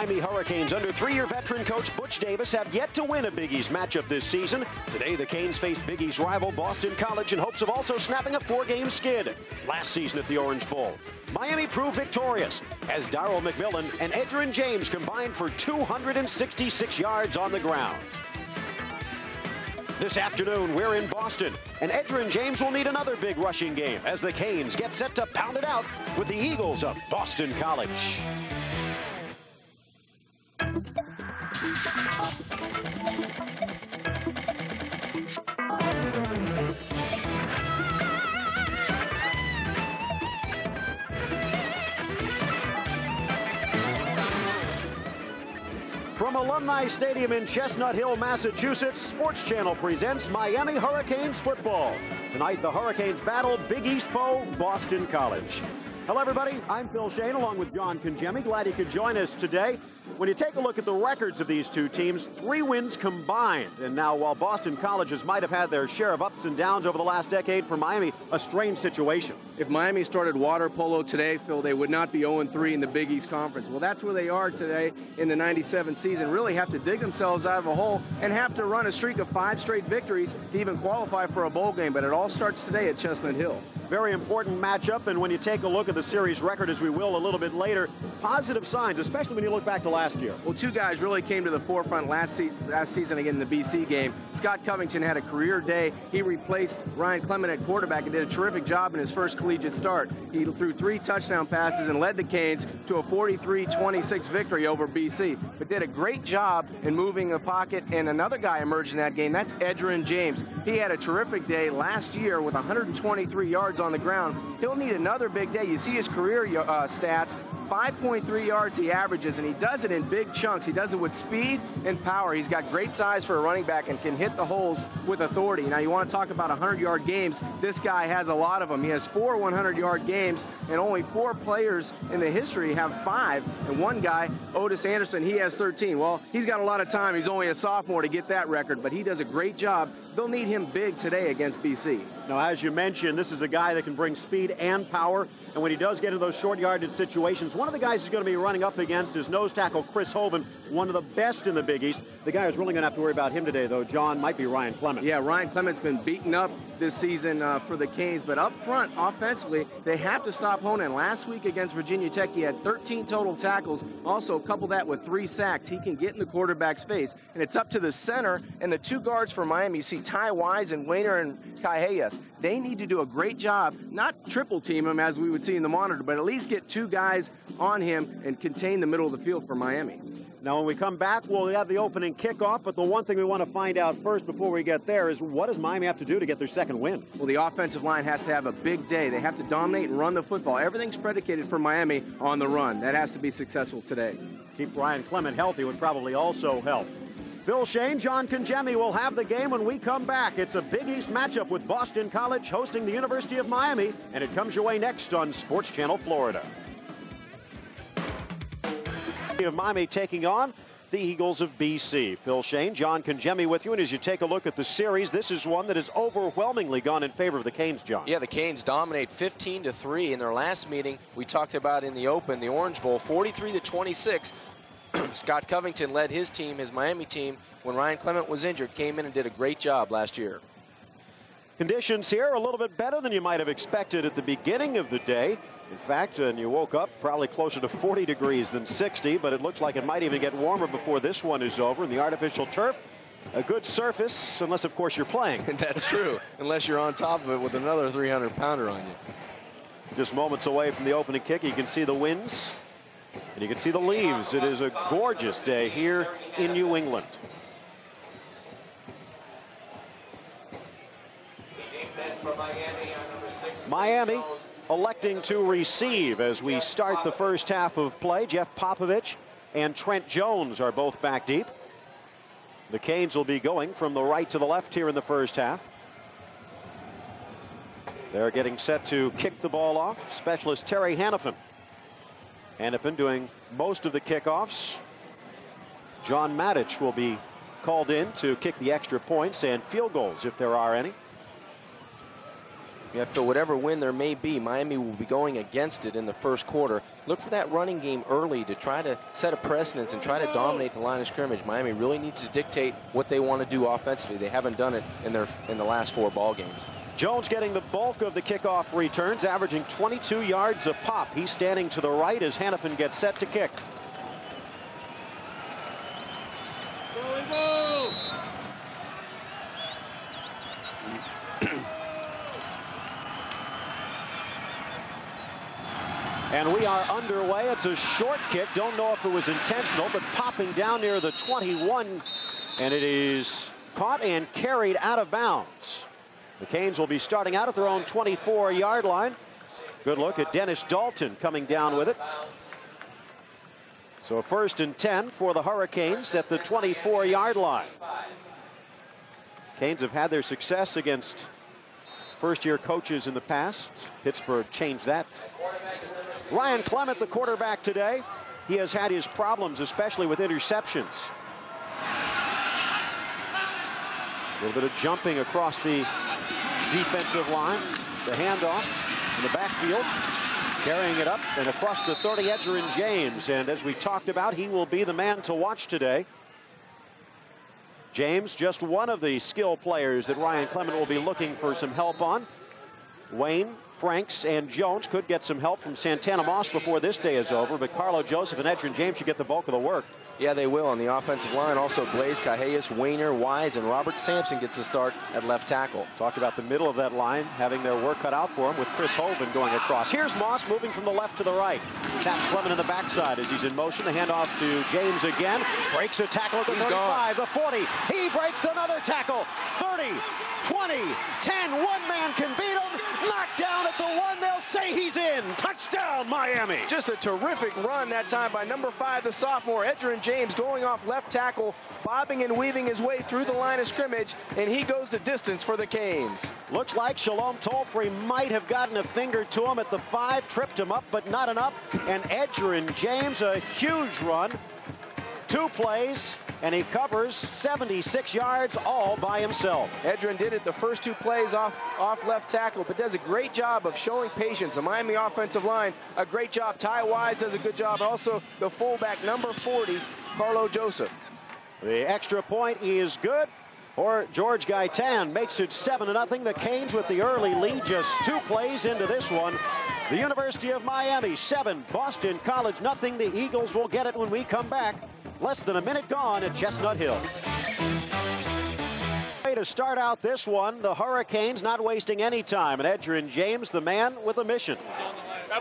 Miami Hurricanes under 3-year veteran coach Butch Davis have yet to win a Big East matchup this season. Today, the Canes face Big East rival Boston College in hopes of also snapping a 4-game skid. Last season at the Orange Bowl, Miami proved victorious as Darryl McMillan and Edgerrin James combined for 266 yards on the ground. This afternoon, we're in Boston, and Edgerrin James will need another big rushing game as the Canes get set to pound it out with the Eagles of Boston College. From Alumni Stadium in Chestnut Hill, Massachusetts, Sports Channel presents Miami Hurricanes football. Tonight, the Hurricanes battle Big East foe, Boston College. Hello, everybody. I'm Phil Shane, along with John Congemi. Glad you could join us today. When you take a look at the records of these two teams, 3 wins combined. And now, while Boston Colleges might have had their share of ups and downs over the last decade, for Miami, a strange situation. If Miami started water polo today, Phil, they would not be 0-3 in the Big East Conference. Well, that's where they are today in the 97 season. Really have to dig themselves out of a hole and have to run a streak of 5 straight victories to even qualify for a bowl game. But it all starts today at Chestnut Hill. Very important matchup, and when you take a look at the series record, as we will a little bit later, positive signs, especially when you look back to last year. Well, 2 guys really came to the forefront last season again in the BC game. Scott Covington had a career day. He replaced Ryan Clement at quarterback and did a terrific job in his first collegiate start. He threw 3 touchdown passes and led the Canes to a 43-26 victory over BC, but did a great job in moving the pocket, and another guy emerged in that game. That's Edgerrin James. He had a terrific day last year with 123 yards on the ground. He'll need another big day. You see his career stats, 5.3 yards he averages, and he does it in big chunks. He does it with speed and power. He's got great size for a running back and can hit the holes with authority. Now, you want to talk about 100-yard games. This guy has a lot of them. He has 4 100-yard games, and only 4 players in the history have 5. And one guy, Otis Anderson, he has 13. Well, he's got a lot of time. He's only a sophomore to get that record, but he does a great job. They'll need him big today against BC. Now, as you mentioned, this is a guy that can bring speed and power, and when he does get into those short yardage situations, one of the guys he's going to be running up against is nose tackle Chris Hovan, one of the best in the Big East. The guy who's really going to have to worry about him today, though, John, might be Ryan Clement. Yeah, Ryan Clement's been beaten up this season for the Canes, but up front, offensively, they have to stop Honan. Last week against Virginia Tech, he had 13 total tackles. Also, couple that with 3 sacks. He can get in the quarterback's face, and it's up to the center and the 2 guards for Miami. You see Ty Wise and Wayner and Cajellas. They need to do a great job, not triple team him as we would see in the monitor, but at least get 2 guys on him and contain the middle of the field for Miami. Now, when we come back, we'll have the opening kickoff, but the one thing we want to find out first before we get there is what does Miami have to do to get their second win? Well, the offensive line has to have a big day. They have to dominate and run the football. Everything's predicated for Miami on the run. That has to be successful today. Keep Ryan Clement healthy would probably also help. Phil Shane, John Congemi will have the game when we come back. It's a Big East matchup with Boston College hosting the University of Miami, and it comes your way next on Sports Channel Florida. Of Miami taking on the Eagles of BC. Phil Shane, John Congemi with you, and as you take a look at the series, this is one that has overwhelmingly gone in favor of the Canes, John. Yeah, the Canes dominate 15-3 in their last meeting. We talked about in the Open, the Orange Bowl, 43-26. Scott Covington led his team, his Miami team, when Ryan Clement was injured, came in and did a great job last year. Conditions here a little bit better than you might have expected at the beginning of the day. In fact, and you woke up probably closer to 40 degrees than 60, but it looks like it might even get warmer before this one is over. And the artificial turf, a good surface, unless, of course, you're playing. That's true, unless you're on top of it with another 300-pounder on you. Just moments away from the opening kick, you can see the winds, and you can see the leaves. It is a gorgeous day here in New England. Miami electing to receive as we start the first half of play. Jeff Popovich and Trent Jones are both back deep. The Canes will be going from the right to the left here in the first half. They're getting set to kick the ball off. Specialist Terry Hannafin. Hannafin doing most of the kickoffs. John Matich will be called in to kick the extra points and field goals if there are any. Yeah, Phil, whatever win there may be, Miami will be going against it in the first quarter. Look for that running game early to try to set a precedence and try to dominate the line of scrimmage. Miami really needs to dictate what they want to do offensively. They haven't done it in the last 4 ball games. Jones getting the bulk of the kickoff returns, averaging 22 yards a pop. He's standing to the right as Hannafin gets set to kick. And we are underway. It's a short kick. Don't know if it was intentional, but popping down near the 21. And it is caught and carried out of bounds. The Canes will be starting out at their own 24-yard line. Good look at Dennis Dalton coming down with it. So 1st and 10 for the Hurricanes at the 24-yard line. Canes have had their success against first-year coaches in the past. Pittsburgh changed that. Ryan Clement, the quarterback today. He has had his problems, especially with interceptions. A little bit of jumping across the defensive line. The handoff in the backfield. Carrying it up and across the 30, Edgerrin James. And as we talked about, he will be the man to watch today. James, just one of the skill players that Ryan Clement will be looking for some help on. Wayne, Franks, and Jones could get some help from Santana Moss before this day is over, but Carlo Joseph and Edgerrin James should get the bulk of the work. Yeah, they will on the offensive line. Also, Blaise Cajellas, Wayner, Wise, and Robert Sampson gets the start at left tackle. Talked about the middle of that line having their work cut out for him with Chris Hovan going across. Here's Moss moving from the left to the right. Taps Clement in the backside as he's in motion. The handoff to James again. Breaks a tackle at the 35, the 40. He breaks another tackle. 30, 20, 10. One man can beat him. Knocked down at the 1. They'll say he's in. Touchdown, Miami. Just a terrific run that time by number 5, the sophomore, Edgerrin James, going off left tackle, bobbing and weaving his way through the line of scrimmage, and he goes the distance for the Canes. Looks like Shalom Tolfree might have gotten a finger to him at the 5, tripped him up, but not enough. And Edgerrin James, a huge run. 2 plays, and he covers 76 yards all by himself. Edgerrin did it the first 2 plays off left tackle, but does a great job of showing patience. The Miami offensive line, a great job. Ty Wise does a good job. Also, the fullback, number 40, Carlo Joseph. The extra point is good, or George Gaitan makes it 7-0. The Canes with the early lead, just 2 plays into this one. The University of Miami 7, Boston College nothing. The Eagles will get it when we come back. Less than a minute gone at Chestnut Hill. Way to start out this one, the Hurricanes not wasting any time. And Edgerrin James, the man with a mission.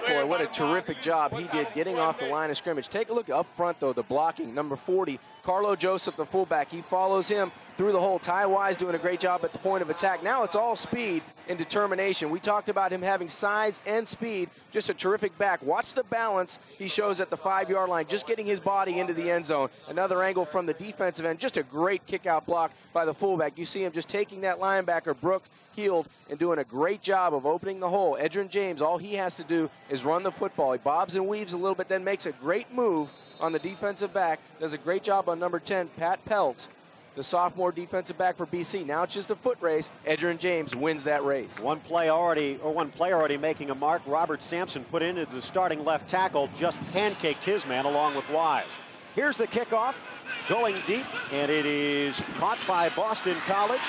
Boy, what a terrific job he did getting off the line of scrimmage. Take a look up front, though, the blocking. Number 40, Carlo Joseph, the fullback. He follows him through the hole. Ty Wise doing a great job at the point of attack. Now it's all speed and determination. We talked about him having size and speed. Just a terrific back. Watch the balance he shows at the 5-yard line, just getting his body into the end zone. Another angle from the defensive end. Just a great kick-out block by the fullback. You see him just taking that linebacker, Brooke Heald, and doing a great job of opening the hole. Edgerrin James, all he has to do is run the football. He bobs and weaves a little bit, then makes a great move on the defensive back. Does a great job on number 10, Pat Pelt, the sophomore defensive back for BC. Now it's just a foot race. Edgerrin James wins that race. One player already making a mark. Robert Sampson put in as the starting left tackle, just pancaked his man along with Wise. Here's the kickoff, going deep, and it is caught by Boston College.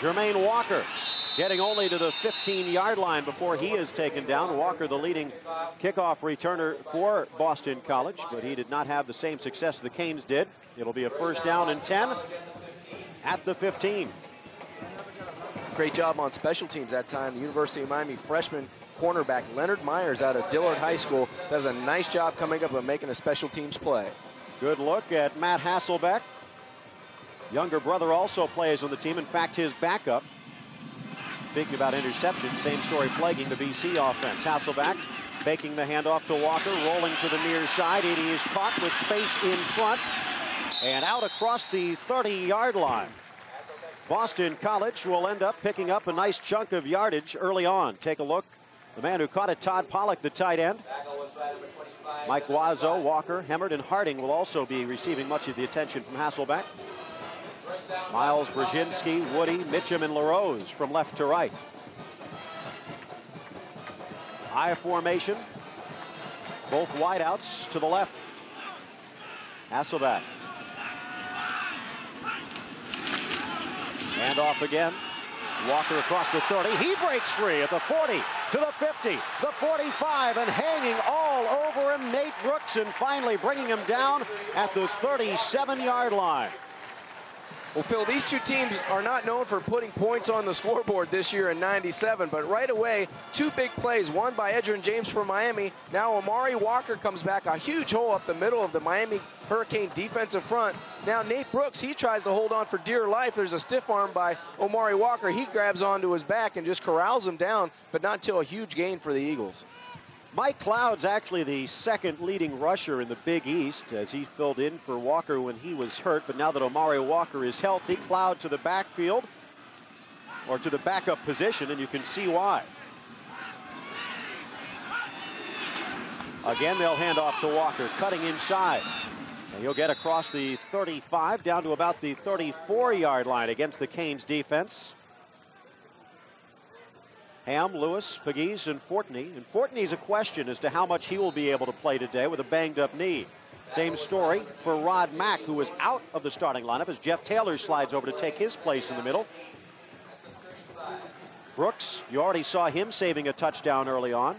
Jermaine Walker getting only to the 15-yard line before he is taken down. Walker, the leading kickoff returner for Boston College, but he did not have the same success the Canes did. It'll be a 1st down and 10 at the 15. Great job on special teams that time. The University of Miami freshman cornerback Leonard Myers out of Dillard High School does a nice job coming up and making a special teams play. Good look at Matt Hasselbeck. Younger brother also plays on the team. In fact, his backup. Speaking about interceptions, same story plaguing the BC offense. Hasselbeck faking the handoff to Walker, rolling to the near side. It is caught with space in front and out across the 30-yard line. Boston College will end up picking up a nice chunk of yardage early on. Take a look. The man who caught it, Todd Pollock, the tight end. Mike Wazo, Walker, Hemmert, and Harding will also be receiving much of the attention from Hasselbeck. Miles, Brzezinski, Woody, Mitchum, and LaRose from left to right. I formation. Both wideouts to the left. Hasselbeck. And off again. Walker across the 30. He breaks free at the 40, to the 50, the 45, and hanging all over him, Nate Brooks, and finally bringing him down at the 37-yard line. Well, Phil, these two teams are not known for putting points on the scoreboard this year in '97, but right away, two big plays, one by Edgerrin James for Miami. Now Omari Walker comes back, a huge hole up the middle of the Miami Hurricane defensive front. Now Nate Brooks, he tries to hold on for dear life. There's a stiff arm by Omari Walker. He grabs onto his back and just corrals him down, but not until a huge gain for the Eagles. Mike Cloud's actually the second leading rusher in the Big East, as he filled in for Walker when he was hurt. But now that Omari Walker is healthy, Cloud to the backfield, or to the backup position, and you can see why. Again, they'll hand off to Walker, cutting inside. And he'll get across the 35 down to about the 34-yard line against the Canes defense. Ham, Lewis, Pegues, and Fortney. And Fortney's a question as to how much he will be able to play today with a banged-up knee. Same story for Rod Mack, who is out of the starting lineup as Jeff Taylor slides over to take his place in the middle. Brooks, you already saw him saving a touchdown early on.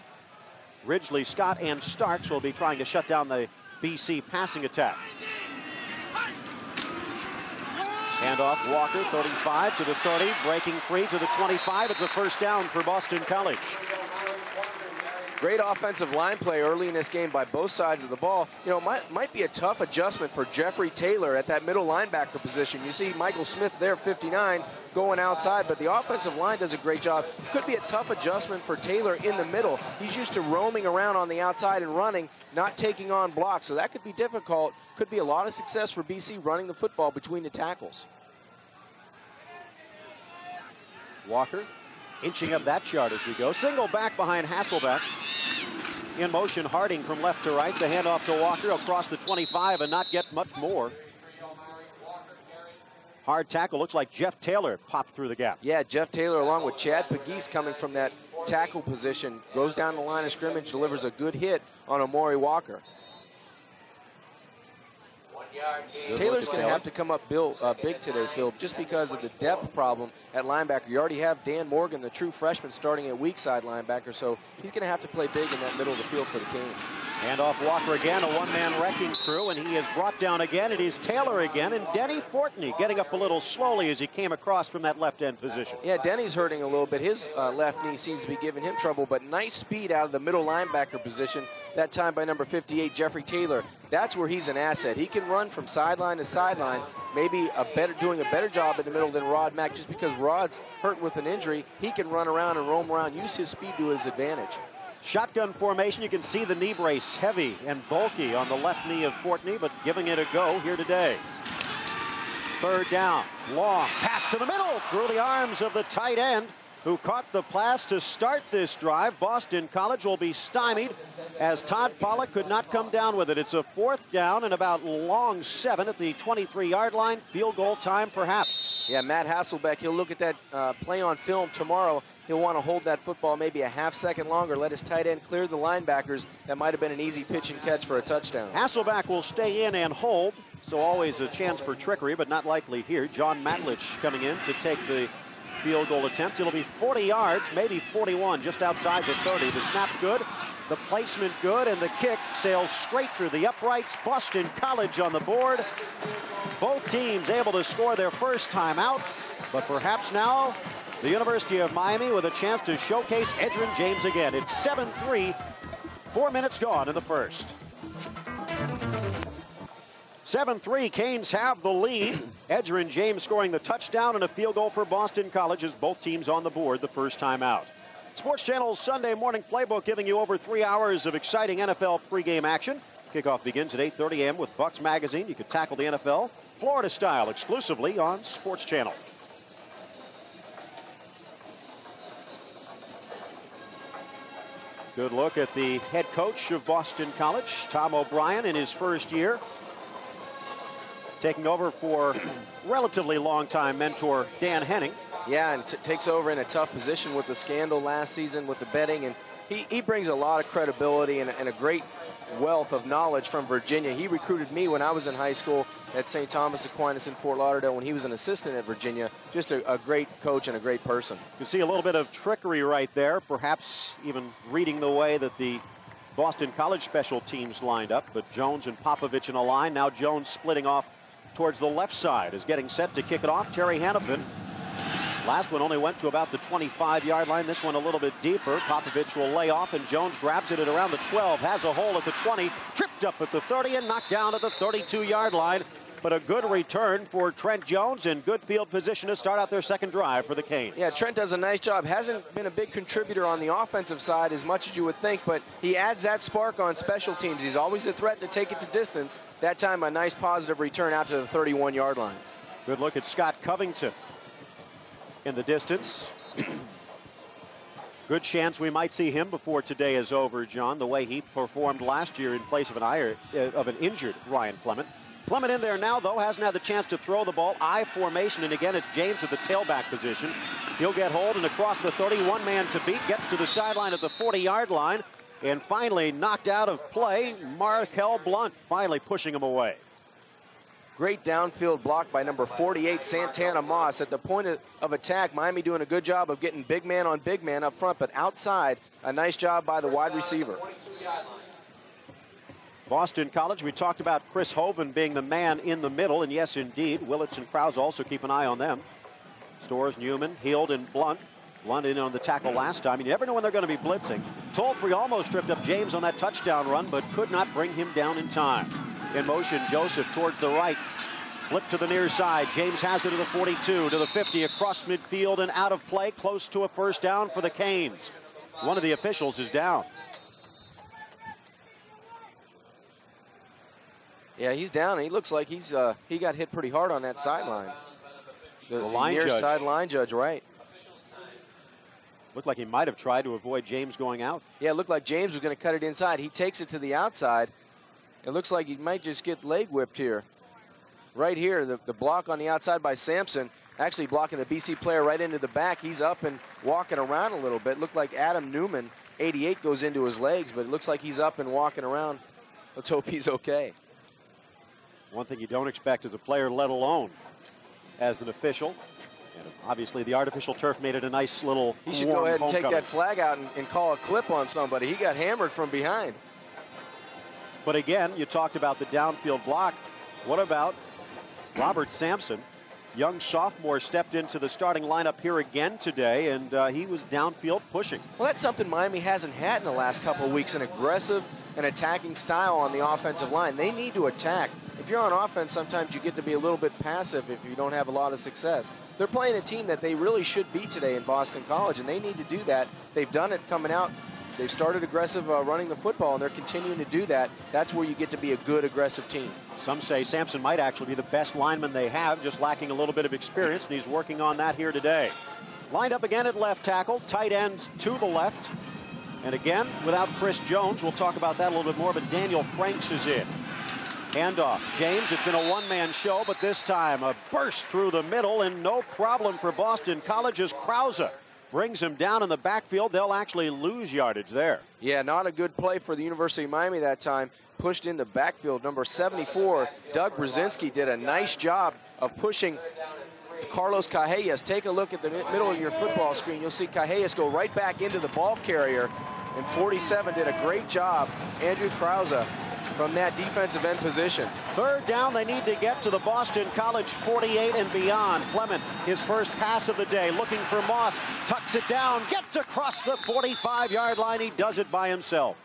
Ridgely, Scott, and Starks will be trying to shut down the BC passing attack. Handoff, Walker, 35 to the 30, breaking free to the 25. It's a first down for Boston College. Great offensive line play early in this game by both sides of the ball. You know, might be a tough adjustment for Jeffrey Taylor at that middle linebacker position. You see Michael Smith there, 59, going outside, but the offensive line does a great job. Could be a tough adjustment for Taylor in the middle. He's used to roaming around on the outside and running, not taking on blocks, so that could be difficult. Could be a lot of success for BC running the football between the tackles. Walker inching up that chart as we go. Single back behind Hasselbeck. In motion, Harding from left to right. The handoff to Walker across the 25 and not get much more. Hard tackle. Looks like Jeff Taylor popped through the gap. Yeah, Jeff Taylor along with Chad Pegues coming from that tackle position. Goes down the line of scrimmage, delivers a good hit on Omari Walker. Taylor's going to have to come up big today, Phil, just because of the depth problem at linebacker. You already have Dan Morgan, the true freshman, starting at weak side linebacker, so he's going to have to play big in that middle of the field for the Canes. Handoff Walker again, a one-man wrecking crew, and he is brought down again. It is Taylor again, and Denny Fortney getting up a little slowly as he came across from that left end position. Yeah, Denny's hurting a little bit. His left knee seems to be giving him trouble, but nice speed out of the middle linebacker position, that time by number 58, Jeffrey Taylor. That's where he's an asset. He can run from sideline to sideline, maybe doing a better job in the middle than Rod Mack, just because Rod's hurt with an injury. He can run around and roam around, use his speed to his advantage. Shotgun formation. You can see the knee brace heavy and bulky on the left knee of Fortney, but giving it a go here today. Third down, long pass to the middle through the arms of the tight end who caught the pass to start this drive. Boston College will be stymied as Todd Pollock could not come down with it. It's a fourth down and about long 7 at the 23-yard line. Field goal time perhaps. Yeah, Matt Hasselbeck, he'll look at that play on film tomorrow. He'll want to hold that football maybe a half second longer, let his tight end clear the linebackers. That might have been an easy pitch and catch for a touchdown. Hasselbeck will stay in and hold, so always a chance for trickery, but not likely here. John Matlich coming in to take the field goal attempt. It'll be 40 yards, maybe 41, just outside the 30. The snap good, the placement good, and the kick sails straight through the uprights. Boston College on the board. Both teams able to score their first time out, but perhaps now the University of Miami with a chance to showcase Edgerrin James again. It's 7-3, 4 minutes gone in the first. 7-3, Canes have the lead. Edgerrin James scoring the touchdown and a field goal for Boston College as both teams on the board the first time out. Sports Channel's Sunday morning playbook giving you over 3 hours of exciting NFL pregame action. Kickoff begins at 8:30 a.m. with Bucks Magazine. You can tackle the NFL Florida style exclusively on Sports Channel. Good look at the head coach of Boston College, Tom O'Brien, in his first year. Taking over for relatively long-time mentor Dan Henning. Yeah, and takes over in a tough position with the scandal last season with the betting. And He brings a lot of credibility and a great wealth of knowledge from Virginia. He recruited me when I was in high school at St. Thomas Aquinas in Fort Lauderdale when he was an assistant at Virginia. Just a great coach and a great person. You see a little bit of trickery right there, perhaps even reading the way that the Boston College special teams lined up, but Jones and Popovich in a line. Now Jones splitting off towards the left side is getting set to kick it off. Terry Hannafin. Last one only went to about the 25-yard line. This one a little bit deeper. Popovich will lay off, and Jones grabs it at around the 12, has a hole at the 20, tripped up at the 30, and knocked down at the 32-yard line. But a good return for Trent Jones and good field position to start out their second drive for the Canes. Yeah, Trent does a nice job. Hasn't been a big contributor on the offensive side as much as you would think, but he adds that spark on special teams. He's always a threat to take it to distance. That time, a nice positive return out to the 31-yard line. Good look at Scott Covington in the distance. Good chance we might see him before today is over, John, the way he performed last year in place of an injured Ryan Clement. Clement in there now, though, hasn't had the chance to throw the ball. I formation, and again, it's James at the tailback position. He'll get hold and across the 31 man to beat, gets to the sideline at the 40-yard line, and finally knocked out of play. Markel Blunt finally pushing him away. Great downfield block by number 48, Santana Moss. At the point of attack, Miami doing a good job of getting big man on big man up front, but outside, a nice job by the wide receiver. Boston College, we talked about Chris Hovan being the man in the middle, and yes, indeed, Willits and Krause also keep an eye on them. Stores, Newman, Heald, and Blunt. Blunt in on the tackle last time. You never know when they're going to be blitzing. Tollfree almost tripped up James on that touchdown run, but could not bring him down in time. In motion, Joseph towards the right. Flip to the near side. James has it to the 42, to the 50, across midfield and out of play, close to a first down for the Canes. One of the officials is down. Yeah, he's down. He looks like he got hit pretty hard on that sideline. The line near judge. side line judge, right. Looked like he might have tried to avoid James going out. Yeah, it looked like James was going to cut it inside. He takes it to the outside. It looks like he might just get leg whipped here. Right here, the block on the outside by Sampson, actually blocking the BC player right into the back. He's up and walking around a little bit. Looked like Adam Newman, 88, goes into his legs, but it looks like he's up and walking around. Let's hope he's okay. One thing you don't expect as a player, let alone as an official. And obviously, the artificial turf made it a nice little He should go ahead and take that flag out and call a clip on somebody. He got hammered from behind. But again, you talked about the downfield block. What about Robert Sampson? Young sophomore stepped into the starting lineup here again today, and he was downfield pushing. Well, that's something Miami hasn't had in the last couple of weeks, an aggressive and attacking style on the offensive line. They need to attack. If you're on offense, sometimes you get to be a little bit passive if you don't have a lot of success. They're playing a team that they really should beat today in Boston College, and they need to do that. They've done it coming out. They've started aggressive running the football, and they're continuing to do that. That's where you get to be a good, aggressive team. Some say Sampson might actually be the best lineman they have, just lacking a little bit of experience, and he's working on that here today. Lined up again at left tackle, tight end to the left. And again, without Chris Jones, we'll talk about that a little bit more, but Daniel Franks is in. Handoff. James, it's been a one-man show, but this time a burst through the middle, and no problem for Boston College as Krause brings him down in the backfield. They'll actually lose yardage there. Yeah, not a good play for the University of Miami that time. Pushed in the backfield. Number 74, Doug Brzezinski, did a nice job of pushing Carlos Cajellas. Take a look at the middle of your football screen. You'll see Cajellas go right back into the ball carrier. And 47 did a great job, Andrew Krause, from that defensive end position. Third down, they need to get to the Boston College 48 and beyond. Clement, his first pass of the day, looking for Moss, tucks it down, gets across the 45-yard line. He does it by himself.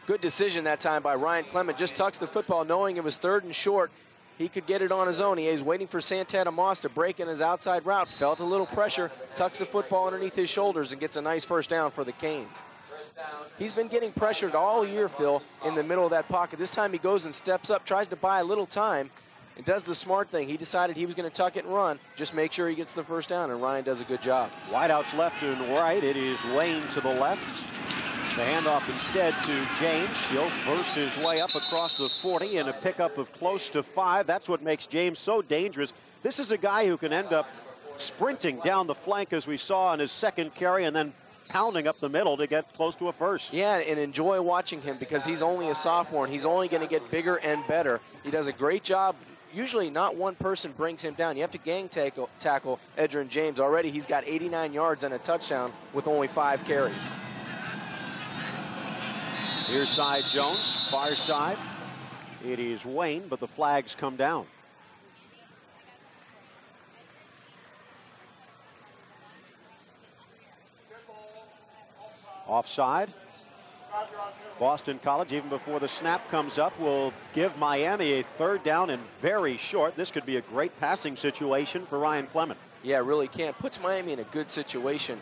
Good decision that time by Ryan Clement. Just tucks the football, knowing it was third and short. He could get it on his own. He was waiting for Santana Moss to break in his outside route. Felt a little pressure, tucks the football underneath his shoulders, and gets a nice first down for the Canes. He's been getting pressured all year, Phil, in the middle of that pocket. This time he goes and steps up, tries to buy a little time, and does the smart thing. He decided he was going to tuck it and run. Just make sure he gets the first down, and Ryan does a good job. Wideouts left and right. It is Lane to the left. The handoff instead to James. He'll burst his way up across the 40 and a pickup of close to 5. That's what makes James so dangerous. This is a guy who can end up sprinting down the flank, as we saw on his second carry, and then pounding up the middle to get close to a first. Yeah, and enjoy watching him because he's only a sophomore and he's only going to get bigger and better. He does a great job. Usually not one person brings him down. You have to gang tackle Edgerrin James. Already he's got 89 yards and a touchdown with only 5 carries. Near side Jones, far side. It is Wayne, but the flags come down. Offside. Boston College, even before the snap comes up, will give Miami a 3rd down and very short. This could be a great passing situation for Ryan Clement. Yeah, it really can. Puts Miami in a good situation.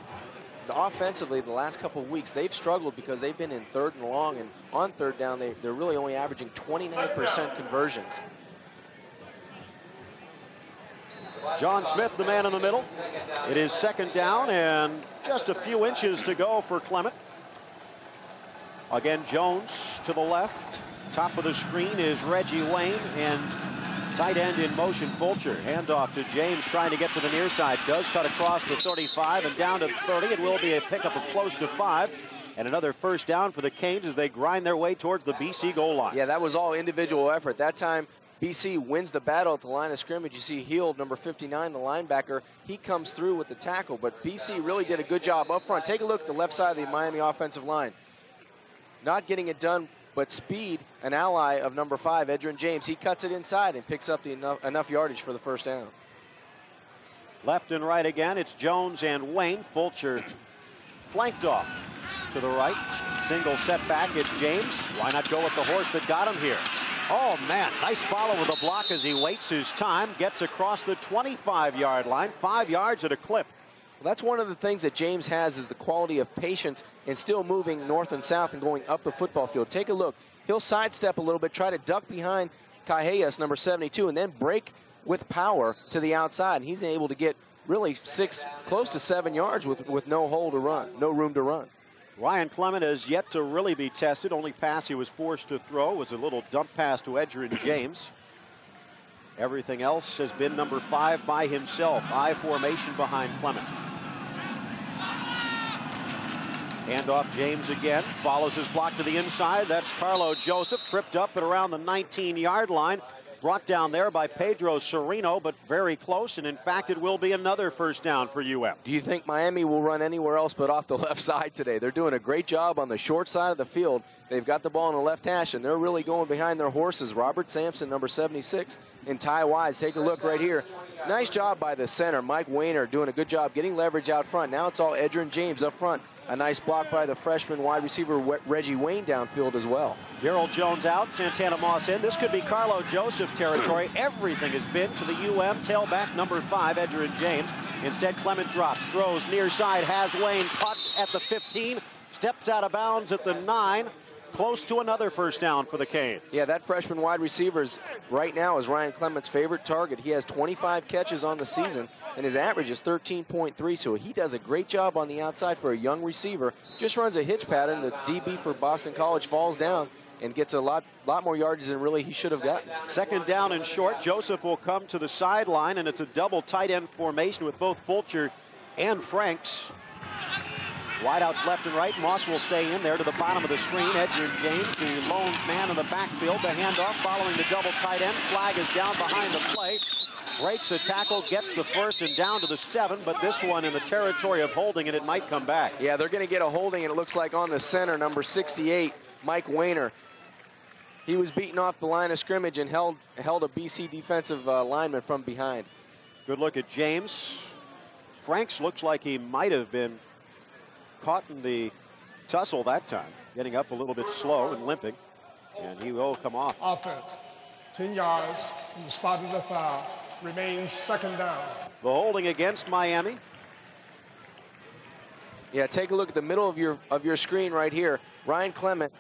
Offensively, the last couple of weeks, they've struggled because they've been in 3rd and long, and on 3rd down, they're really only averaging 29% conversions. John Smith, the man in the middle. It is 2nd down and just a few inches to go for Clement. Again, Jones to the left. Top of the screen is Reggie Wayne, and tight end in motion, Fulcher. Handoff to James, trying to get to the near side. Does cut across the 35 and down to 30. It will be a pickup of close to 5. And another 1st down for the Canes as they grind their way towards the BC goal line. Yeah, that was all individual effort. That time, BC wins the battle at the line of scrimmage. You see Hield, number 59, the linebacker. He comes through with the tackle, but BC really did a good job up front. Take a look at the left side of the Miami offensive line. Not getting it done, but Speed, an ally of number 5, Edgerrin James, he cuts it inside and picks up enough yardage for the 1st down. Left and right again, it's Jones and Wayne. Fulcher flanked off to the right. Single setback, it's James. Why not go with the horse that got him here? Oh, man, nice follow with a block as he waits his time. Gets across the 25-yard line, 5 yards at a clip. Well, that's one of the things that James has is the quality of patience and still moving north and south and going up the football field. Take a look. He'll sidestep a little bit, try to duck behind Cajellas, number 72, and then break with power to the outside. And he's able to get really 6, close to 7 yards with no hole to run, no room to run. Ryan Clement has yet to really be tested. Only pass he was forced to throw was a little dump pass to Edgerrin James. Everything else has been number 5 by himself. I formation behind Clement. Handoff James again. Follows his block to the inside. That's Carlo Joseph. Tripped up at around the 19-yard line. Brought down there by Pedro Sereno, but very close. And in fact, it will be another 1st down for UM. Do you think Miami will run anywhere else but off the left side today? They're doing a great job on the short side of the field. They've got the ball on the left hash, and they're really going behind their horses. Robert Sampson, number 76, and Ty Wise. Take a look right here. Nice job by the center, Mike Wayner, doing a good job getting leverage out front. Now it's all Edgerrin James up front. A nice block by the freshman wide receiver Reggie Wayne downfield as well. Gerald Jones out, Santana Moss in. This could be Carlo Joseph territory. Everything has been to the UM tailback, number 5, Edgerrin James. Instead, Clement drops, throws near side, has Wayne caught at the 15, steps out of bounds at the 9. Close to another 1st down for the Canes. Yeah, that freshman wide receiver right now is Ryan Clement's favorite target. He has 25 catches on the season, and his average is 13.3, so he does a great job on the outside for a young receiver. Just runs a hitch pattern. The DB for Boston College falls down and gets a lot more yardage than really he should have gotten. 2nd down and short. Joseph will come to the sideline, and it's a double tight end formation with both Fulcher and Franks. Wideouts left and right. Moss will stay in there to the bottom of the screen. Edgerrin James, the lone man in the backfield. The handoff following the double tight end. Flag is down behind the play. Breaks a tackle, gets the 1st and down to the 7, but this one in the territory of holding, and it might come back. Yeah, they're going to get a holding, and it looks like on the center, number 68, Mike Wayner. He was beaten off the line of scrimmage and held a BC defensive lineman from behind. Good look at James. Franks looks like he might have been caught in the tussle that time, getting up a little bit slow and limping, and he will come off. Offense, 10 yards from the spot of the foul, remains 2nd down. The holding against Miami. Yeah, take a look at the middle of your screen right here. Ryan Clement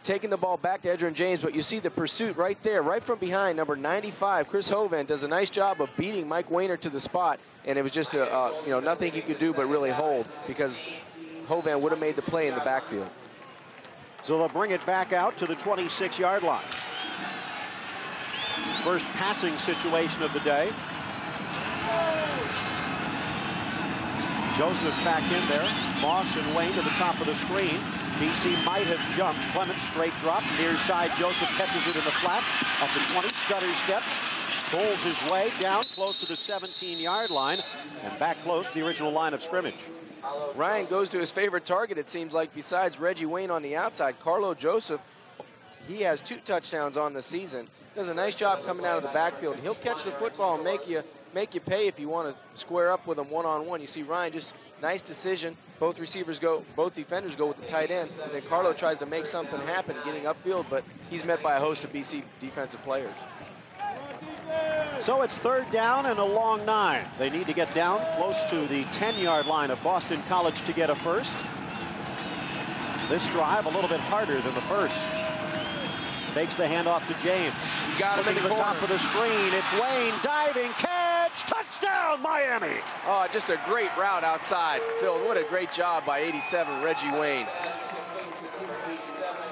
taking the ball back to Edgerrin James, but you see the pursuit right there, right from behind, number 95, Chris Hovan does a nice job of beating Mike Wayner to the spot, and it was just nothing he could do but really hold, because Hovan would have made the play in the backfield. So they'll bring it back out to the 26-yard line. First passing situation of the day. Joseph back in there. Moss and Wayne to the top of the screen. BC might have jumped. Clement straight drop. Near side, Joseph catches it in the flat at the 20. Stutter steps. Pulls his way down close to the 17-yard line and back close to the original line of scrimmage. Ryan goes to his favorite target, it seems like, besides Reggie Wayne on the outside. Carlo Joseph, he has 2 touchdowns on the season. Does a nice job coming out of the backfield. He'll catch the football and make you pay if you want to square up with him one-on-one. You see Ryan, just nice decision. Both defenders go with the tight end. And then Carlo tries to make something happen getting upfield, but he's met by a host of BC defensive players. So it's 3rd down and a long 9. They need to get down close to the 10-yard line of Boston College to get a first. This drive a little bit harder than the first. Fakes the handoff to James. He's got him in the top of the screen. It's Wayne, diving catch, touchdown Miami. Oh, just a great route outside. Phil, what a great job by 87 Reggie Wayne.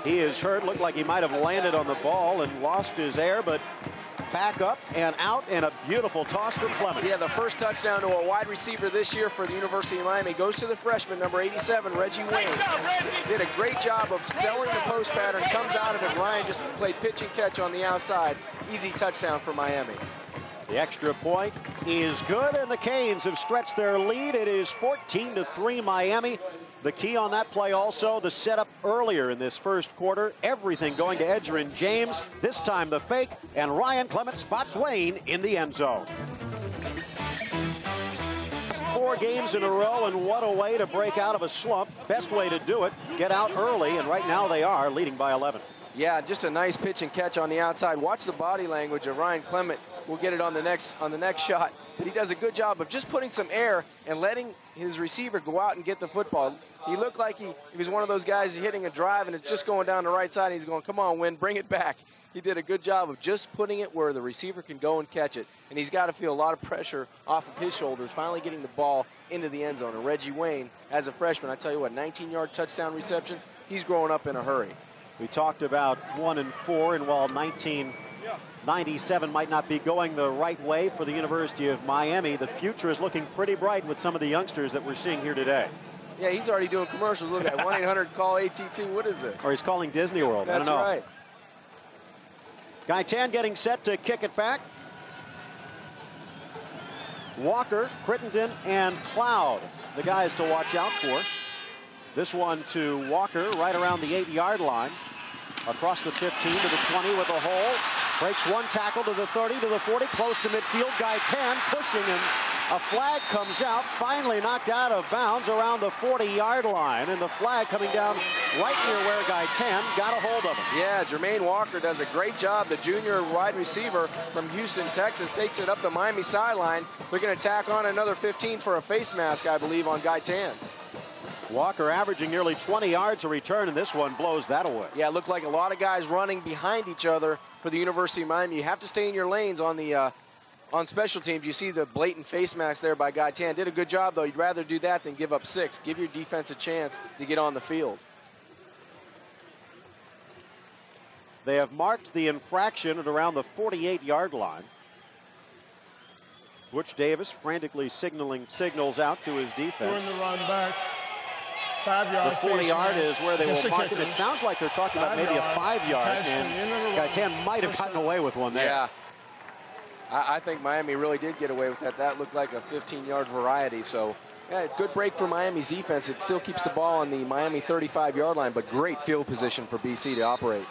He is hurt. Looked like he might have landed on the ball and lost his air, but back up and out, and a beautiful toss from Clement. Yeah, the first touchdown to a wide receiver this year for the University of Miami goes to the freshman, number 87, Reggie Wayne. Did a great job of selling the post pattern, comes out of it. Ryan just played pitch and catch on the outside. Easy touchdown for Miami. The extra point is good, and the Canes have stretched their lead. It is 14-3 Miami. The key on that play also, the setup earlier in this first quarter. Everything going to Edgerrin James. This time the fake, and Ryan Clement spots Wayne in the end zone. 4 games in a row, and what a way to break out of a slump. Best way to do it, get out early, and right now they are leading by 11. Yeah, just a nice pitch and catch on the outside. Watch the body language of Ryan Clement. We'll get it on the next shot. But he does a good job of just putting some air and letting his receiver go out and get the football. He looked like he was one of those guys hitting a drive and it's just going down the right side. And he's going, come on, Wynn, bring it back. He did a good job of just putting it where the receiver can go and catch it. And he's got to feel a lot of pressure off of his shoulders, finally getting the ball into the end zone. And Reggie Wayne, as a freshman, I tell you what, 19-yard touchdown reception, he's growing up in a hurry. We talked about 1 and 4, and while 1997 might not be going the right way for the University of Miami, the future is looking pretty bright with some of the youngsters that we're seeing here today. Yeah, he's already doing commercials. Look at 1-800-CALL-ATT. What is this? Or he's calling Disney World. That's I don't know. right. Gaitan getting set to kick it back. Walker, Crittenden, and Cloud, the guys to watch out for. This one to Walker right around the 8-yard line. Across the 15 to the 20 with a hole. Breaks one tackle to the 30 to the 40. Close to midfield. Gaitan pushing him. A flag comes out. Finally knocked out of bounds around the 40-yard line. And the flag coming down right near where Gaitan got a hold of him. Yeah, Jermaine Walker does a great job. The junior wide receiver from Houston, Texas, takes it up the Miami sideline. They're going to tack on another 15 for a face mask, I believe, on Gaitan. Walker averaging nearly 20 yards a return, and this one blows that away. Yeah, it looked like a lot of guys running behind each other for the University of Miami. You have to stay in your lanes on the on special teams. You see the blatant face mask there by Gaitan. Did a good job, though. You'd rather do that than give up 6. Give your defense a chance to get on the field. They have marked the infraction at around the 48-yard line. Butch Davis frantically signals out to his defense. Doing the run back. 5-yard. The 40-yard is where they will mark it. It sounds like they're talking about maybe a 5-yard, and Gaitan might have gotten away with one there. Yeah. I think Miami really did get away with that. That looked like a 15-yard variety. So, yeah, good break for Miami's defense. It still keeps the ball on the Miami 35-yard line, but great field position for BC to operate.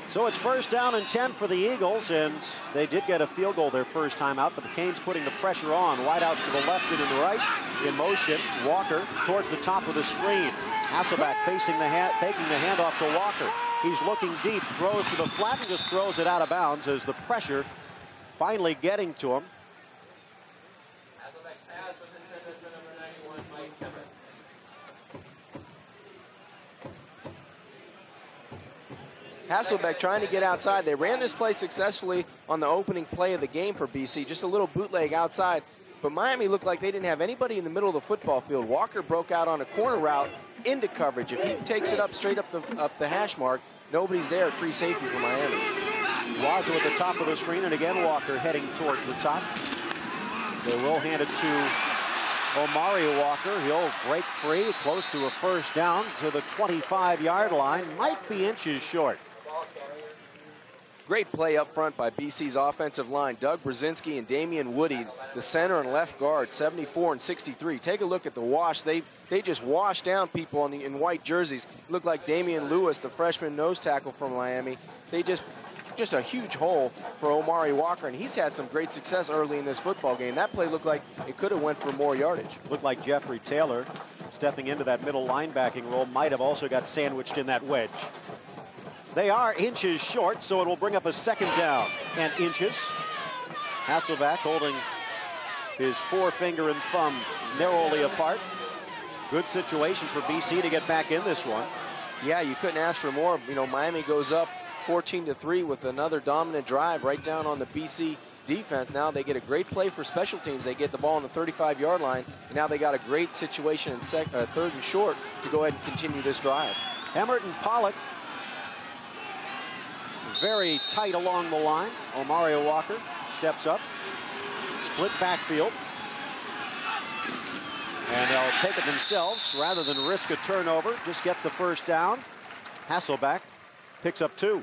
So it's 1st down and 10 for the Eagles, and they did get a field goal their first time out, but the Canes putting the pressure on. Wide out to the left and to the right. In motion, Walker towards the top of the screen. Hasselbeck faking the handoff to Walker. He's looking deep, throws to the flat and just throws it out of bounds as the pressure finally getting to him. Hasselbeck trying to get outside. They ran this play successfully on the opening play of the game for BC. Just a little bootleg outside. But Miami looked like they didn't have anybody in the middle of the football field. Walker broke out on a corner route into coverage. If he takes it up straight up the hash mark, nobody's there. Free safety for Miami. Waza at the top of the screen, and again Walker heading towards the top. They will hand it to Omari Walker, he'll break free, close to a first down to the 25-yard line. Might be inches short. Great play up front by BC's offensive line. Doug Brzezinski and Damian Woody, the center and left guard, 74 and 63. Take a look at the wash. They just wash down people in white jerseys. Look like Damian Lewis, the freshman nose tackle from Miami. They just a huge hole for Omari Walker, and he's had some great success early in this football game. That play looked like it could have went for more yardage. Looked like Jeffrey Taylor, stepping into that middle linebacking role, might have also got sandwiched in that wedge. They are inches short, so it will bring up a second down and inches. Hasselbeck holding his forefinger and thumb narrowly apart. Good situation for BC to get back in this one. Yeah, you couldn't ask for more. You know, Miami goes up 14-3 with another dominant drive right down on the BC defense. Now they get a great play for special teams. They get the ball on the 35-yard line, and now they got a great situation in third and short to go ahead and continue this drive. Emmert and Pollock very tight along the line. Omari Walker steps up, split backfield, and they'll take it themselves rather than risk a turnover. Just get the first down. Hasselbeck picks up 2.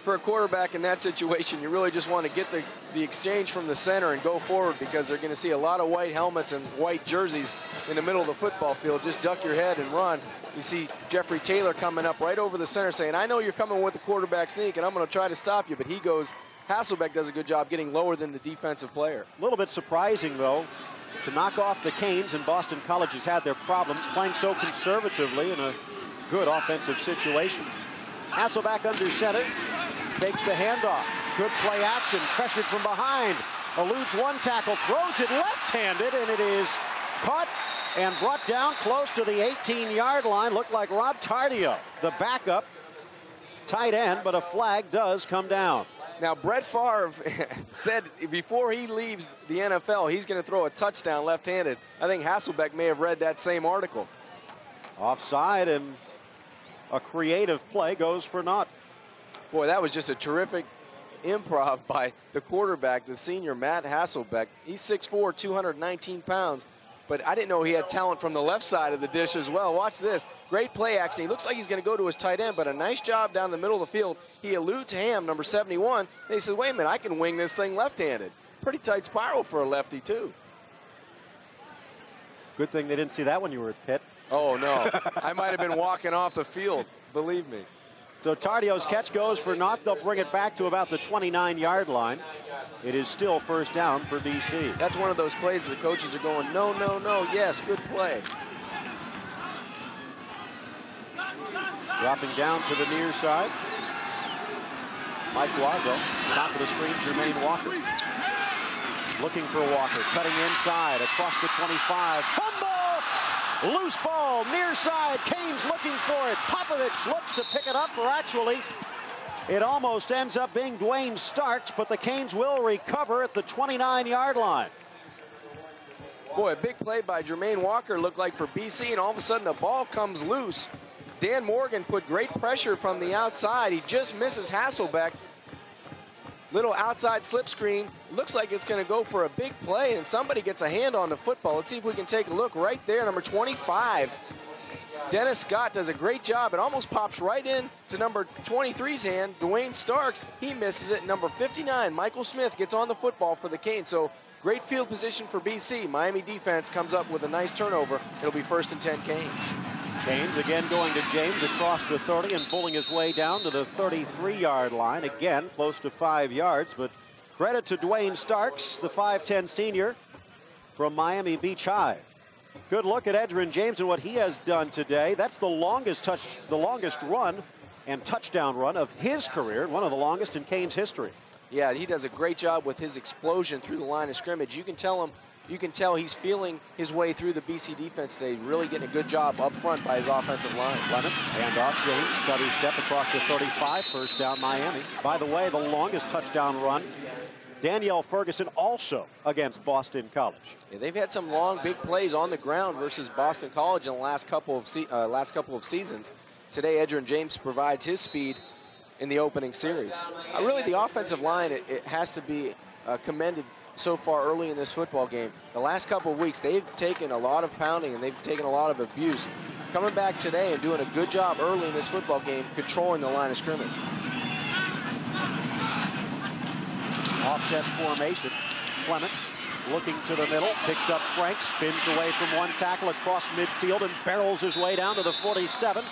For a quarterback in that situation, you really just want to get the exchange from the center and go forward, because they're going to see a lot of white helmets and white jerseys in the middle of the football field. Just duck your head and run. You see Jeffrey Taylor coming up right over the center saying, I know you're coming with the quarterback sneak, and I'm going to try to stop you. But he goes, Hasselbeck does a good job getting lower than the defensive player. A little bit surprising, though, to knock off the Canes, and Boston College has had their problems playing so conservatively in a good offensive situation. Hasselbeck under center, takes the handoff. Good play action, pressured from behind. Eludes one tackle, throws it left-handed, and it is caught and brought down close to the 18-yard line. Looked like Rob Tardio, the backup tight end, but a flag does come down. Now, Brett Favre said before he leaves the NFL, he's going to throw a touchdown left-handed. I think Hasselbeck may have read that same article. Offside, and a creative play goes for naught. Boy, that was just a terrific improv by the quarterback, the senior Matt Hasselbeck. He's 6'4", 219 pounds, but I didn't know he had talent from the left side of the dish as well. Watch this. Great play action. He looks like he's going to go to his tight end, but a nice job down the middle of the field. He eludes Ham, number 71. And he says, wait a minute, I can wing this thing left-handed. Pretty tight spiral for a lefty, too. Good thing they didn't see that when you were at Pitt. Oh, no. I might have been walking off the field, believe me. So Tardio's catch goes for naught. They'll bring it back to about the 29-yard line. It is still first down for BC. That's one of those plays that the coaches are going, no, no, no, yes, good play. Dropping down to the near side. Mike Wazo, top of the screen, Jermaine Walker. Looking for Walker, cutting inside, across the 25. Fumble! Loose ball, near side. Canes looking for it. Popovich looks to pick it up, or actually, it almost ends up being Dwayne Starks, but the Canes will recover at the 29-yard line. Boy, a big play by Jermaine Walker looked like for BC, and all of a sudden the ball comes loose. Dan Morgan put great pressure from the outside. He just misses Hasselbeck. Little outside slip screen. Looks like it's going to go for a big play, and somebody gets a hand on the football. Let's see if we can take a look right there. Number 25, Dennis Scott, does a great job. It almost pops right in to number 23's hand, Dwayne Starks. He misses it. Number 59, Michael Smith, gets on the football for the Canes. So great field position for BC. Miami defense comes up with a nice turnover. It'll be 1st and 10 Canes. Canes again going to James across the 30 and pulling his way down to the 33-yard line. Again, close to 5 yards, but credit to Dwayne Starks, the 5'10 senior from Miami Beach High. Good look at Edgerrin James and what he has done today. That's the longest run and touchdown run of his career, and one of the longest in Canes history. Yeah, he does a great job with his explosion through the line of scrimmage. You can tell he's feeling his way through the BC defense today. Really getting a good job up front by his offensive line. Clement, handoff, James, stutter step across the 35, first down Miami. By the way, the longest touchdown run, Danielle Ferguson, also against Boston College. Yeah, they've had some long, big plays on the ground versus Boston College in the last couple of seasons. Today, Edgerrin James provides his speed in the opening series. Really, the offensive line, it has to be commended so far early in this football game. The last couple of weeks, they've taken a lot of pounding and they've taken a lot of abuse. Coming back today and doing a good job early in this football game, controlling the line of scrimmage. Offset formation. Clement looking to the middle, picks up Frank, spins away from one tackle across midfield and barrels his way down to the 47.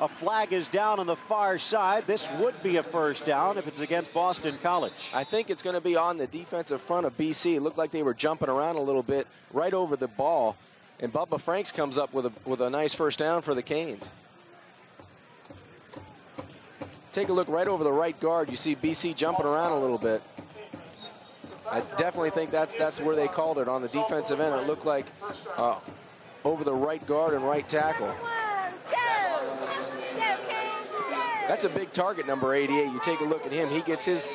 A flag is down on the far side. This would be a first down if it's against Boston College. I think it's going to be on the defensive front of BC. It looked like they were jumping around a little bit right over the ball. And Bubba Franks comes up with a nice first down for the Canes. Take a look right over the right guard. You see BC jumping around a little bit. I definitely think that's where they called it on the defensive end. It looked like over the right guard and right tackle. That's a big target, number 88. You take a look at him. He gets his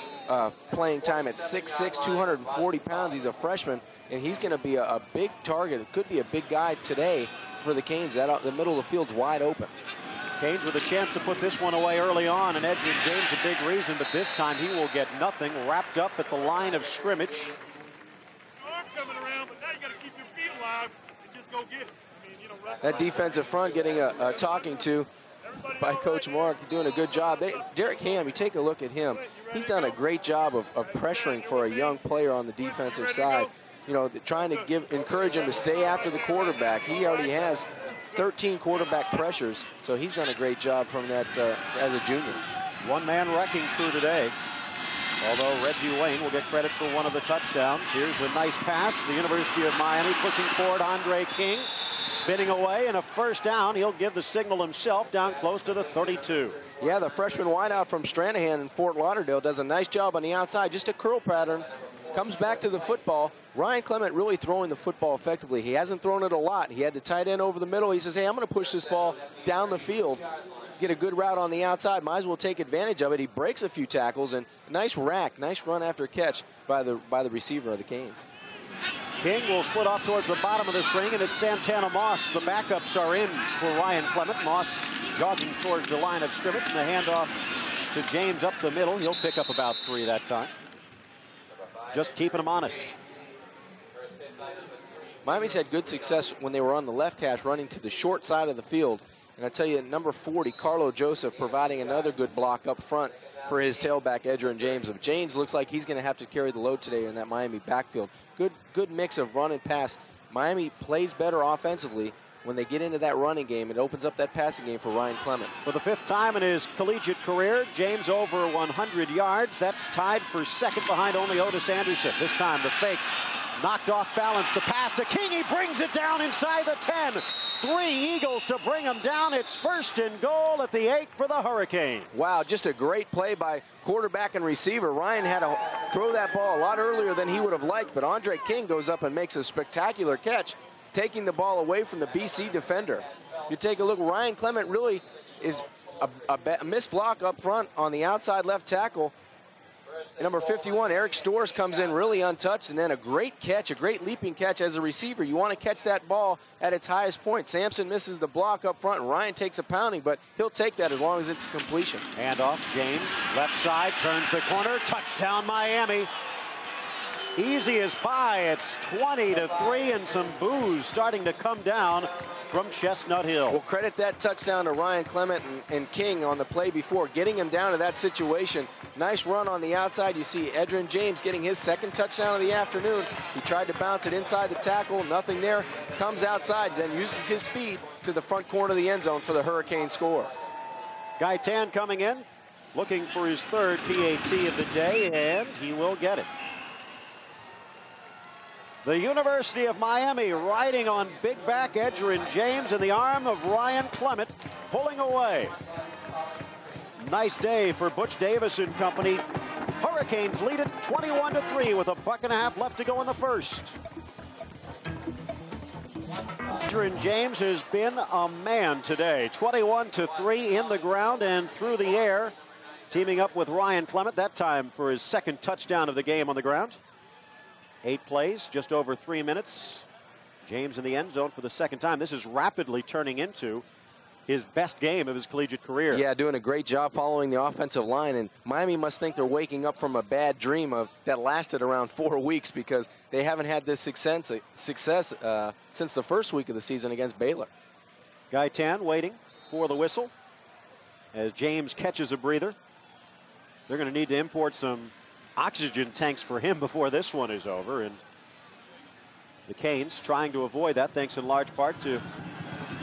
playing time at 6'6", 240 pounds. He's a freshman, and he's going to be a big target. It could be a big guy today for the Canes. The middle of the field's wide open. Canes with a chance to put this one away early on, and Edwin James a big reason, but this time he will get nothing. Wrapped up at the line of scrimmage. Coming around, but now you got to keep your feet alive and just go get it. I mean, you know, that defensive front getting a talking to by Coach Mark, doing a good job. Derek Ham, you take a look at him. He's done a great job of pressuring for a young player on the defensive side. You know, trying to encourage him to stay after the quarterback. He already has 13 quarterback pressures, so he's done a great job from that as a junior. One-man wrecking crew today. Although Reggie Wayne will get credit for one of the touchdowns. Here's a nice pass. The University of Miami pushing forward Andre King. Spinning away and a first down. He'll give the signal himself down close to the 32. Yeah, the freshman wideout from Stranahan in Fort Lauderdale does a nice job on the outside. Just a curl pattern. Comes back to the football. Ryan Clement really throwing the football effectively. He hasn't thrown it a lot. He had the tight end over the middle. He says, hey, I'm going to push this ball down the field. Get a good route on the outside. Might as well take advantage of it. He breaks a few tackles and nice rack, nice run after catch by the receiver of the Canes. King will split off towards the bottom of the string, and it's Santana Moss. The backups are in for Ryan Clement. Moss jogging towards the line of scrimmage, and the handoff to James up the middle. He'll pick up about 3 that time. Just keeping him honest. Miami's had good success when they were on the left hash running to the short side of the field. And I tell you, number 40, Carlo Joseph, providing another good block up front for his tailback, Edgerrin James. James looks like he's going to have to carry the load today in that Miami backfield. Good mix of run and pass. Miami plays better offensively when they get into that running game. It opens up that passing game for Ryan Clement. For the 5th time in his collegiate career, James over 100 yards. That's tied for second behind only Otis Anderson. This time the fake. Knocked off balance. The pass to King. He brings it down inside the 10. 3 Eagles to bring him down. It's 1st and goal at the 8 for the Hurricanes. Wow, just a great play by quarterback and receiver. Ryan had to throw that ball a lot earlier than he would have liked, but Andre King goes up and makes a spectacular catch, taking the ball away from the BC defender. You take a look, Ryan Clement really is a missed block up front on the outside left tackle. Number 51, Eric Storrs, comes in really untouched, and then a great catch, a great leaping catch as a receiver. You want to catch that ball at its highest point. Sampson misses the block up front, and Ryan takes a pounding, but he'll take that as long as it's a completion. Handoff, James, left side, turns the corner, touchdown Miami. Easy as pie. It's 20-3, and some boos starting to come down from Chestnut Hill. We'll credit that touchdown to Ryan Clement and King on the play before, getting him down to that situation. Nice run on the outside. You see Edgerrin James getting his 2nd touchdown of the afternoon. He tried to bounce it inside the tackle, nothing there. Comes outside, then uses his speed to the front corner of the end zone for the Hurricane score. Gaitan coming in, looking for his 3rd PAT of the day, and he will get it. The University of Miami riding on big back Edgerrin James in the arm of Ryan Clement, pulling away. Nice day for Butch Davis and company. Hurricanes lead it 21-3 with a $1.50 left to go in the 1st. Edgerrin James has been a man today. 21-3 in the ground and through the air. Teaming up with Ryan Clement, that time for his 2nd touchdown of the game on the ground. 8 plays, just over 3 minutes. James in the end zone for the 2nd time. This is rapidly turning into his best game of his collegiate career. Yeah, doing a great job following the offensive line, and Miami must think they're waking up from a bad dream that lasted around 4 weeks, because they haven't had this success since the first week of the season against Baylor. Gaitan waiting for the whistle as James catches a breather. They're going to need to import some oxygen tanks for him before this one is over, and the Canes trying to avoid that, thanks in large part to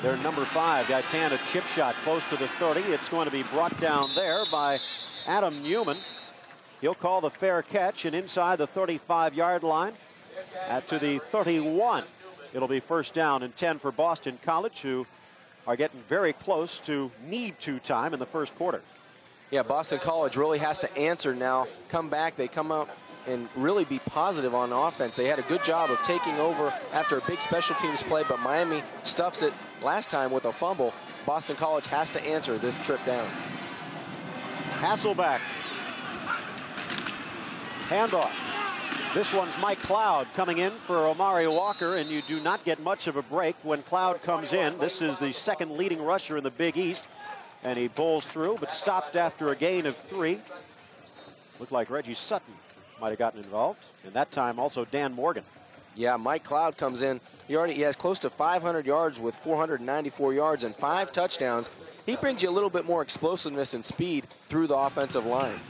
their number 5. Gaitan, a chip shot close to the 30. It's going to be brought down there by Adam Newman. He'll call the fair catch, and inside the 35-yard line to the 31. It'll be first down and 10 for Boston College, who are getting very close to need to time in the first quarter. Yeah, Boston College really has to answer now, come back. They come out and really be positive on offense. They had a good job of taking over after a big special teams play, but Miami stuffs it last time with a fumble. Boston College has to answer this trip down. Hasselbeck. Handoff. This one's Mike Cloud coming in for Omari Walker, and you do not get much of a break when Cloud comes in. This is the second leading rusher in the Big East, and he bowls through, but stopped after a gain of 3. Looked like Reggie Sutton might have gotten involved, and that time also Dan Morgan. Yeah, Mike Cloud comes in. He has close to 500 yards with 494 yards and 5 touchdowns. He brings you a little bit more explosiveness and speed through the offensive line.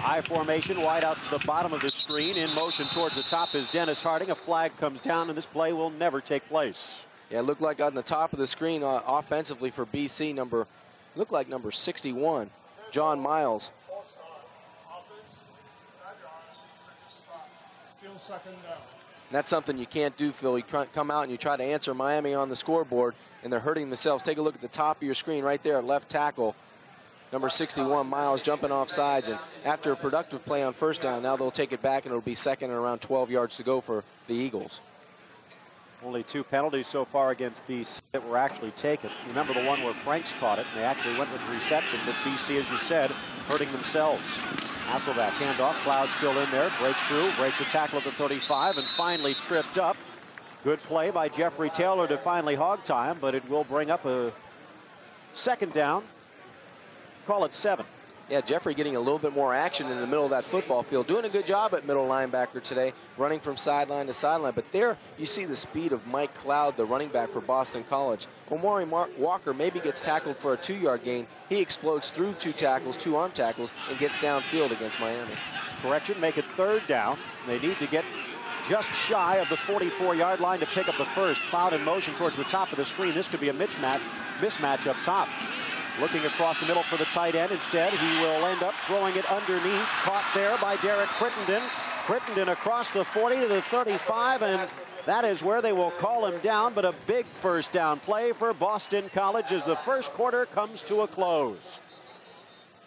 I formation, wide out to the bottom of the screen. In motion towards the top is Dennis Harding. A flag comes down, and this play will never take place. Yeah, it looked like on the top of the screen offensively for BC, looked like number 61, John Miles. That's something you can't do, Phil. You come out and you try to answer Miami on the scoreboard, and they're hurting themselves. Take a look at the top of your screen right there, left tackle. Number 61, Miles, jumping off sides, and after a productive play on first down, now they'll take it back, and it'll be second and around 12 yards to go for the Eagles. Only 2 penalties so far against BC that were actually taken. Remember the one where Franks caught it, and they actually went with the reception, but BC, as you said, hurting themselves. Hasselbeck, handoff, Cloud still in there, breaks through, breaks a tackle at the 35, and finally tripped up. Good play by Jeffrey Taylor to finally hog time, but it will bring up a second down. Call it 7. Yeah, Jeffrey getting a little bit more action in the middle of that football field. Doing a good job at middle linebacker today, running from sideline to sideline. But there you see the speed of Mike Cloud, the running back for Boston College. Omari Walker maybe gets tackled for a 2-yard gain. He explodes through 2 tackles, 2 arm tackles, and gets downfield against Miami. Correction, make it third down. They need to get just shy of the 44-yard line to pick up the first. Cloud in motion towards the top of the screen. This could be a mismatch up top. Looking across the middle for the tight end. Instead, he will end up throwing it underneath. Caught there by Derek Crittenden. Crittenden across the 40 to the 35, and that is where they will call him down. But a big first down play for Boston College as the first quarter comes to a close.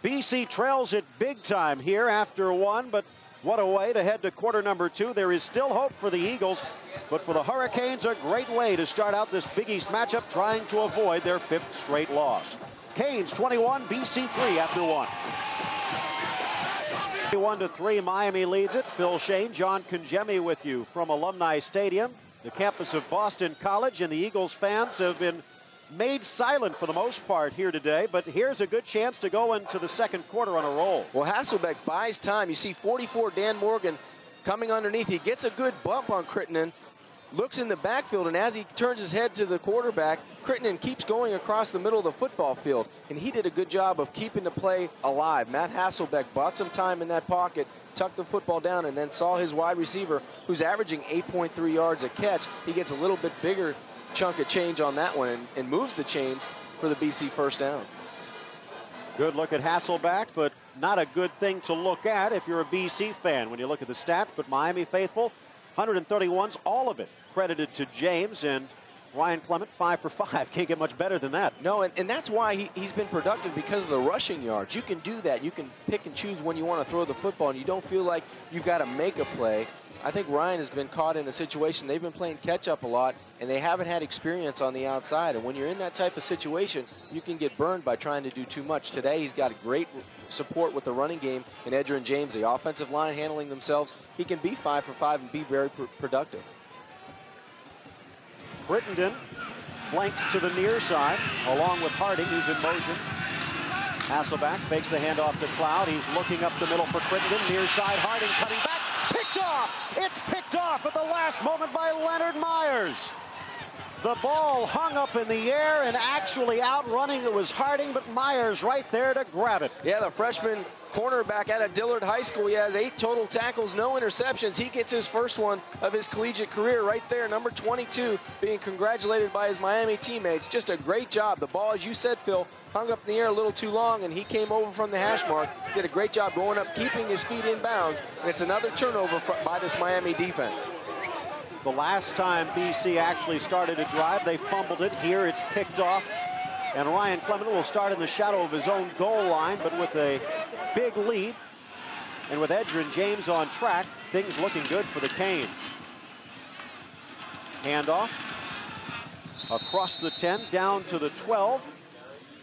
BC trails it big time here after 1, but what a way to head to quarter number 2. There is still hope for the Eagles, but for the Hurricanes, a great way to start out this Big East matchup, trying to avoid their 5th straight loss. Canes 21, BC 3 after 1. 1-3, Miami leads it. Phil Shane, John Congemi with you from Alumni Stadium, the campus of Boston College, and the Eagles fans have been made silent for the most part here today, but here's a good chance to go into the second quarter on a roll. Well, Hasselbeck buys time. You see 44 Dan Morgan coming underneath. He gets a good bump on Crittenden, looks in the backfield, and as he turns his head to the quarterback, Crittenden keeps going across the middle of the football field, and he did a good job of keeping the play alive. Matt Hasselbeck bought some time in that pocket, tucked the football down, and then saw his wide receiver, who's averaging 8.3 yards a catch. He gets a little bit bigger chunk of change on that one and moves the chains for the BC first down. Good look at Hasselbeck, but not a good thing to look at if you're a BC fan when you look at the stats. But Miami faithful, 131's all of it credited to James, and Ryan Clement 5 for 5. Can't get much better than that. No, and that's why he's been productive, because of the rushing yards. You can do that. You can pick and choose when you want to throw the football, and you don't feel like you've got to make a play. I think Ryan has been caught in a situation. They've been playing catch-up a lot, and they haven't had experience on the outside. And when you're in that type of situation, you can get burned by trying to do too much. Today, he's got a great support with the running game in Edgerrin James. The offensive line handling themselves. He can be 5 for 5 and be very productive. Crittenden Flanks to the near side, along with Harding, who's in motion. Hasselback fakes the handoff to Cloud. He's looking up the middle for Crittenden. Near side, Harding cutting back. Picked off! It's picked off at the last moment by Leonard Myers. The ball hung up in the air, and actually outrunning it was Harding, but Myers right there to grab it. Yeah, the freshman cornerback out of Dillard High School. He has 8 total tackles, no interceptions. He gets his first one of his collegiate career right there, number 22, being congratulated by his Miami teammates. Just a great job. The ball, as you said, Phil, hung up in the air a little too long, and he came over from the hash mark, did a great job going up, keeping his feet in bounds, and it's another turnover by this Miami defense. The last time BC actually started a drive, they fumbled it. Here it's picked off, and Ryan Clement will start in the shadow of his own goal line, but with a big lead, and with Edgerrin James on track, things looking good for the Canes. Handoff across the 10, down to the 12,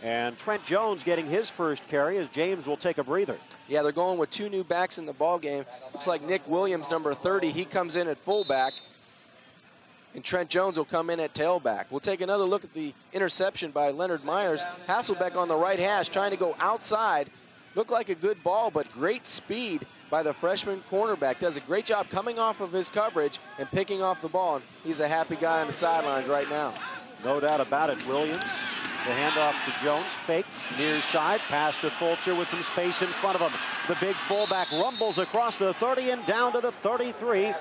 and Trent Jones getting his first carry as James will take a breather. Yeah, they're going with 2 new backs in the ball game. Looks like Nick Williams, number 30, he comes in at fullback, and Trent Jones will come in at tailback. We'll take another look at the interception by Leonard Myers. Hasselbeck on the right hash trying to go outside. Looked like a good ball, but great speed by the freshman cornerback. Does a great job coming off of his coverage and picking off the ball. And he's a happy guy on the sidelines right now. No doubt about it. Williams, the handoff to Jones, fakes, near side, pass to Fulcher with some space in front of him. The big fullback rumbles across the 30 and down to the 33.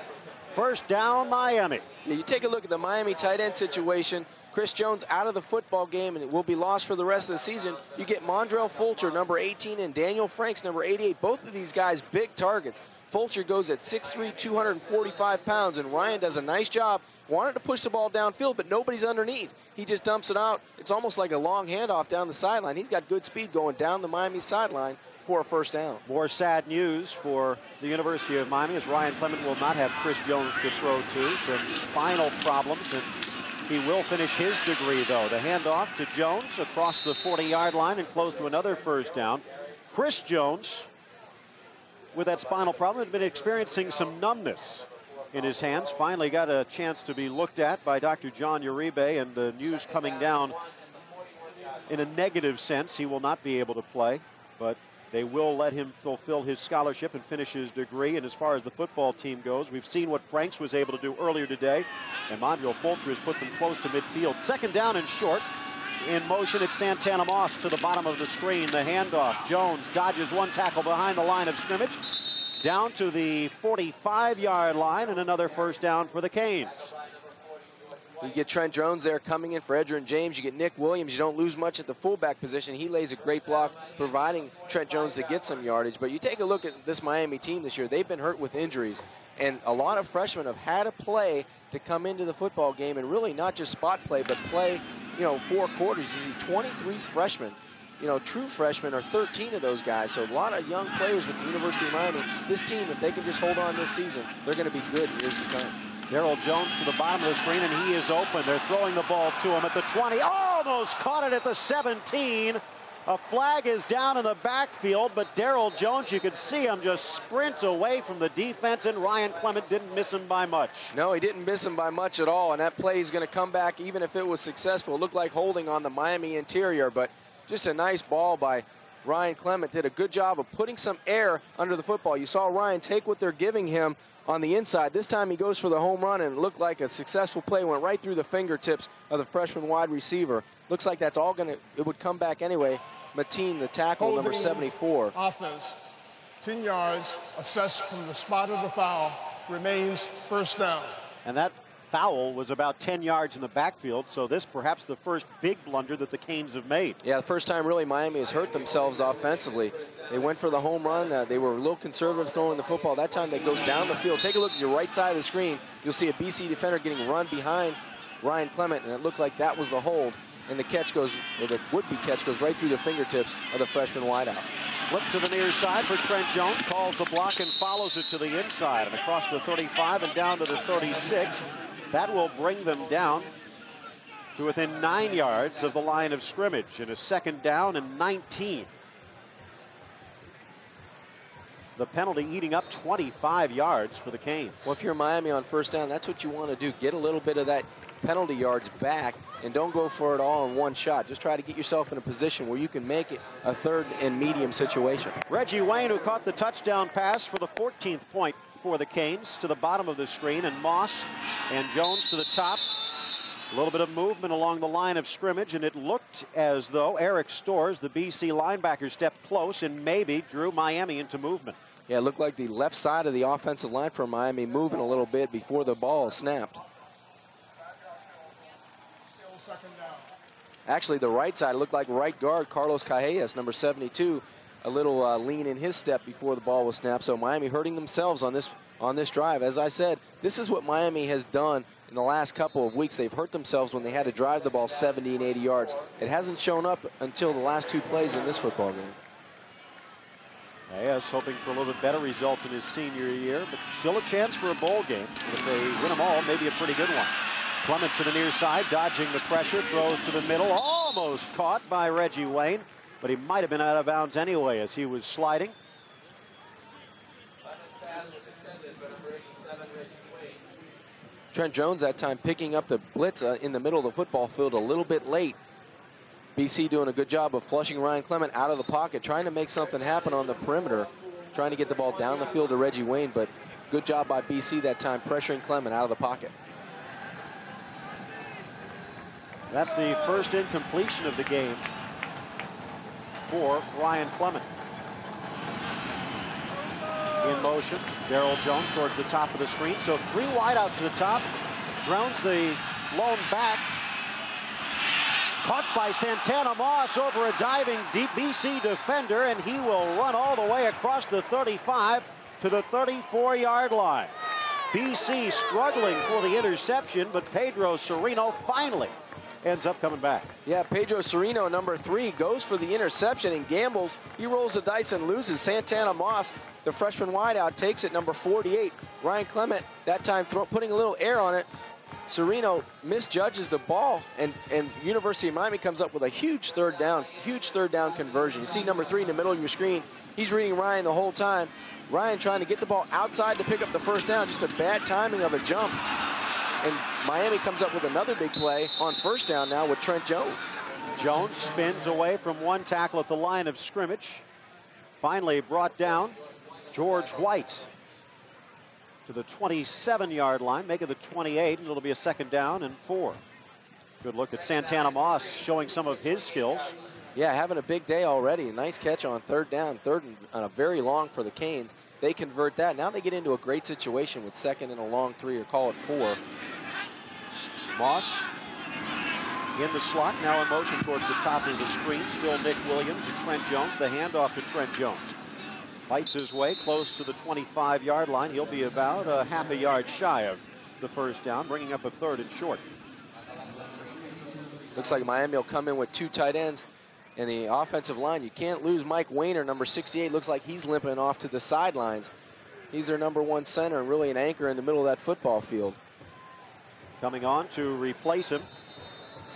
First down, Miami. Yeah, you take a look at the Miami tight end situation. Chris Jones out of the football game, and it will be lost for the rest of the season. You get Mondrell Fulcher, number 18, and Daniel Franks, number 88. Both of these guys, big targets. Fulcher goes at 6'3", 245 pounds, and Ryan does a nice job. Wanted to push the ball downfield, but nobody's underneath. He just dumps it out. It's almost like a long handoff down the sideline. He's got good speed going down the Miami sideline for a first down. More sad news for the University of Miami as Ryan Clement will not have Chris Jones to throw to. Some spinal problems, and he will finish his degree, though. The handoff to Jones across the 40-yard line and close to another first down. Chris Jones, with that spinal problem, had been experiencing some numbness in his hands. Finally got a chance to be looked at by Dr. John Uribe, and the news coming down in a negative sense. He will not be able to play, but they will let him fulfill his scholarship and finish his degree. And as far as the football team goes, we've seen what Franks was able to do earlier today, and Mondrell Fulcher has put them close to midfield. Second down and short. In motion, it's Santana Moss to the bottom of the screen. The handoff. Jones dodges one tackle behind the line of scrimmage, down to the 45-yard line, and another first down for the Canes. You get Trent Jones there coming in for Edgerrin James. You get Nick Williams. You don't lose much at the fullback position. He lays a great block, providing Trent Jones to get some yardage. But you take a look at this Miami team this year. They've been hurt with injuries, and a lot of freshmen have had to play to come into the football game, and really not just spot play, but play, 4 quarters. You see 23 freshmen. True freshmen are 13 of those guys. So a lot of young players with the University of Miami. This team, if they can just hold on this season, they're going to be good in years to come. Darrell Jones to the bottom of the screen, and he is open. They're throwing the ball to him at the 20. Almost caught it at the 17. A flag is down in the backfield, but Darrell Jones, you could see him just sprint away from the defense, and Ryan Clement didn't miss him by much. No, he didn't miss him by much at all, and that play is going to come back even if it was successful. It looked like holding on the Miami interior, but just a nice ball by Ryan Clement. Did a good job of putting some air under the football. You saw Ryan take what they're giving him on the inside. This time he goes for the home run, and it looked like a successful play. Went right through the fingertips of the freshman wide receiver. Looks like that's all it would come back anyway. Mateen, the tackle, Holding number 74. Offense, 10 yards, assessed from the spot of the foul, remains first down. And that foul was about 10 yards in the backfield, so this perhaps the first big blunder that the Canes have made. Yeah, the first time really Miami has hurt themselves offensively. They went for the home run. They were a little conservative throwing the football. That time they go down the field. Take a look at your right side of the screen. You'll see a BC defender getting run behind Ryan Clement, and it looked like that was the hold. And the catch goes, or the would-be catch goes right through the fingertips of the freshman wideout. Flip to the near side for Trent Jones. Calls the block and follows it to the inside and across the 35 and down to the 36. That will bring them down to within 9 yards of the line of scrimmage in a second down and 19. The penalty eating up 25 yards for the Canes. Well, if you're Miami on first down, that's what you want to do. Get a little bit of that penalty yards back and don't go for it all in one shot. Just try to get yourself in a position where you can make it a 3rd and medium situation. Reggie Wayne, who caught the touchdown pass for the 14th point for the Canes, to the bottom of the screen, and Moss and Jones to the top. A little bit of movement along the line of scrimmage, and it looked as though Eric Storrs, the BC linebacker, stepped close and maybe drew Miami into movement. Yeah, it looked like the left side of the offensive line for Miami moving a little bit before the ball snapped. Actually, the right side looked like right guard Carlos Cajellas, number 72, a little lean in his step before the ball was snapped. So Miami hurting themselves on this drive. As I said, this is what Miami has done in the last couple of weeks. They've hurt themselves when they had to drive the ball 70 and 80 yards. It hasn't shown up until the last 2 plays in this football game. Cajellas hoping for a little bit better results in his senior year, but still a chance for a bowl game. If they win them all, maybe a pretty good one. Clement to the near side, dodging the pressure, throws to the middle, almost caught by Reggie Wayne, but he might have been out of bounds anyway as he was sliding. Trent Jones that time picking up the blitz in the middle of the football field a little bit late. BC doing a good job of flushing Ryan Clement out of the pocket, trying to make something happen on the perimeter, trying to get the ball down the field to Reggie Wayne, but good job by BC that time pressuring Clement out of the pocket. That's the first incompletion of the game for Ryan Clement. In motion, Darrell Jones towards the top of the screen. So 3 wide out to the top. Jones the lone back. Caught by Santana Moss over a diving deep BC defender, and he will run all the way across the 35 to the 34-yard line. BC struggling for the interception, but Pedro Sereno finally ends up coming back. Yeah, Pedro Sereno, number 3, goes for the interception and gambles. He rolls the dice and loses. Santana Moss, the freshman wideout, takes it, number 48. Ryan Clement, that time putting a little air on it. Sereno misjudges the ball, and University of Miami comes up with a huge third down conversion. You see number 3 in the middle of your screen. He's reading Ryan the whole time. Ryan trying to get the ball outside to pick up the first down. Just a bad timing of a jump. And Miami comes up with another big play on first down now with Trent Jones. Jones spins away from one tackle at the line of scrimmage. Finally brought down. George White to the 27-yard line, make it the 28, and it'll be a 2nd down and 4. Good look at Santana Moss showing some of his skills. Yeah, having a big day already. A nice catch on 3rd down, 3rd and a very long for the Canes. They convert that. Now they get into a great situation with 2nd and a long 3, or call it 4. Moss in the slot, now in motion towards the top of the screen. Still Nick Williams and Trent Jones. The handoff to Trent Jones. Fights his way close to the 25-yard line. He'll be about a half a yard shy of the first down, bringing up a 3rd and short. Looks like Miami will come in with 2 tight ends. And the offensive line, you can't lose Mike Weiner, number 68. Looks like he's limping off to the sidelines. He's their number 1 center and really an anchor in the middle of that football field. Coming on to replace him,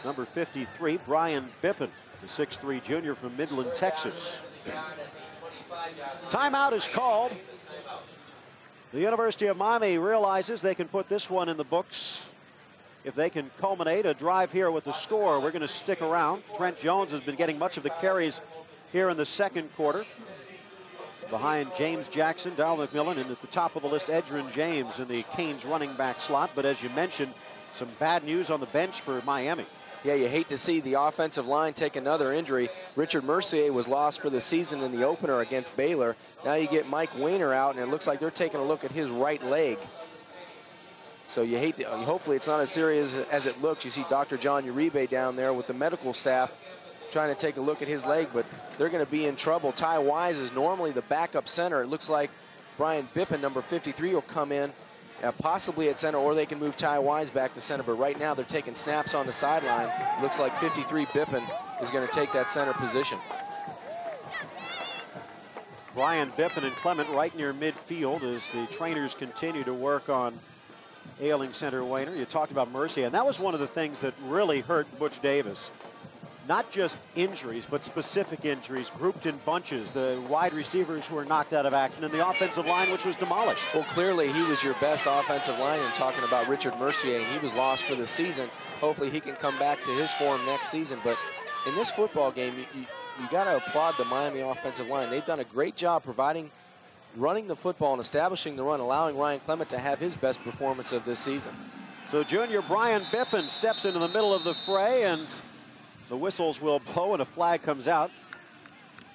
number 53, Brian Bippen, the 6'3 junior from Midland, Texas. Timeout is called. The University of Miami realizes they can put this one in the books. If they can culminate a drive here with the score, we're going to stick around. Trent Jones has been getting much of the carries here in the 2nd quarter. Behind James Jackson, Darrell McMillan, and at the top of the list, Edgerrin James in the Canes running back slot. But as you mentioned, some bad news on the bench for Miami. Yeah, you hate to see the offensive line take another injury. Richard Mercier was lost for the season in the opener against Baylor. Now you get Mike Weiner out, and it looks like they're taking a look at his right leg. So you hate to, hopefully it's not as serious as it looks. You see Dr. John Uribe down there with the medical staff trying to take a look at his leg, but they're going to be in trouble. Ty Wise is normally the backup center. It looks like Brian Bippen, number 53, will come in possibly at center, or they can move Ty Wise back to center. But right now they're taking snaps on the sideline. Looks like 53 Bippen is going to take that center position. Brian Bippen and Clement right near midfield as the trainers continue to work on ailing center Weiner. You talked about Mercier, and that was one of the things that really hurt Butch Davis. not just injuries, but specific injuries grouped in bunches. The wide receivers who were knocked out of action, and the offensive line, which was demolished. Well, clearly he was your best offensive lineman, talking about Richard Mercier, and he was lost for the season. Hopefully he can come back to his form next season. But in this football game, you got to applaud the Miami offensive line. They've done a great job running the football and establishing the run, allowing Ryan Clement to have his best performance of this season. So junior Brian Bippen steps into the middle of the fray, and the whistles will blow and a flag comes out.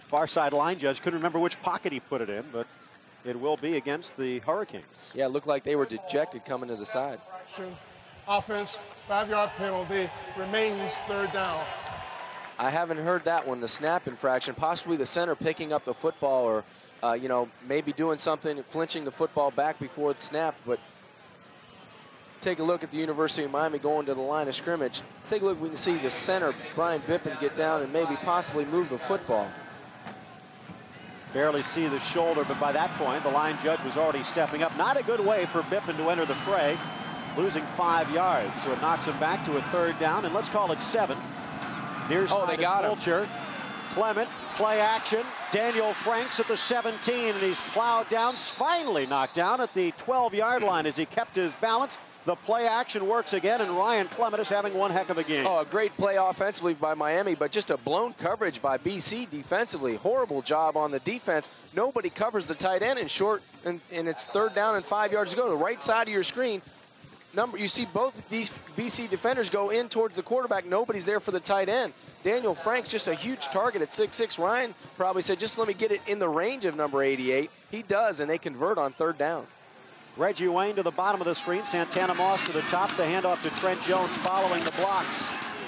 Far side line judge couldn't remember which pocket he put it in, but it will be against the Hurricanes. Yeah, it looked like they were dejected coming to the side. Offense, 5-yard penalty, remains third down. I haven't heard that one, the snap infraction, possibly the center picking up the football or, you know, maybe doing something, flinching the football back before it snapped. But take a look at the University of Miami going to the line of scrimmage. Let's take a look. We can see the center, Brian Bippen, get down and maybe possibly move the football. Barely see the shoulder, but by that point, the line judge was already stepping up. Not a good way for Bippen to enter the fray, losing 5 yards. So it knocks him back to a third down, and let's call it 7. Near side they got him. Fulcher. Clement, play action. Daniel Franks at the 17, and he's plowed down, finally knocked down at the 12-yard line as he kept his balance. The play action works again, and Ryan Clement is having one heck of a game. Oh, a great play offensively by Miami, but just a blown coverage by BC defensively. Horrible job on the defense. Nobody covers the tight end in short, and it's third down and 5 yards to go. The right side of your screen, you see both these BC defenders go in towards the quarterback. Nobody's there for the tight end. Daniel Franks, just a huge target at 6'6". Ryan probably said, just let me get it in the range of number 88. He does, and they convert on third down. Reggie Wayne to the bottom of the screen. Santana Moss to the top. The handoff to Trent Jones following the blocks.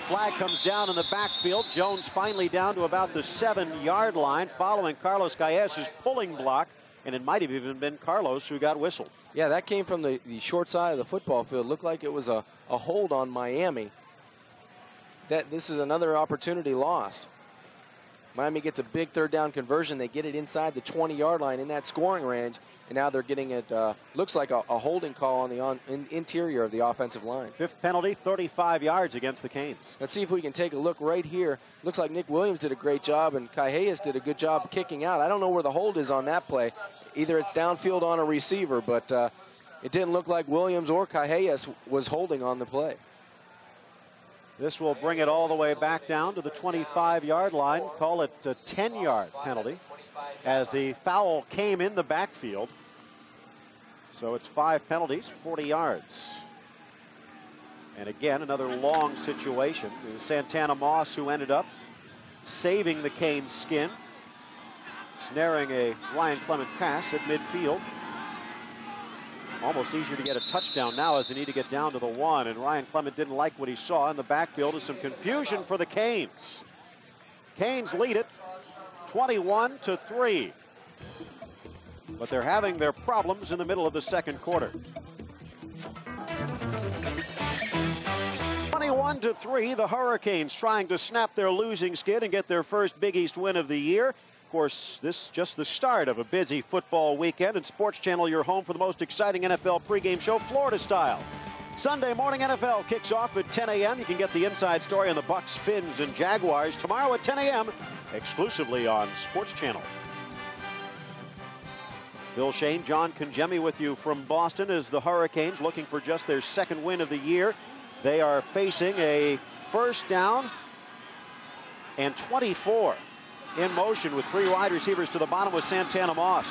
Flag comes down in the backfield. Jones finally down to about the 7-yard line following Carlos Calles' pulling block. And it might have even been Carlos who got whistled. Yeah, that came from the short side of the football field. Looked like it was a hold on Miami. This is another opportunity lost. Miami gets a big third down conversion. They get it inside the 20-yard line in that scoring range. And now they're getting it, looks like a holding call on the interior of the offensive line. 5th penalty, 35 yards against the Canes. Let's see if we can take a look right here. Looks like Nick Williams did a great job, and Calles did a good job kicking out. I don't know where the hold is on that play. Either it's downfield on a receiver, but it didn't look like Williams or Calles was holding on the play. This will bring it all the way back down to the 25-yard line. Call it a 10-yard penalty, as the foul came in the backfield. So it's 5 penalties, 40 yards. And again, another long situation. It was Santana Moss who ended up saving the Canes' skin, snaring a Ryan Clement pass at midfield. Almost easier to get a touchdown now as they need to get down to the 1. And Ryan Clement didn't like what he saw in the backfield. Is some confusion for the Canes. Canes lead it 21-3. But they're having their problems in the middle of the second quarter. 21-3, the Hurricanes trying to snap their losing skid and get their first Big East win of the year. Of course, this is just the start of a busy football weekend, and Sports Channel, your home for the most exciting NFL pregame show, Florida style. Sunday morning NFL kicks off at 10 a.m. You can get the inside story on the Bucks, Finns, and Jaguars tomorrow at 10 a.m. exclusively on Sports Channel. Bill Shane, John Congemi with you from Boston as the Hurricanes looking for just their second win of the year. They are facing a first down and 24 in motion with 3 wide receivers to the bottom with Santana Moss.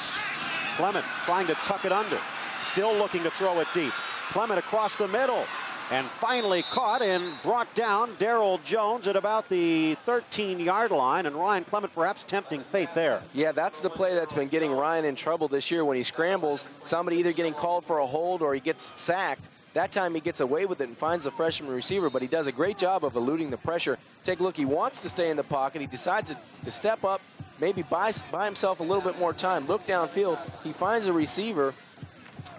Clement trying to tuck it under, still looking to throw it deep. Clement across the middle, and finally caught and brought down Darryl Jones at about the 13-yard line, and Ryan Clement perhaps tempting fate there. Yeah, that's the play that's been getting Ryan in trouble this year. When he scrambles, somebody either getting called for a hold or he gets sacked. That time he gets away with it and finds the freshman receiver, but he does a great job of eluding the pressure. Take a look, he wants to stay in the pocket. He decides to step up, maybe buy himself a little bit more time, look downfield. He finds a receiver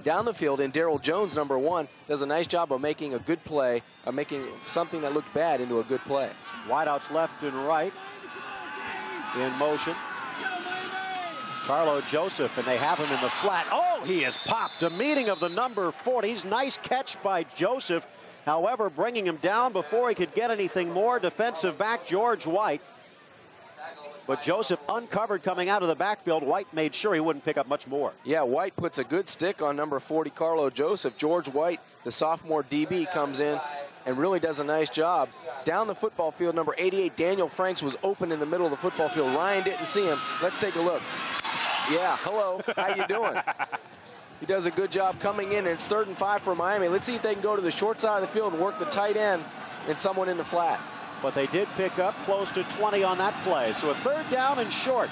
down the field, and Darryl Jones, number 1, does a nice job of making a good play, of making something that looked bad into a good play. Wideouts left and right in motion. Carlo Joseph, and they have him in the flat. Oh, he is popped. A meeting of the number 40s. Nice catch by Joseph. However, bringing him down before he could get anything more, defensive back George White. But Joseph uncovered coming out of the backfield. White made sure he wouldn't pick up much more. Yeah, White puts a good stick on number 40, Carlo Joseph. George White, the sophomore DB, comes in and really does a nice job. Down the football field, number 88, Daniel Franks, was open in the middle of the football field. Ryan didn't see him. Let's take a look. Yeah, hello, how you doing? He does a good job coming in, and it's 3rd and 5 for Miami. Let's see if they can go to the short side of the field and work the tight end and someone in the flat. But they did pick up close to 20 on that play. So a 3rd down and short.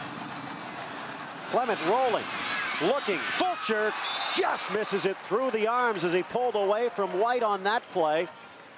Clement rolling, looking. Fulcher just misses it through the arms as he pulled away from White on that play.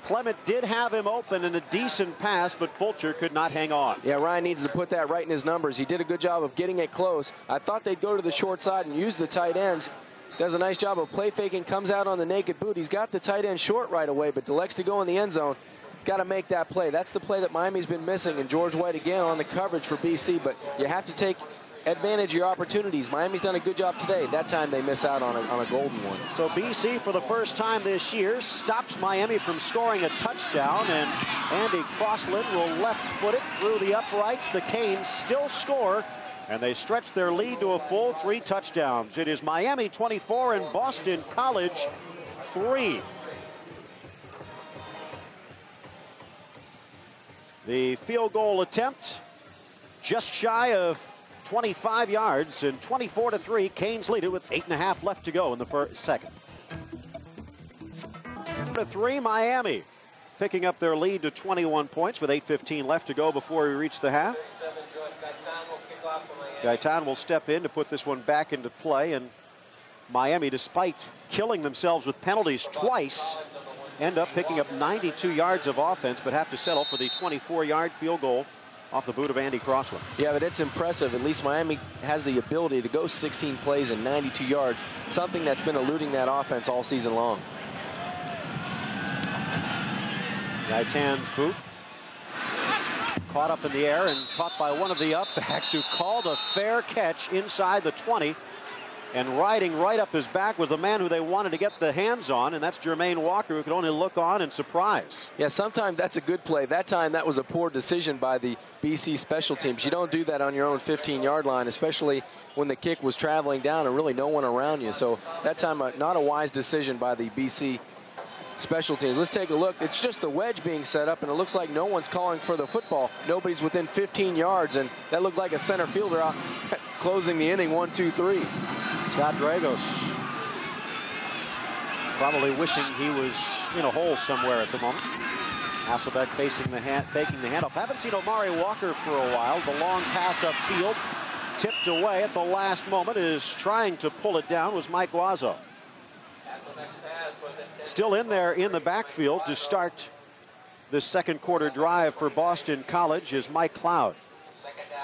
Clement did have him open in a decent pass, but Fulcher could not hang on. Yeah, Ryan needs to put that right in his numbers. He did a good job of getting it close. I thought they'd go to the short side and use the tight ends. Does a nice job of play faking, comes out on the naked boot. He's got the tight end short right away, but elects to go in the end zone. Got to make that play. That's the play that Miami's been missing, and George White again on the coverage for BC, but you have to take advantage of your opportunities. Miami's done a good job today. That time they miss out on a golden one. So BC, for the first time this year, stops Miami from scoring a touchdown, and Andy Crossland will left foot it through the uprights. The Canes still score, and they stretch their lead to a full 3 touchdowns. It is Miami 24 and Boston College 3. The field goal attempt just shy of 25 yards, and 24-3. Canes lead it with 8.5 left to go in the second. 3 Miami picking up their lead to 21 points with 8:15 left to go before we reach the half. Gaitan will step in to put this one back into play, and Miami, despite killing themselves with penalties twice, end up picking up 92 yards of offense, but have to settle for the 24-yard field goal off the boot of Andy Crossland. Yeah, but it's impressive. At least Miami has the ability to go 16 plays and 92 yards, something that's been eluding that offense all season long. Gaitan's boot caught up in the air and caught by one of the upbacks, who called a fair catch inside the 20. And riding right up his back was the man who they wanted to get the hands on, and that's Jermaine Walker, who could only look on and surprise. Yeah, sometimes that's a good play. That time, that was a poor decision by the BC special teams. You don't do that on your own 15-yard line, especially when the kick was traveling down and really no one around you. So that time, not a wise decision by the BC special teams. Let's take a look. It's just the wedge being set up, and it looks like no one's calling for the football. Nobody's within 15 yards, and that looked like a center fielder out closing the inning, 1-2-3. Scott Dragos probably wishing he was in a hole somewhere at the moment. Hasselbeck faking the handoff. Haven't seen Omari Walker for a while. The long pass upfield, tipped away at the last moment, is trying to pull it down was Mike Wazo. Still in there in the backfield to start the second quarter drive for Boston College is Mike Cloud.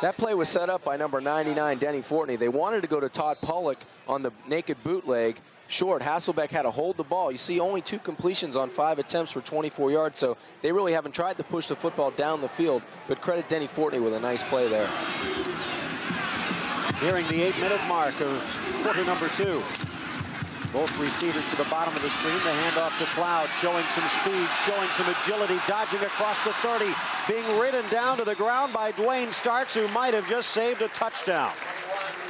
That play was set up by number 99, Denny Fortney. They wanted to go to Todd Pollock on the naked bootleg short. Hasselbeck had to hold the ball. You see only 2 completions on 5 attempts for 24 yards, so they really haven't tried to push the football down the field, but credit Denny Fortney with a nice play there. Nearing the 8-minute mark of quarter number 2. Both receivers to the bottom of the screen. The handoff to Cloud, showing some speed, showing some agility, dodging across the 30, being ridden down to the ground by Dwayne Starks, who might have just saved a touchdown.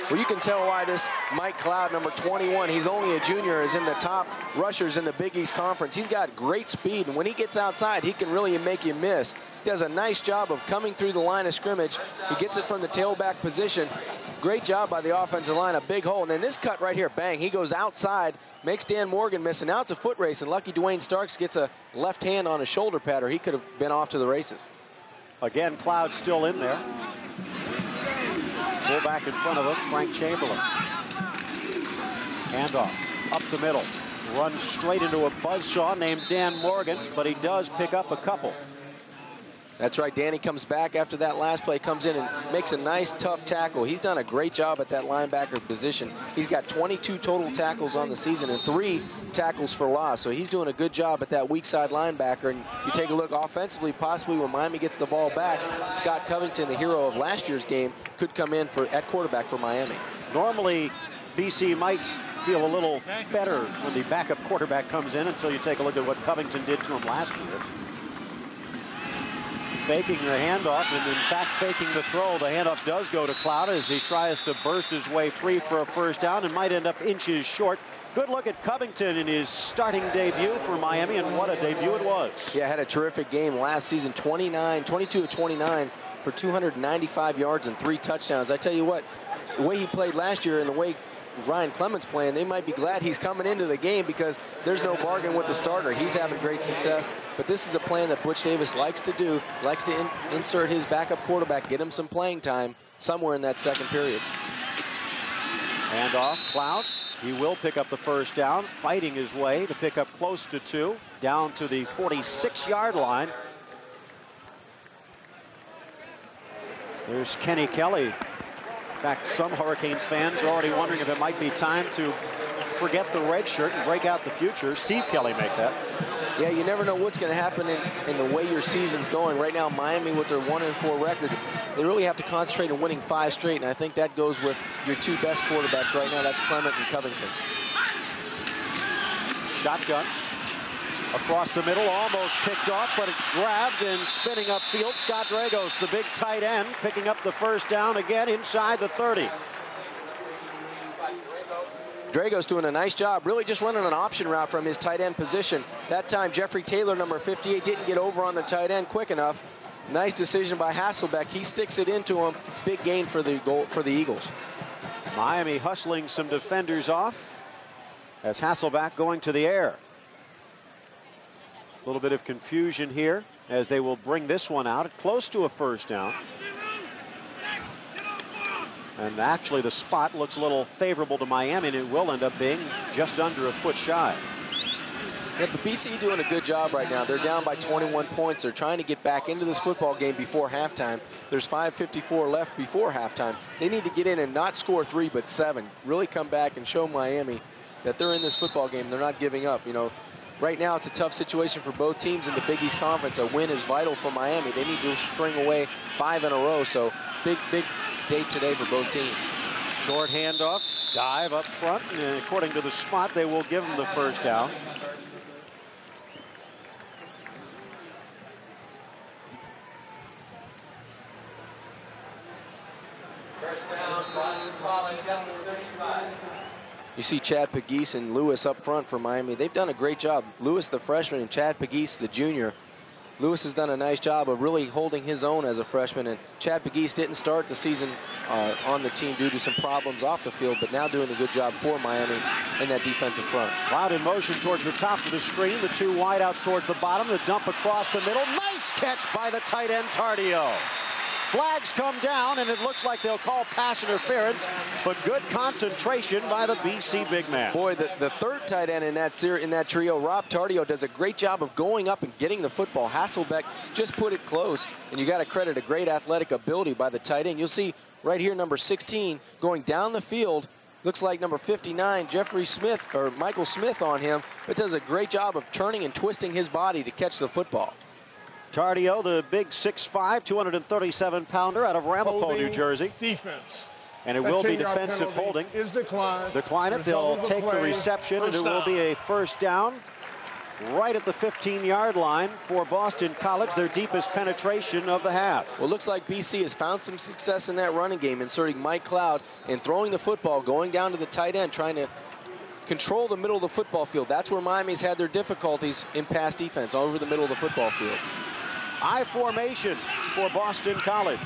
Well, you can tell why this Mike Cloud, number 21, he's only a junior, is in the top rushers in the Big East Conference. He's got great speed, and when he gets outside, he can really make you miss. He does a nice job of coming through the line of scrimmage. He gets it from the tailback position. Great job by the offensive line, a big hole. And then this cut right here, bang, he goes outside, makes Dan Morgan miss, and now it's a foot race, and lucky Dwayne Starks gets a left hand on a shoulder pad, or he could have been off to the races. Again, Cloud still in there. Full back in front of him, Frank Chamberlain. Handoff, up the middle. Runs straight into a buzzsaw named Dan Morgan, but he does pick up a couple. That's right, Danny comes back after that last play, comes in and makes a nice, tough tackle. He's done a great job at that linebacker position. He's got 22 total tackles on the season and 3 tackles for loss. So he's doing a good job at that weak side linebacker. And you take a look offensively, possibly when Miami gets the ball back, Scott Covington, the hero of last year's game, could come in at quarterback for Miami. Normally, BC might feel a little better when the backup quarterback comes in until you take a look at what Covington did to him last year. Faking the handoff, and in fact faking the throw. The handoff does go to Cloud as he tries to burst his way free for a first down and might end up inches short. Good look at Covington in his starting debut for Miami, and what a debut it was. Yeah, had a terrific game last season, 22 of 29 for 295 yards and 3 touchdowns. I tell you what, the way he played last year and the way Ryan Clement's playing, they might be glad he's coming into the game because there's no bargain with the starter. He's having great success, but this is a plan that Butch Davis likes to do, likes to insert his backup quarterback, get him some playing time somewhere in that second period. And off, Cloud. He will pick up the first down, fighting his way to pick up close to 2, down to the 46-yard line. There's Kenny Kelly. In fact, some Hurricanes fans are already wondering if it might be time to forget the red shirt and break out the future. Steve Kelly make that. Yeah, you never know what's going to happen in the way your season's going. Right now, Miami with their 1-4 record, they really have to concentrate on winning 5 straight, and I think that goes with your 2 best quarterbacks right now. That's Clement and Covington. Shotgun. Across the middle, almost picked off, but it's grabbed and spinning upfield. Scott Dragos, the big tight end, picking up the first down again inside the 30. Dragos doing a nice job, really just running an option route from his tight end position. That time, Jeffrey Taylor, number 58, didn't get over on the tight end quick enough. Nice decision by Hasselbeck. He sticks it into him. Big gain for the goal for the Eagles. Miami hustling some defenders off as Hasselbeck going to the air. A little bit of confusion here as they will bring this one out at close to a first down. And actually the spot looks a little favorable to Miami, and it will end up being just under a foot shy. Yeah, but BC doing a good job right now. They're down by 21 points. They're trying to get back into this football game before halftime. There's 5:54 left before halftime. They need to get in and not score 3 but 7. Really come back and show Miami that they're in this football game. They're not giving up. You know, right now it's a tough situation for both teams in the Big East Conference. A win is vital for Miami. They need to string away 5 in a row. So big day today for both teams. Short handoff, dive up front, and according to the spot, they will give them the first down. You see Chad Pegues and Lewis up front for Miami. They've done a great job. Lewis, the freshman, and Chad Pegues, the junior. Lewis has done a nice job of really holding his own as a freshman, and Chad Pegues didn't start the season on the team due to some problems off the field, but now doing a good job for Miami in that defensive front. Cloud in motion towards the top of the screen. The 2 wideouts towards the bottom. The dump across the middle. Nice catch by the tight end, Tardio. Flags come down, and it looks like they'll call pass interference, but good concentration by the BC big man. Boy, the third tight end in that trio, Rob Tardio, does a great job of going up and getting the football. Hasselbeck just put it close, and you got to credit a great athletic ability by the tight end. You'll see right here, number 16 going down the field. Looks like number 59, Jeffrey Smith, or Michael Smith on him, but does a great job of turning and twisting his body to catch the football. Tardio, the big 6'5", 237-pounder out of Ramapo, New Jersey. Defense. And it will be defensive holding. Is declined. Decline it. They'll take the reception, and it will be a first down right at the 15-yard line for Boston College, their deepest penetration of the half. Well, it looks like BC has found some success in that running game, inserting Mike Cloud and throwing the football, going down to the tight end, trying to control the middle of the football field. That's where Miami's had their difficulties in pass defense, over the middle of the football field. I formation for Boston College.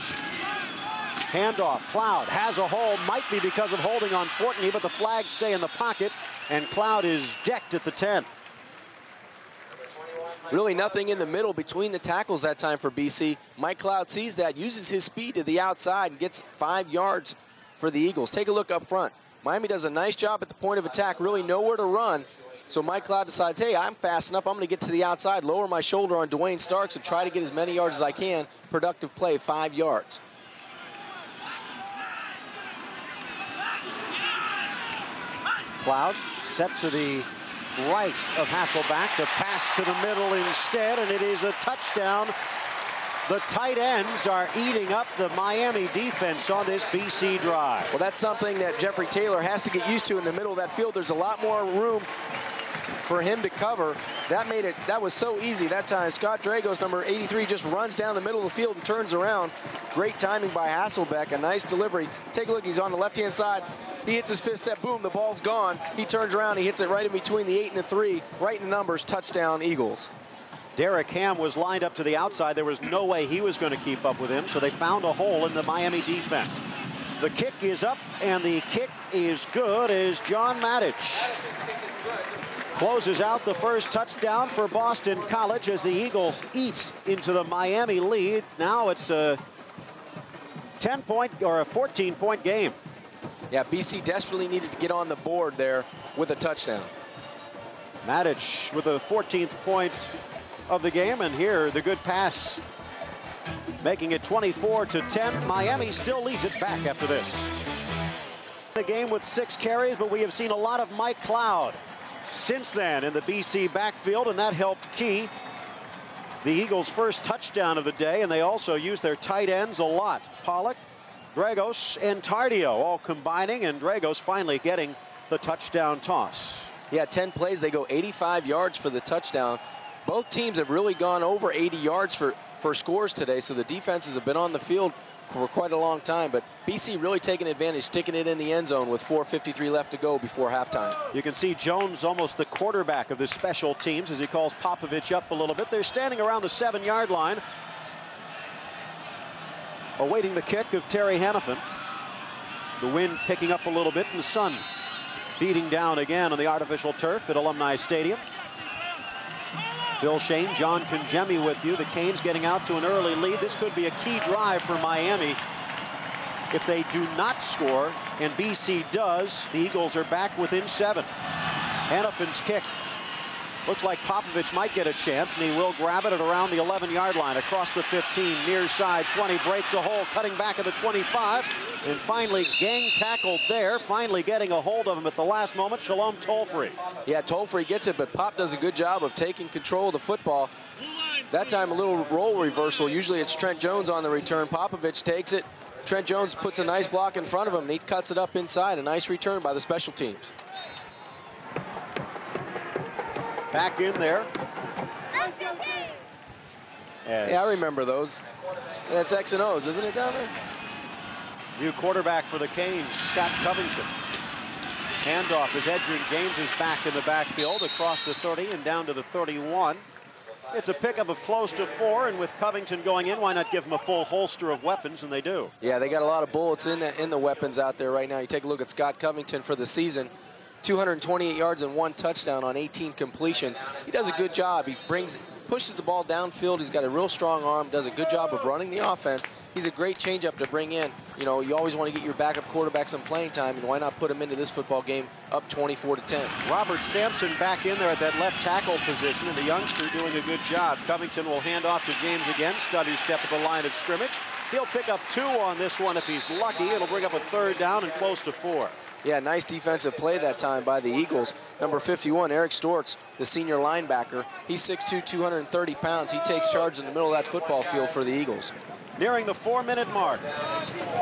Handoff, Cloud has a hole, might be because of holding on Fortney, but the flags stay in the pocket, and Cloud is decked at the 10. Really nothing in the middle between the tackles that time for BC. Mike Cloud sees that, uses his speed to the outside, and gets 5 yards for the Eagles. Take a look up front. Miami does a nice job at the point of attack, really nowhere to run. So Mike Cloud decides, hey, I'm fast enough. I'm going to get to the outside, lower my shoulder on Dwayne Starks, and try to get as many yards as I can. Productive play, 5 yards. Cloud set to the right of Hasselbeck. The pass to the middle instead, and it is a touchdown The tight ends are eating up the Miami defense on this BC drive. Well, that's something that Jeffrey Taylor has to get used to in the middle of that field. There's a lot more room for him to cover. That was so easy that time. Scott Dragos, number 83, just runs down the middle of the field and turns around. Great timing by Hasselbeck, a nice delivery. Take a look, he's on the left-hand side. He hits his fifth step, boom, the ball's gone. He turns around, he hits it right in between the 8 and the 3, right in the numbers, touchdown Eagles. Derek Ham was lined up to the outside. There was no way he was going to keep up with him, so they found a hole in the Miami defense. The kick is up, and the kick is good as John Matic closes out the first touchdown for Boston College as the Eagles eat into the Miami lead. Now it's a 10-point or a 14-point game. Yeah, BC desperately needed to get on the board there with a touchdown. Matic with the 14th point of the game, and here the good pass, making it 24-10. Miami still leads it back after this. The game with 6 carries, but we have seen a lot of Mike Cloud since then in the BC backfield, and that helped key the Eagles' first touchdown of the day. And they also used their tight ends a lot. Pollock, Dragos, and Tardio all combining, and Dragos finally getting the touchdown toss. Yeah, 10 plays, they go 85 yards for the touchdown. Both teams have really gone over 80 yards for scores today, so the defenses have been on the field for quite a long time, but BC really taking advantage, sticking it in the end zone with 4:53 left to go before halftime. You can see Jones almost the quarterback of the special teams as he calls Popovich up a little bit. They're standing around the 7-yard line, awaiting the kick of Terry Hannafin. The wind picking up a little bit and the sun beating down again on the artificial turf at Alumni Stadium. Phil Shane, John Congemi with you. The Canes getting out to an early lead. This could be a key drive for Miami. If they do not score and BC does, the Eagles are back within 7. Hannafin's kick. Looks like Popovich might get a chance, and he will grab it at around the 11-yard line. Across the 15, near side 20, breaks a hole, cutting back at the 25, and finally gang tackled there, finally getting a hold of him at the last moment. Shalom Tolfree. Yeah, Tolfree gets it, but Pop does a good job of taking control of the football. That time a little role reversal. Usually it's Trent Jones on the return. Popovich takes it. Trent Jones puts a nice block in front of him, and he cuts it up inside. A nice return by the special teams. Back in there. Yeah, I remember those. That's X and O's, isn't it, down there? New quarterback for the Canes, Scott Covington. Handoff as Edgerrin James is back in the backfield across the 30 and down to the 31. It's a pickup of close to 4, and with Covington going in, why not give him a full holster of weapons, and they do. Yeah, they got a lot of bullets in the weapons out there right now. You take a look at Scott Covington for the season. 228 yards and 1 touchdown on 18 completions. He does a good job. He pushes the ball downfield. He's got a real strong arm, does a good job of running the offense. He's a great changeup to bring in. You know, you always want to get your backup quarterback some playing time, and why not put him into this football game up 24-10. Robert Sampson back in there at that left tackle position, and the youngster doing a good job. Covington will hand off to James again. Stutter step at the line of scrimmage. He'll pick up 2 on this one if he's lucky. It'll bring up a 3rd down and close to 4. Yeah, nice defensive play that time by the Eagles. Number 51, Eric Stortz, the senior linebacker. He's 6'2", 230 pounds. He takes charge in the middle of that football field for the Eagles. Nearing the 4-minute mark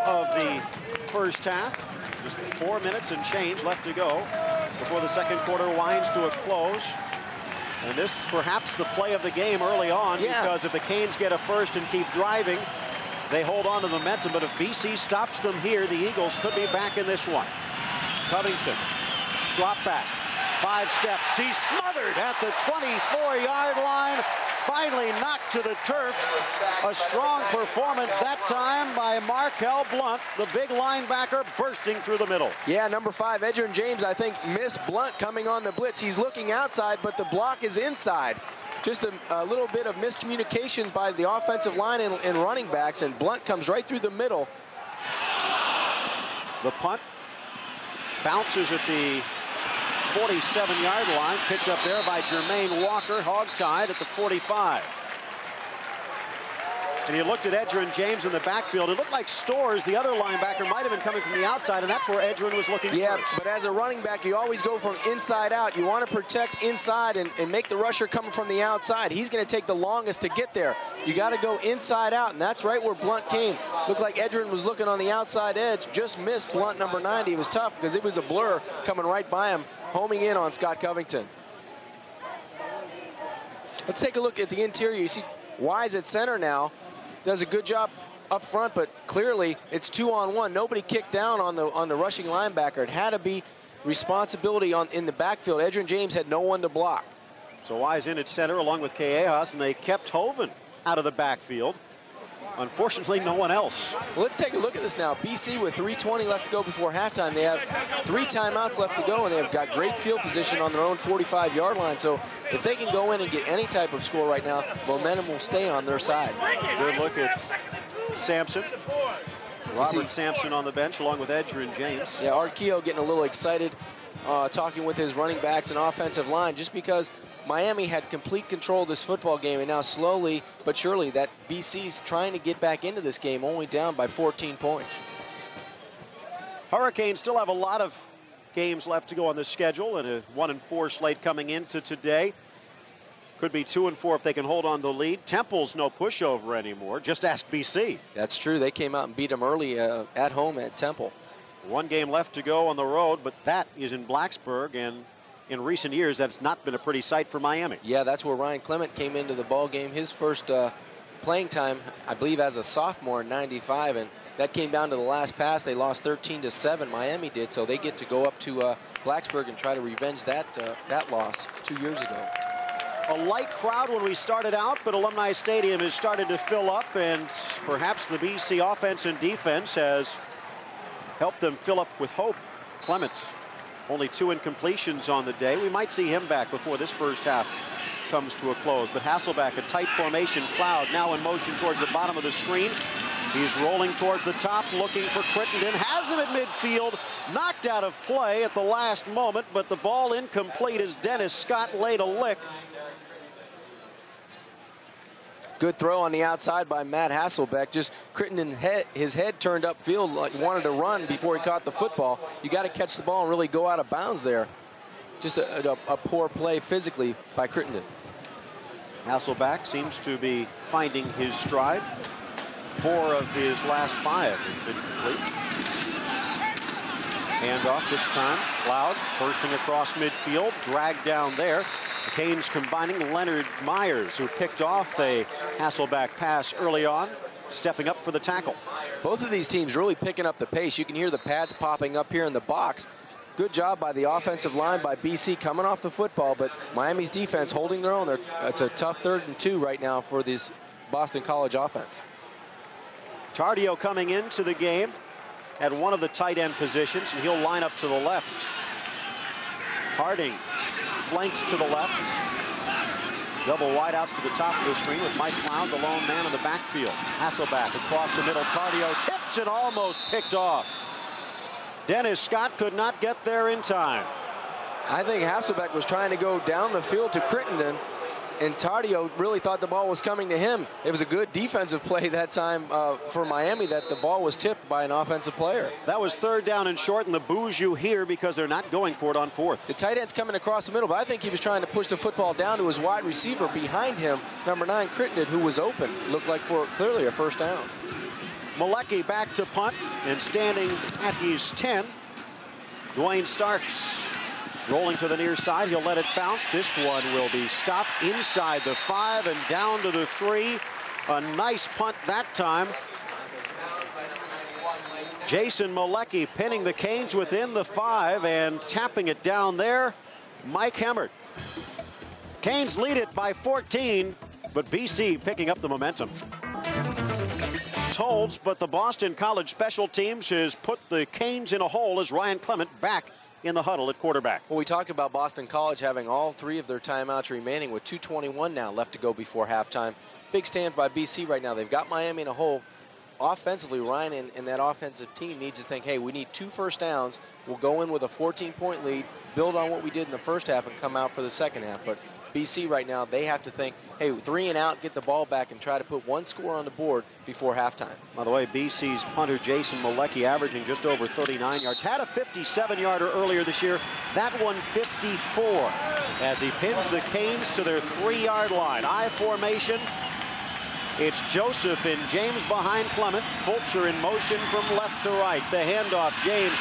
of the first half. Just 4 minutes and change left to go before the second quarter winds to a close. And this perhaps the play of the game early on, because if the Canes get a first and keep driving, they hold on to the momentum. But if BC stops them here, the Eagles could be back in this one. Covington, drop back, 5 steps. He's smothered at the 24-yard line. Finally knocked to the turf. A strong performance that time by Markel Blunt, the big linebacker, bursting through the middle. Yeah, number 5, Edgerrin James, I think, missed Blunt coming on the blitz. He's looking outside, but the block is inside. Just a little bit of miscommunications by the offensive line and running backs, and Blunt comes right through the middle. The punt bounces at the 47-yard line, picked up there by Jermaine Walker, hog-tied at the 45. And you looked at Edgerrin James in the backfield. It looked like Storrs, the other linebacker, might have been coming from the outside, and that's where Edgerrin was looking first. But as a running back, you always go from inside out. You want to protect inside and make the rusher coming from the outside. He's going to take the longest to get there. You got to go inside out, and that's right where Blunt came. Looked like Edgerrin was looking on the outside edge, just missed Blunt, number 90. It was tough because it was a blur coming right by him, homing in on Scott Covington. Let's take a look at the interior. You see Wise at center now. Does a good job up front, but clearly it's 2-on-1. Nobody kicked down on the rushing linebacker. It had to be responsibility in the backfield. Edgerrin James had no one to block. So Wise in at center along with Callejas, and they kept Hoven out of the backfield. Unfortunately, no one else. Well, let's take a look at this now. BC with 3:20 left to go before halftime. They have 3 timeouts left to go, and they've got great field position on their own 45-yard line. So if they can go in and get any type of score right now, momentum will stay on their side. Good look at Sampson. Robert Sampson on the bench along with Edgerrin James. Yeah, Art Keogh getting a little excited talking with his running backs and offensive line just because Miami had complete control of this football game, and now slowly but surely that BC's trying to get back into this game, only down by 14 points. Hurricanes still have a lot of games left to go on the schedule, and a 1-4 slate coming into today. Could be 2-4 if they can hold on the lead. Temple's no pushover anymore. Just ask BC. That's true. They came out and beat them early at home at Temple. 1 game left to go on the road, but that is in Blacksburg, and in recent years, that's not been a pretty sight for Miami. Yeah, that's where Ryan Clement came into the ball game. His first playing time, I believe, as a sophomore in '95, and that came down to the last pass. They lost 13-7. Miami did, so they get to go up to Blacksburg and try to revenge that loss 2 years ago. A light crowd when we started out, but Alumni Stadium has started to fill up, and perhaps the BC offense and defense has helped them fill up with hope. Clements, only 2 incompletions on the day. We might see him back before this first half comes to a close. But Hasselbeck, a tight formation. Cloud now in motion towards the bottom of the screen. He's rolling towards the top, looking for Crittenden. Has him at midfield. Knocked out of play at the last moment, but the ball incomplete as Dennis Scott laid a lick. Good throw on the outside by Matt Hasselbeck. Just Crittenden, his head turned upfield like he wanted to run before he caught the football. You got to catch the ball and really go out of bounds there. Just a poor play physically by Crittenden. Hasselbeck seems to be finding his stride. 4 of his last 5 have been complete. Handoff this time. Cloud bursting across midfield, dragged down there. The Canes combining Leonard Myers, who picked off a Hasselbeck pass early on, stepping up for the tackle. Both of these teams really picking up the pace. You can hear the pads popping up here in the box. Good job by the offensive line by BC coming off the football, but Miami's defense holding their own. It's a tough 3rd and 2 right now for this Boston College offense. Tardio coming into the game at one of the tight end positions, and he'll line up to the left. Harding flanks to the left. Double wideouts to the top of the screen with Mike Cloud, the lone man in the backfield. Hasselbeck across the middle. Tardio tips and almost picked off. Dennis Scott could not get there in time. I think Hasselbeck was trying to go down the field to Crittenden, and Tardio really thought the ball was coming to him. It was a good defensive play that time for Miami that the ball was tipped by an offensive player. That was 3rd down and short, and the boos you hear because they're not going for it on 4th. The tight end's coming across the middle, but I think he was trying to push the football down to his wide receiver behind him, number 9, Crittenden, who was open. Looked like for clearly a 1st down. Malecki back to punt, and standing at his 10, Dwayne Starks. Rolling to the near side, he'll let it bounce. This one will be stopped inside the 5 and down to the 3. A nice punt that time. Jason Malecki pinning the Canes within the 5 and tapping it down there. Mike Hemmert. Canes lead it by 14, but BC picking up the momentum. Holds, but the Boston College special teams has put the Canes in a hole as Ryan Clement back in the huddle at quarterback. Well, we talk about Boston College having all 3 of their timeouts remaining with 2:21 now left to go before halftime. Big stand by BC right now. They've got Miami in a hole. Offensively, Ryan and that offensive team needs to think, hey, we need 2 first downs. We'll go in with a 14-point lead, build on what we did in the first half, and come out for the second half. But BC right now, they have to think, hey, 3 and out, get the ball back, and try to put 1 score on the board before halftime. By the way, BC's punter Jason Malecki averaging just over 39 yards. Had a 57-yarder earlier this year. That one 54 as he pins the Canes to their 3-yard line. I formation. It's Joseph and James behind Clement. Fulcher in motion from left to right. The handoff. James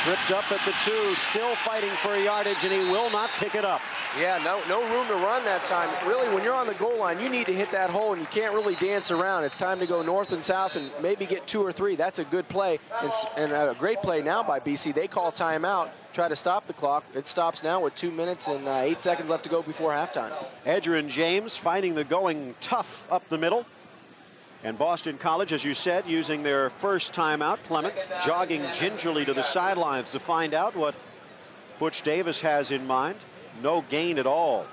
tripped up at the 2, still fighting for yardage, and he will not pick it up. Yeah, no room to run that time. Really, when you're on the goal line, you need to hit that hole, and you can't really dance around. It's time to go north and south and maybe get 2 or 3. That's a good play, and a great play now by BC. They call timeout, try to stop the clock. It stops now with 2 minutes and 8 seconds left to go before halftime. Edgerrin James finding the going tough up the middle. And Boston College, as you said, using their first timeout. Clement jogging gingerly to the sidelines to find out what Butch Davis has in mind. No gain at all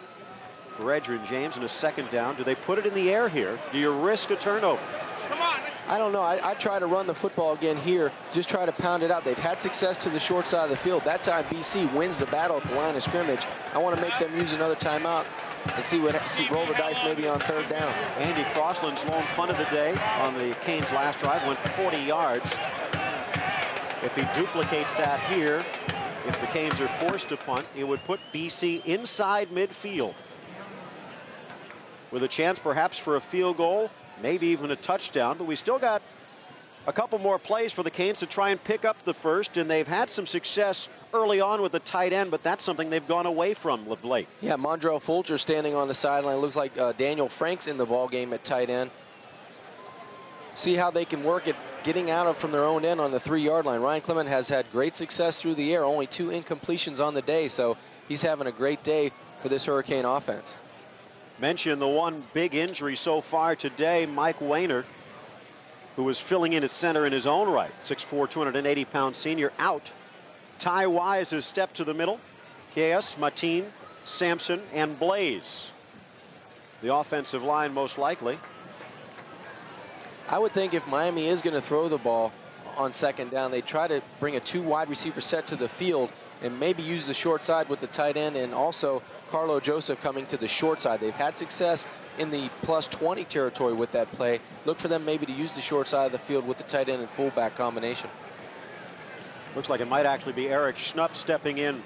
for Edgerrin James in a 2nd down. Do they put it in the air here? Do you risk a turnover? Come on. I don't know. I try to run the football again here. Just try to pound it out. They've had success to the short side of the field. That time BC wins the battle at the line of scrimmage. I want to make them use another timeout and roll the dice maybe on 3rd down. Andy Crossland's lone punt of the day on the Canes' last drive went 40 yards. If he duplicates that here, if the Canes are forced to punt, it would put BC inside midfield with a chance perhaps for a field goal, maybe even a touchdown. But we still got a couple more plays for the Canes to try and pick up the first, and they've had some success early on with the tight end, but that's something they've gone away from of late. Yeah, Mondrell Fulcher standing on the sideline. Looks like Daniel Frank's in the ball game at tight end. See how they can work at getting out from their own end on the 3-yard line. Ryan Clement has had great success through the air, only 2 incompletions on the day, so he's having a great day for this Hurricane offense. Mention the one big injury so far today, Mike Weiner, who was filling in at center in his own right. 6'4", 280-pound senior out. Ty Wise has stepped to the middle. K.S., Mateen, Sampson, and Blaze. The offensive line most likely. I would think if Miami is going to throw the ball on 2nd down, they try to bring a 2 wide receiver set to the field and maybe use the short side with the tight end and also Carlo Joseph coming to the short side. They've had success in the +20 territory with that play. Look for them maybe to use the short side of the field with the tight end and fullback combination. Looks like it might actually be Eric Schnupp stepping in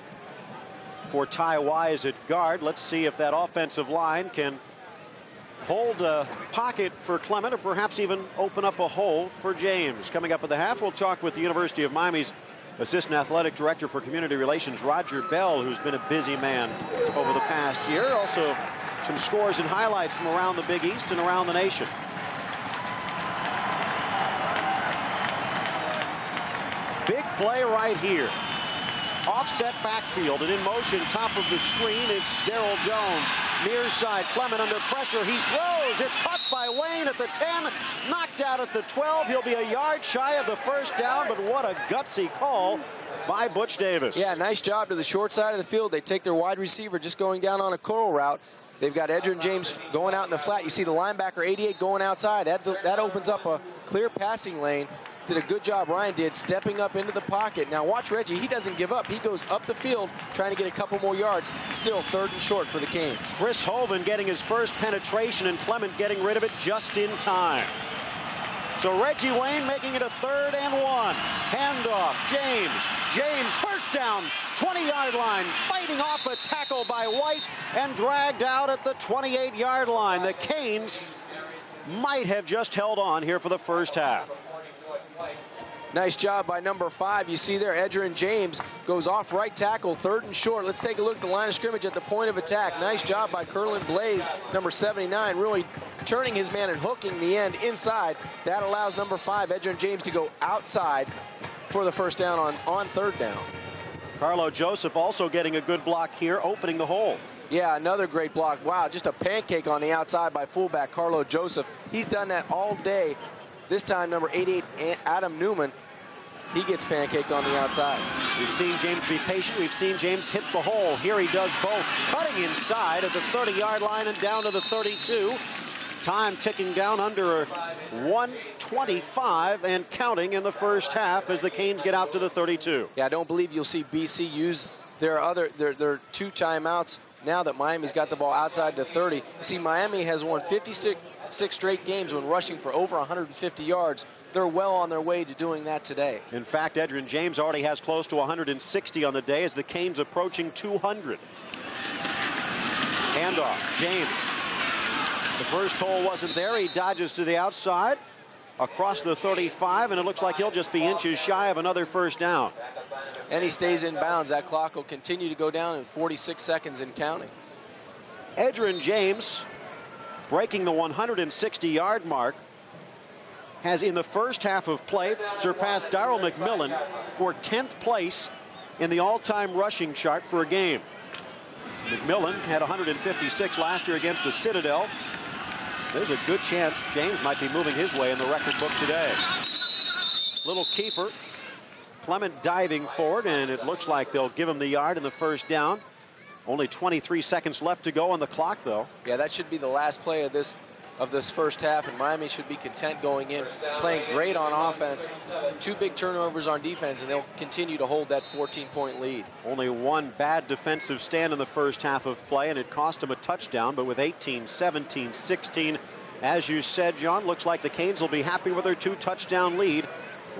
for Ty Wise at guard. Let's see if that offensive line can hold a pocket for Clement or perhaps even open up a hole for James. Coming up at the half, we'll talk with the University of Miami's Assistant Athletic Director for Community Relations, Roger Bell, who's been a busy man over the past year. Also, some scores and highlights from around the Big East and around the nation. Big play right here. Offset backfield and in motion, top of the screen, it's Daryl Jones. Near side, Clement under pressure, he throws. It's caught by Wayne at the 10, knocked out at the 12. He'll be a yard shy of the 1st down, but what a gutsy call by Butch Davis. Yeah, nice job to the short side of the field. They take their wide receiver just going down on a curl route. They've got Edgerrin James going out in the flat. You see the linebacker 88 going outside. That opens up a clear passing lane. Did a good job, Ryan did, stepping up into the pocket. Now watch Reggie, he doesn't give up. He goes up the field trying to get a couple more yards. Still 3rd and short for the Canes. Chris Hovan getting his first penetration and Clement getting rid of it just in time. So Reggie Wayne making it a 3rd and 1. Handoff, James, 1st down, 20-yard line, fighting off a tackle by White and dragged out at the 28-yard line. The Canes might have just held on here for the 1st half. Nice job by number 5. You see there, Edgerrin James goes off right tackle, 3rd and short. Let's take a look at the line of scrimmage at the point of attack. Nice job by Curlin Blaze, number 79, really turning his man and hooking the end inside. That allows number 5, Edgerrin James, to go outside for the 1st down on 3rd down. Carlo Joseph also getting a good block here, opening the hole. Yeah, another great block. Wow, just a pancake on the outside by fullback Carlo Joseph. He's done that all day. This time, number 88, Adam Newman, he gets pancaked on the outside. We've seen James be patient. We've seen James hit the hole. Here he does both. Cutting inside at the 30-yard line and down to the 32. Time ticking down under 1:25 and counting in the 1st half as the Canes get out to the 32. Yeah, I don't believe you'll see BC use their 2 timeouts now that Miami's got the ball outside the 30. See, Miami has won 56 straight games when rushing for over 150 yards. They're well on their way to doing that today. In fact, Edgerrin James already has close to 160 on the day as the Canes approaching 200. Handoff, James. The first hole wasn't there. He dodges to the outside across the 35, and it looks like he'll just be inches shy of another first down. And he stays in bounds. That clock will continue to go down in 46 seconds and counting. Edgerrin James, breaking the 160-yard mark, has in the first half of play surpassed Darryl McMillan for 10th place in the all-time rushing chart for a game. McMillan had 156 last year against the Citadel. There's a good chance James might be moving his way in the record book today. Little keeper. Clement diving forward, and it looks like they'll give him the yard in the first down. Only 23 seconds left to go on the clock, though. Yeah, that should be the last play of this first half, and Miami should be content going in, playing great on offense. 2 big turnovers on defense, and they'll continue to hold that 14-point lead. Only one bad defensive stand in the first half of play, and it cost them a touchdown, but with 18, 17, 16, as you said, John, looks like the Canes will be happy with their 2-touchdown lead.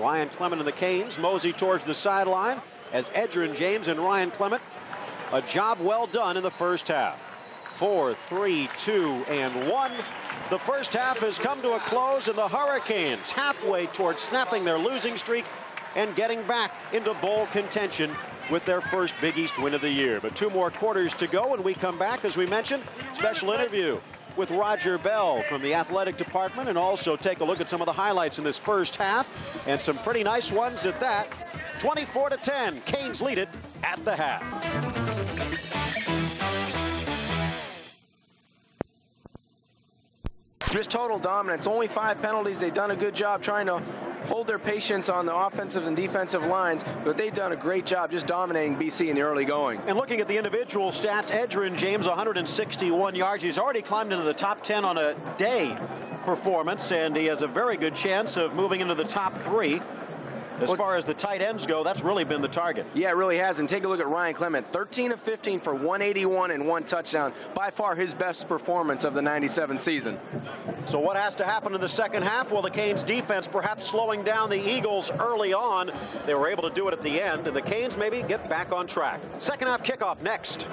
Ryan Clement and the Canes mosey towards the sideline as Edgerrin James and Ryan Clement. A job well done in the first half. 4, 3, 2, and 1. The first half has come to a close, and the Hurricanes halfway towards snapping their losing streak and getting back into bowl contention with their first Big East win of the year. But 2 more quarters to go, and we come back, as we mentioned, special interview with Roger Bell from the athletic department, and also take a look at some of the highlights in this first half, and some pretty nice ones at that. 24-10, Canes lead it at the half. Just total dominance. Only 5 penalties. They've done a good job trying to hold their patience on the offensive and defensive lines, but they've done a great job just dominating BC in the early going. And looking at the individual stats, Edgerrin James, 161 yards. He's already climbed into the top 10 on a day performance, and he has a very good chance of moving into the top 3. As far as the tight ends go, that's really been the target. Yeah, it really has. And take a look at Ryan Clement. 13 of 15 for 181 and 1 touchdown. By far his best performance of the 97 season. So what has to happen in the second half? Well, the Canes defense perhaps slowing down the Eagles early on. They were able to do it at the end, and the Canes maybe get back on track. Second half kickoff next.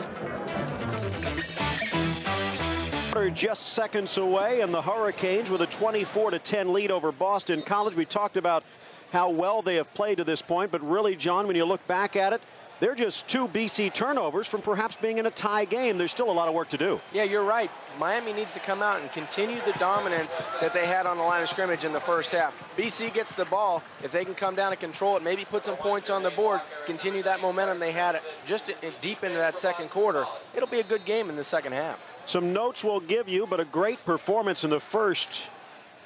Just seconds away, and the Hurricanes with a 24-10 lead over Boston College. We talked about how well they have played to this point, but really, John, when you look back at it, they're just 2 BC turnovers from perhaps being in a tie game. There's still a lot of work to do. Yeah, you're right. Miami needs to come out and continue the dominance that they had on the line of scrimmage in the first half. BC gets the ball. If they can come down and control it, maybe put some points on the board, continue that momentum they had just deep into that second quarter, it'll be a good game in the second half. Some notes we'll give you, but a great performance in the first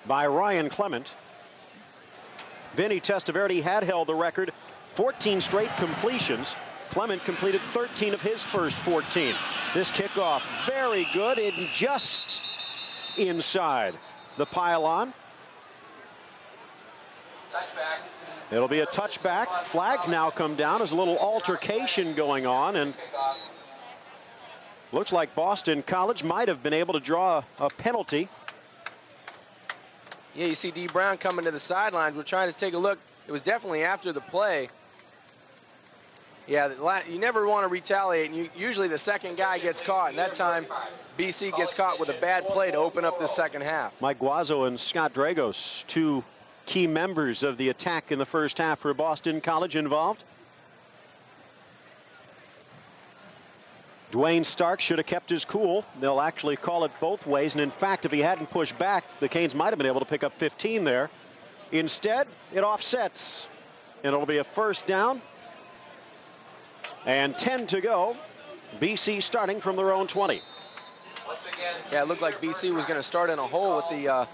by Ryan Clement. Vinny Testaverde had held the record, 14 straight completions. Clement completed 13 of his first 14. This kickoff, very good, and just inside the pylon. Touchback. It'll be a touchback. Flags now come down. There's a little altercation going on, and looks like Boston College might have been able to draw a penalty. Yeah, you see D. Brown coming to the sidelines. We're trying to take a look. It was definitely after the play. Yeah, you never want to retaliate, and usually the second guy gets caught, and that time BC gets caught with a bad play to open up the second half. Mike Guazzo and Scott Dragos, 2 key members of the attack in the first half for Boston College, involved. Dwayne Stark should have kept his cool. They'll actually call it both ways, and in fact, if he hadn't pushed back, the Canes might have been able to pick up 15 there. Instead, it offsets, and it'll be a first down. And 10 to go. BC starting from their own 20. Yeah, it looked like BC was going to start in a hole with the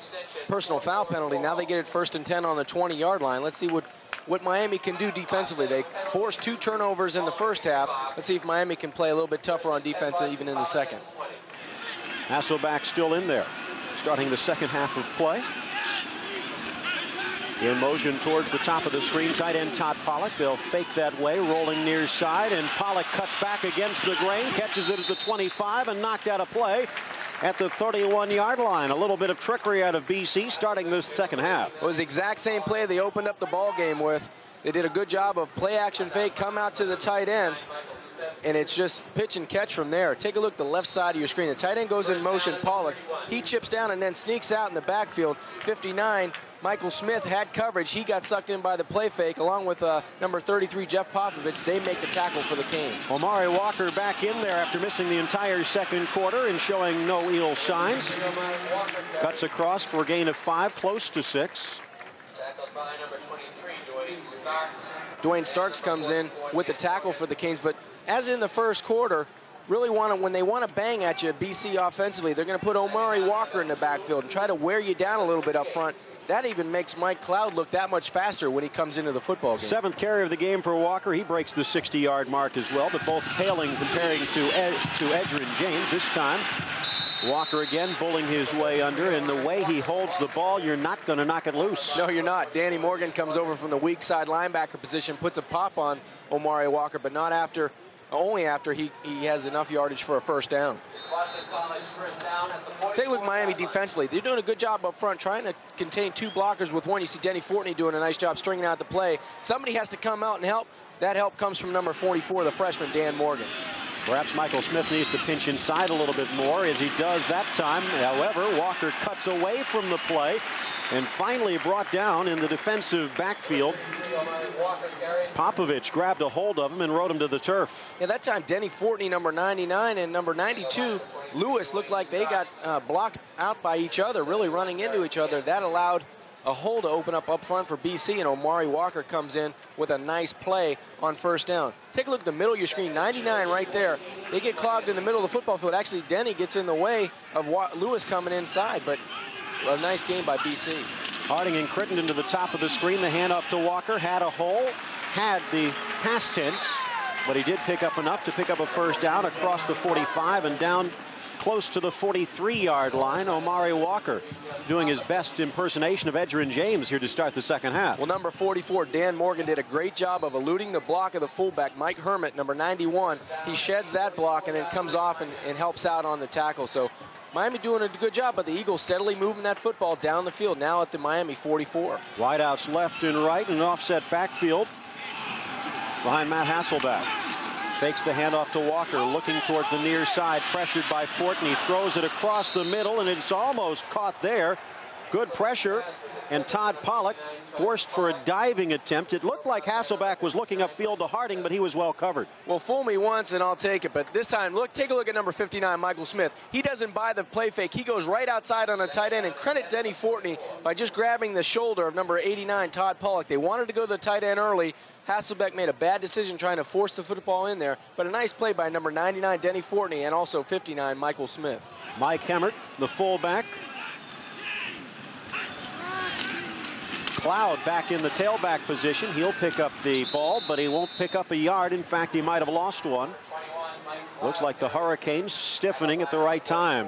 personal foul penalty. Now they get it 1st and 10 on the 20-yard line. Let's see what Miami can do defensively. They forced 2 turnovers in the first half. Let's see if Miami can play a little bit tougher on defense even in the second. Hasselback still in there, starting the second half of play. In motion towards the top of the screen, tight end Todd Pollock. They'll fake that way, rolling near side, and Pollock cuts back against the grain, catches it at the 25, and knocked out of play at the 31-yard line. A little bit of trickery out of BC starting this second half. It was the exact same play they opened up the ball game with. They did a good job of play action fake, come out to the tight end, and it's just pitch and catch from there. Take a look at the left side of your screen. The tight end goes in motion, Pollock. He chips down and then sneaks out in the backfield. 59, Michael Smith had coverage. He got sucked in by the play fake, along with number 33, Jeff Popovich. They make the tackle for the Canes. Omari Walker back in there after missing the entire second quarter and showing no ill signs. Cuts across for a gain of 5, close to 6. Tackled by number 23, Dwayne Starks comes in with the tackle for the Canes, but as in the first quarter, really when they want to bang at you, BC offensively, they're going to put Omari Walker in the backfield and try to wear you down a little bit up front. That even makes Mike Cloud look that much faster when he comes into the football game. 7th carry of the game for Walker. He breaks the 60-yard mark as well, but both paling comparing to Edgerrin James. This time, Walker again bullying his way under, and the way he holds the ball, you're not going to knock it loose. No, you're not. Danny Morgan comes over from the weak side linebacker position, puts a pop on Omari Walker, but not after, only after he has enough yardage for a first down. Take a look at Miami defensively. They're doing a good job up front, trying to contain 2 blockers with one. You see Denny Fortney doing a nice job stringing out the play. Somebody has to come out and help. That help comes from number 44, the freshman, Dan Morgan. Perhaps Michael Smith needs to pinch inside a little bit more, as he does that time. However, Walker cuts away from the play and finally brought down in the defensive backfield. Popovich grabbed a hold of him and rode him to the turf. Yeah, that time Denny Fortney, number 99, and number 92, Lewis, looked like they got blocked out by each other, really running into each other. That allowed a hole to open up front for BC, and Omari Walker comes in with a nice play on first down. Take a look at the middle of your screen, 99 right there. They get clogged in the middle of the football field. Actually, Denny gets in the way of Lewis coming inside, but a nice game by BC. Harding and Crittenden to the top of the screen. The handoff to Walker, had a hole, had the past tense, but he did pick up enough to pick up a first down across the 45 and down close to the 43-yard line. Omari Walker doing his best impersonation of Edgerrin James here to start the second half. Well, number 44, Dan Morgan, did a great job of eluding the block of the fullback, Mike Hermit, number 91. He sheds that block and then comes off and helps out on the tackle. So Miami doing a good job, but the Eagles steadily moving that football down the field, now at the Miami 44. Wideouts left and right, and an offset backfield behind Matt Hasselbeck. Fakes the handoff to Walker, looking towards the near side, pressured by Fortney, throws it across the middle, and it's almost caught there. Good pressure, and Todd Pollock forced for a diving attempt. It looked like Hasselbeck was looking upfield to Harding, but he was well covered. Well, fool me once and I'll take it, but this time, take a look at number 59, Michael Smith. He doesn't buy the play fake. He goes right outside on a tight end, and credit Denny Fortney by just grabbing the shoulder of number 89, Todd Pollock. They wanted to go to the tight end early. Hasselbeck made a bad decision trying to force the football in there, but a nice play by number 99, Denny Fortney, and also 59, Michael Smith. Mike Hemmert, the fullback. Cloud back in the tailback position. He'll pick up the ball, but he won't pick up a yard. In fact, he might have lost one. Looks like the Hurricanes stiffening at the right time.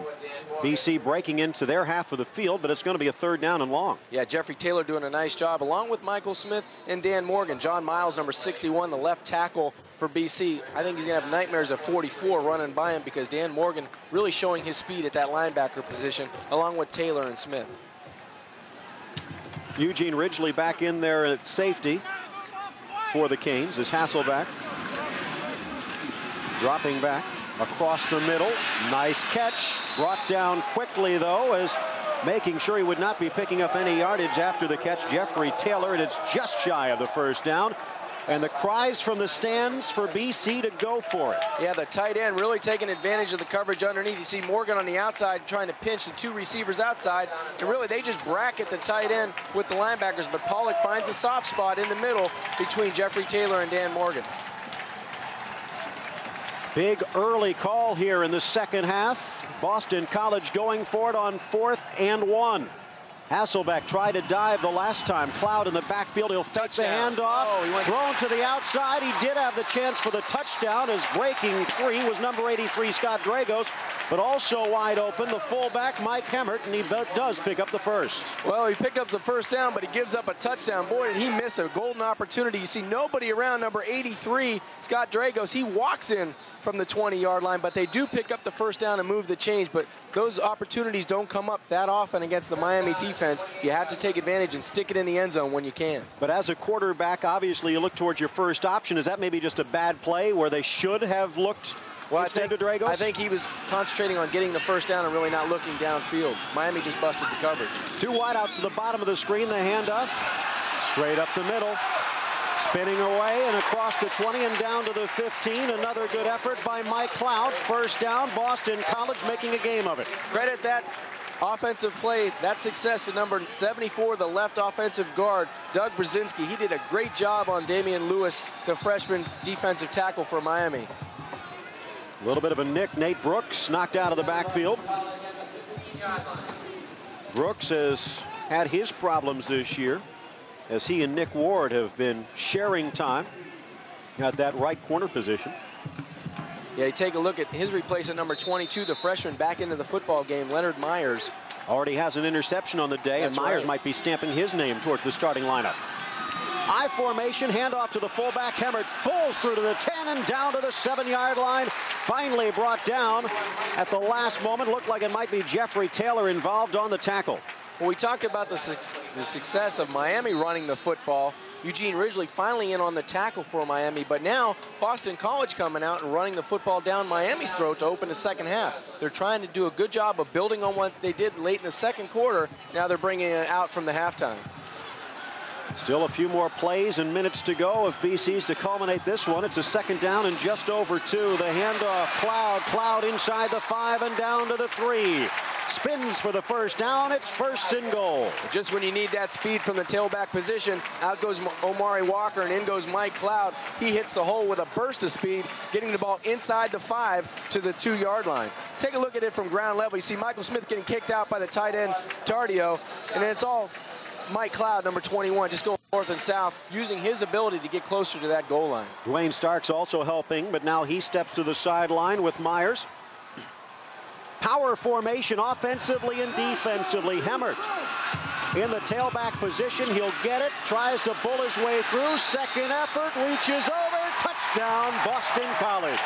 BC breaking into their half of the field, but it's going to be a third down and long. Yeah, Jeffrey Taylor doing a nice job, along with Michael Smith and Dan Morgan. John Miles, number 61, the left tackle for BC. I think he's going to have nightmares of 44 running by him, because Dan Morgan really showing his speed at that linebacker position, along with Taylor and Smith. Eugene Ridgely back in there at safety for the Canes as Hasselbeck dropping back across the middle. Nice catch. Brought down quickly, though, as making sure he would not be picking up any yardage after the catch, Jeffrey Taylor, and it's just shy of the first down. And the cries from the stands for BC to go for it. Yeah, the tight end really taking advantage of the coverage underneath. You see Morgan on the outside trying to pinch the 2 receivers outside. And really, they just bracket the tight end with the linebackers. But Pollock finds a soft spot in the middle between Jeffrey Taylor and Dan Morgan. Big early call here in the second half. Boston College going for it on 4th and 1. Hasselbeck tried to dive the last time. Cloud in the backfield. He'll fake the handoff. Oh, he went thrown to the outside. He did have the chance for the touchdown as breaking free was number 83, Scott Dragos. But also wide open, the fullback, Mike Hemmert, and he does pick up the first. Well, he picked up the first down, but he gives up a touchdown. Boy, did he miss a golden opportunity. You see nobody around number 83, Scott Dragos. He walks in from the 20-yard line, but they do pick up the first down and move the change. But those opportunities don't come up that often against the Miami defense. You have to take advantage and stick it in the end zone when you can. But as a quarterback, obviously you look towards your first option. Is that maybe just a bad play where they should have looked instead of Dragos? I think he was concentrating on getting the first down and really not looking downfield. Miami just busted the coverage. Two wideouts to the bottom of the screen. The handoff straight up the middle. Spinning away and across the 20 and down to the 15. Another good effort by Mike Cloud. First down, Boston College making a game of it. Credit that offensive play, that success to number 74, the left offensive guard, Doug Brzezinski. He did a great job on Damian Lewis, the freshman defensive tackle for Miami. A little bit of a nick. Nate Brooks knocked out of the backfield. Brooks has had his problems this year as he and Nick Ward have been sharing time at that right corner position. Yeah, you take a look at his replacement, number 22, the freshman back into the football game, Leonard Myers. Already has an interception on the day, and Myers might be stamping his name towards the starting lineup. I formation, handoff to the fullback. Hemmert pulls through to the 10 and down to the 7-yard line. Finally brought down at the last moment. Looked like it might be Jeffrey Taylor involved on the tackle. Well, we talked about the success of Miami running the football. Eugene Ridgely finally in on the tackle for Miami, but now Boston College coming out and running the football down Miami's throat to open the second half. They're trying to do a good job of building on what they did late in the second quarter. Now they're bringing it out from the halftime. Still a few more plays and minutes to go if BC's to culminate this one. It's a second down and just over 2. The handoff, Cloud inside the 5 and down to the 3. Spins for the first down. It's first and goal. Just when you need that speed from the tailback position, out goes Omari Walker and in goes Mike Cloud. He hits the hole with a burst of speed, getting the ball inside the 5 to the 2-yard line. Take a look at it from ground level. You see Michael Smith getting kicked out by the tight end Tardio, and then it's all Mike Cloud, number 21, just going north and south, using his ability to get closer to that goal line. Dwayne Starks also helping, but now he steps to the sideline with Myers. Power formation offensively and defensively. Hemmert in the tailback position. He'll get it, tries to bull his way through. Second effort, reaches over. Touchdown, Boston College.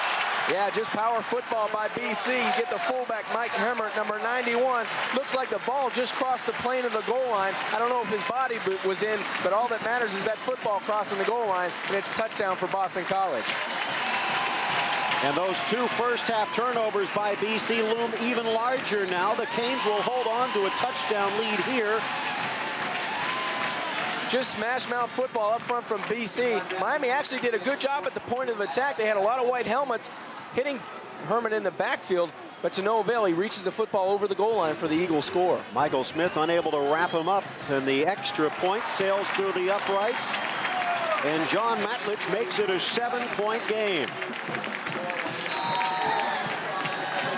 Yeah, just power football by BC. You get the fullback, Mike Hemmert, number 91. Looks like the ball just crossed the plane of the goal line. I don't know if his body was in, but all that matters is that football crossing the goal line, and it's touchdown for Boston College. And those 2 first-half turnovers by BC loom even larger now. The Canes will hold on to a touchdown lead here. Just smash-mouth football up front from BC. Miami actually did a good job at the point of attack. They had a lot of white helmets hitting Herman in the backfield, but to no avail. He reaches the football over the goal line for the Eagle score. Michael Smith unable to wrap him up, and the extra point sails through the uprights. And John Matlich makes it a 7-point game.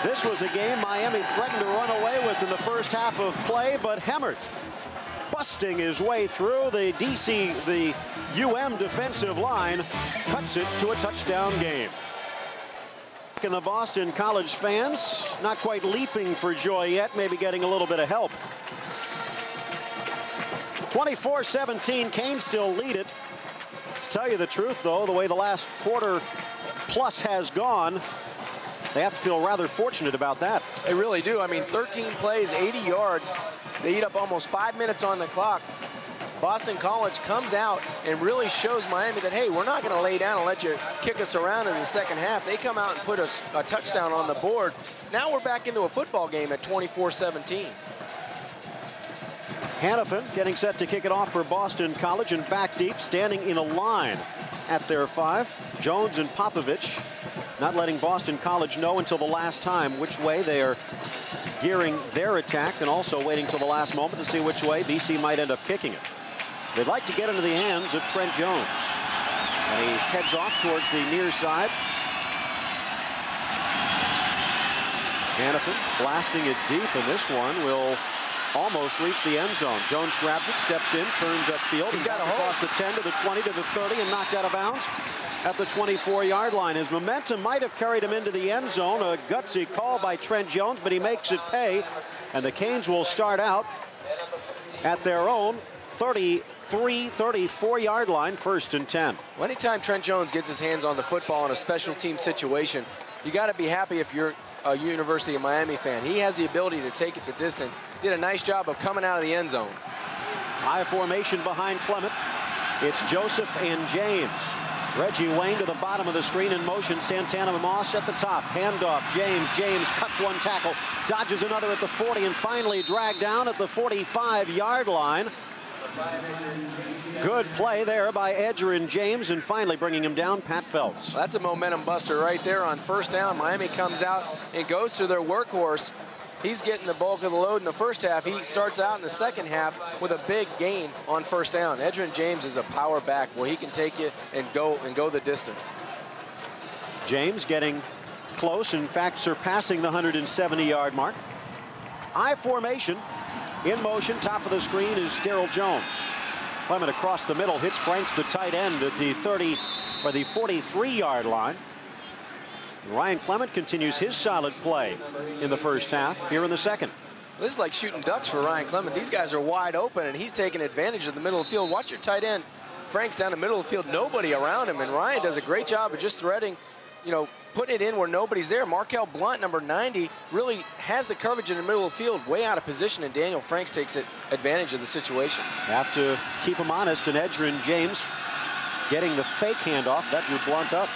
This was a game Miami threatened to run away with in the first half of play, but Hemmert busting his way through the UM defensive line, cuts it to a touchdown game. And the Boston College fans not quite leaping for joy yet, maybe getting a little bit of help. 24-17, Canes still lead it. To tell you the truth, though, the way the last quarter plus has gone, they have to feel rather fortunate about that. They really do. I mean, 13 plays, 80 yards. They eat up almost 5 minutes on the clock. Boston College comes out and really shows Miami that, hey, we're not going to lay down and let you kick us around in the second half. They come out and put a touchdown on the board. Now we're back into a football game at 24-17. Hannafin getting set to kick it off for Boston College, and back deep, standing in a line at their 5. Jones and Popovich not letting Boston College know until the last time which way they are gearing their attack, and also waiting till the last moment to see which way BC might end up kicking it. They'd like to get into the hands of Trent Jones, and he heads off towards the near side. Hannafin blasting it deep, and this one will almost reached the end zone. Jones grabs it, steps in, turns upfield. He's got a hold. Across the 10 to the 20 to the 30 and knocked out of bounds at the 24-yard line. His momentum might have carried him into the end zone. A gutsy call by Trent Jones, but he makes it pay. And the Canes will start out at their own 34-yard line, 1st and 10. Well, anytime Trent Jones gets his hands on the football in a special team situation, you got to be happy if you're a University of Miami fan. He has the ability to take it the distance. Did a nice job of coming out of the end zone. High formation behind Clement. It's Joseph and James. Reggie Wayne to the bottom of the screen in motion. Santana Moss at the top. Handoff. James cuts one tackle, dodges another at the 40, and finally dragged down at the 45-yard line. Good play there by Edgerrin James, and finally bringing him down, Pat Phelps. Well, that's a momentum buster right there on 1st down. Miami comes out and goes to their workhorse. He's getting the bulk of the load in the first half. He starts out in the second half with a big gain on 1st down. Edgerrin James is a power back where he can take you and go the distance. James getting close, in fact surpassing the 170-yard mark. I formation. In motion, top of the screen is Darryl Jones. Clement across the middle, hits Franks, the tight end, at the 43-yard line. Ryan Clement continues his solid play in the first half, here in the second. This is like shooting ducks for Ryan Clement. These guys are wide open, and he's taking advantage of the middle of the field. Watch your tight end. Frank's down the middle of the field, nobody around him, and Ryan does a great job of just threading, putting it in where nobody's there. Markel Blunt, number 90, really has the coverage in the middle of the field, way out of position, and Daniel Franks takes advantage of the situation. Have to keep him honest, and Edgerrin James getting the fake handoff. That drew Blunt up.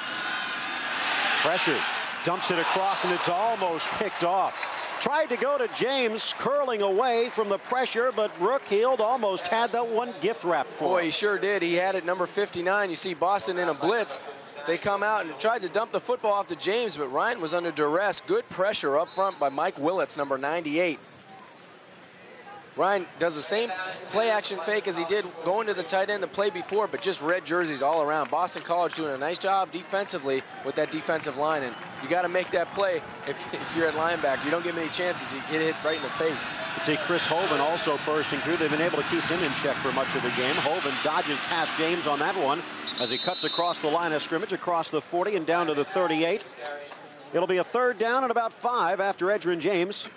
Pressure, dumps it across, and it's almost picked off. Tried to go to James, curling away from the pressure, but Brooke Hield almost had that one gift wrap for him. Boy, he sure did. He had it number 59. You see Boston in a blitz. They come out and tried to dump the football off to James, but Ryan was under duress. Good pressure up front by Mike Willits, number 98. Ryan does the same play action fake as he did going to the tight end the play before, but just red jerseys all around. Boston College doing a nice job defensively with that defensive line, and you got to make that play if you're at linebacker. You don't get many chances to get hit right in the face. You see Chris Hovan also bursting through. They've been able to keep him in check for much of the game. Hovan dodges past James on that one as he cuts across the line of scrimmage, across the 40 and down to the 38. It'll be a 3rd down and about 5 after Edgerrin James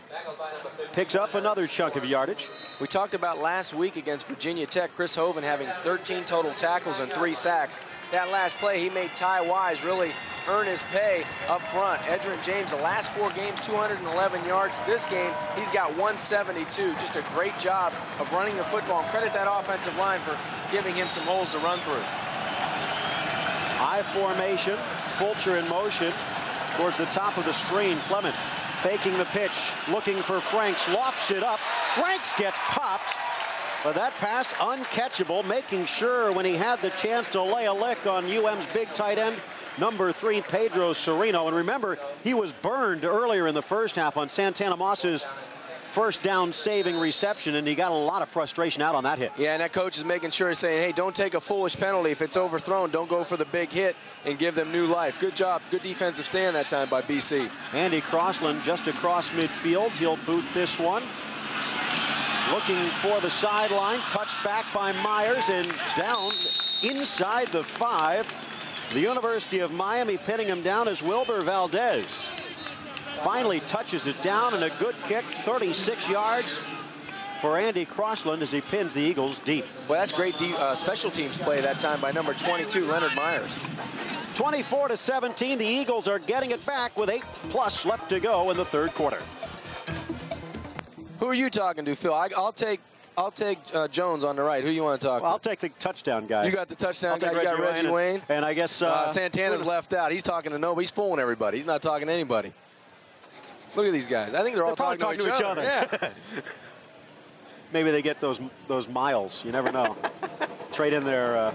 picks up another chunk of yardage. We talked about last week against Virginia Tech, Chris Hovan having 13 total tackles and 3 sacks. That last play, he made Ty Wise really earn his pay up front. Edgerrin James, the last 4 games, 211 yards. This game, he's got 172. Just a great job of running the football. And credit that offensive line for giving him some holes to run through. High formation, Fulcher in motion towards the top of the screen. Clement faking the pitch, looking for Franks, lofts it up. Franks gets popped, but that pass uncatchable, making sure when he had the chance to lay a lick on UM's big tight end, number 3, Pedro Sereno. And remember, he was burned earlier in the first half on Santana Moss's 1st down saving reception, and he got a lot of frustration out on that hit. Yeah, and that coach is making sure, saying, hey, don't take a foolish penalty. If it's overthrown, don't go for the big hit and give them new life. Good job, good defensive stand that time by BC. Andy Crossland just across midfield. He'll boot this one. Looking for the sideline, touched back by Myers and down inside the 5. The University of Miami pinning him down is Wilber Valdez. Finally touches it down, and a good kick, 36 yards for Andy Crossland as he pins the Eagles deep. Well, that's great special teams play that time by number 22, Leonard Myers. 24-17, the Eagles are getting it back with 8+ left to go in the 3rd quarter. Who are you talking to, Phil? I'll take Jones on the right. Who you want to talk to? I'll take the touchdown guy. You got the touchdown guy. You got Reggie Wayne. And I guess Santana's left out. He's talking to nobody. He's fooling everybody. He's not talking to anybody. Look at these guys. I think they're all talking to each other. Yeah. Maybe they get those miles. You never know. Trade in their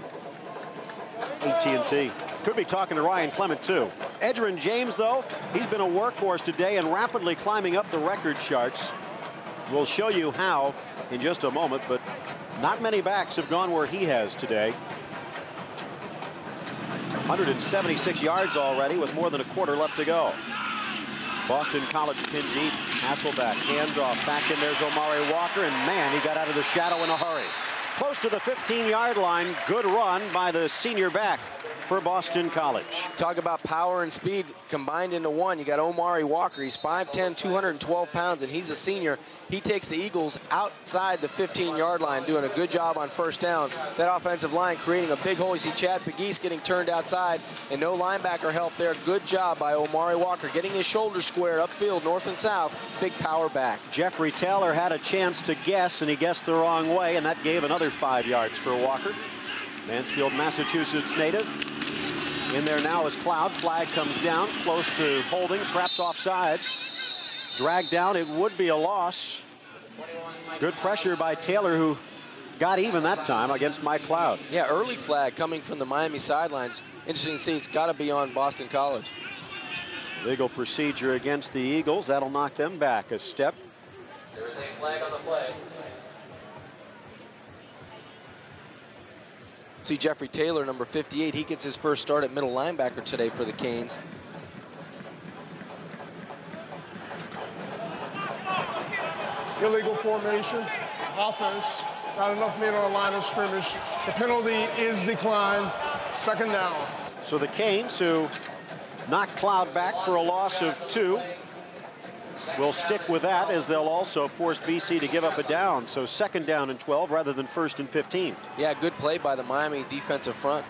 AT&T. Could be talking to Ryan Clement, too. Edgerrin James, though, he's been a workhorse today and rapidly climbing up the record charts. We'll show you how in just a moment, but not many backs have gone where he has today. 176 yards already with more than a quarter left to go. Boston College pinned deep. Hasselbeck, handoff, back in there's Omari Walker, and man, he got out of the shadow in a hurry. Close to the 15-yard line. Good run by the senior back for Boston College. Talk about power and speed combined into one. You got Omari Walker. He's 5'10", 212 pounds, and he's a senior. He takes the Eagles outside the 15-yard line, doing a good job on first down. That offensive line creating a big hole. You see Chad Pegues getting turned outside, and no linebacker help there. Good job by Omari Walker, getting his shoulder square upfield, north and south. Big power back. Jeffrey Taylor had a chance to guess, and he guessed the wrong way, and that gave another 5 yards for Walker. Mansfield, Massachusetts native. In there now is Cloud. Flag comes down, close to holding, perhaps offsides. Dragged down, it would be a loss. Good pressure by Taylor, who got even that time against Mike Cloud. Yeah, early flag coming from the Miami sidelines. Interesting to see. It's got to be on Boston College. Legal procedure against the Eagles. That'll knock them back a step. There is a flag on the play. See Jeffrey Taylor, number 58. He gets his first start at middle linebacker today for the Canes. Illegal formation, offense, not enough men on the line of scrimmage. The penalty is declined, second down. So the Canes, who knocked Cloud back for a loss of 2, will stick with that, as they'll also force BC to give up a down. So second down and 12 rather than first and 15. Yeah, good play by the Miami defensive front.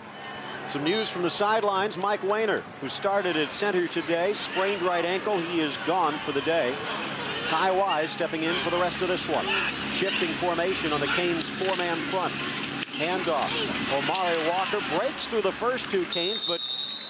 Some news from the sidelines. Mike Weiner, who started at center today, sprained right ankle. He is gone for the day. Ty Wise stepping in for the rest of this one. Shifting formation on the Canes 4-man front. Handoff. Omari Walker breaks through the first 2 Canes, but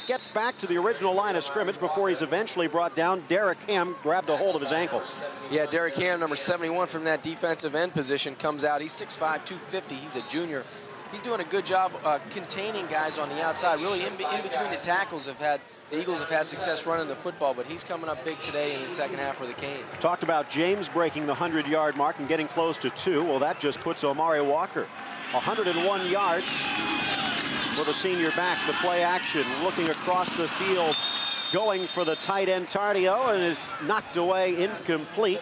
gets back to the original line of scrimmage before he's eventually brought down. Derek Ham grabbed a hold of his ankles. Yeah, Derek Ham, number 71 from that defensive end position, comes out. He's 6'5", 250. He's a junior. He's doing a good job containing guys on the outside. Really in between the tackles the Eagles have had success running the football, but he's coming up big today in the second half for the Canes. Talked about James breaking the 100-yard mark and getting close to 2. Well, that just puts Omari Walker 101 yards for the senior back. The play action, looking across the field, going for the tight end Tardio, and it's knocked away, incomplete.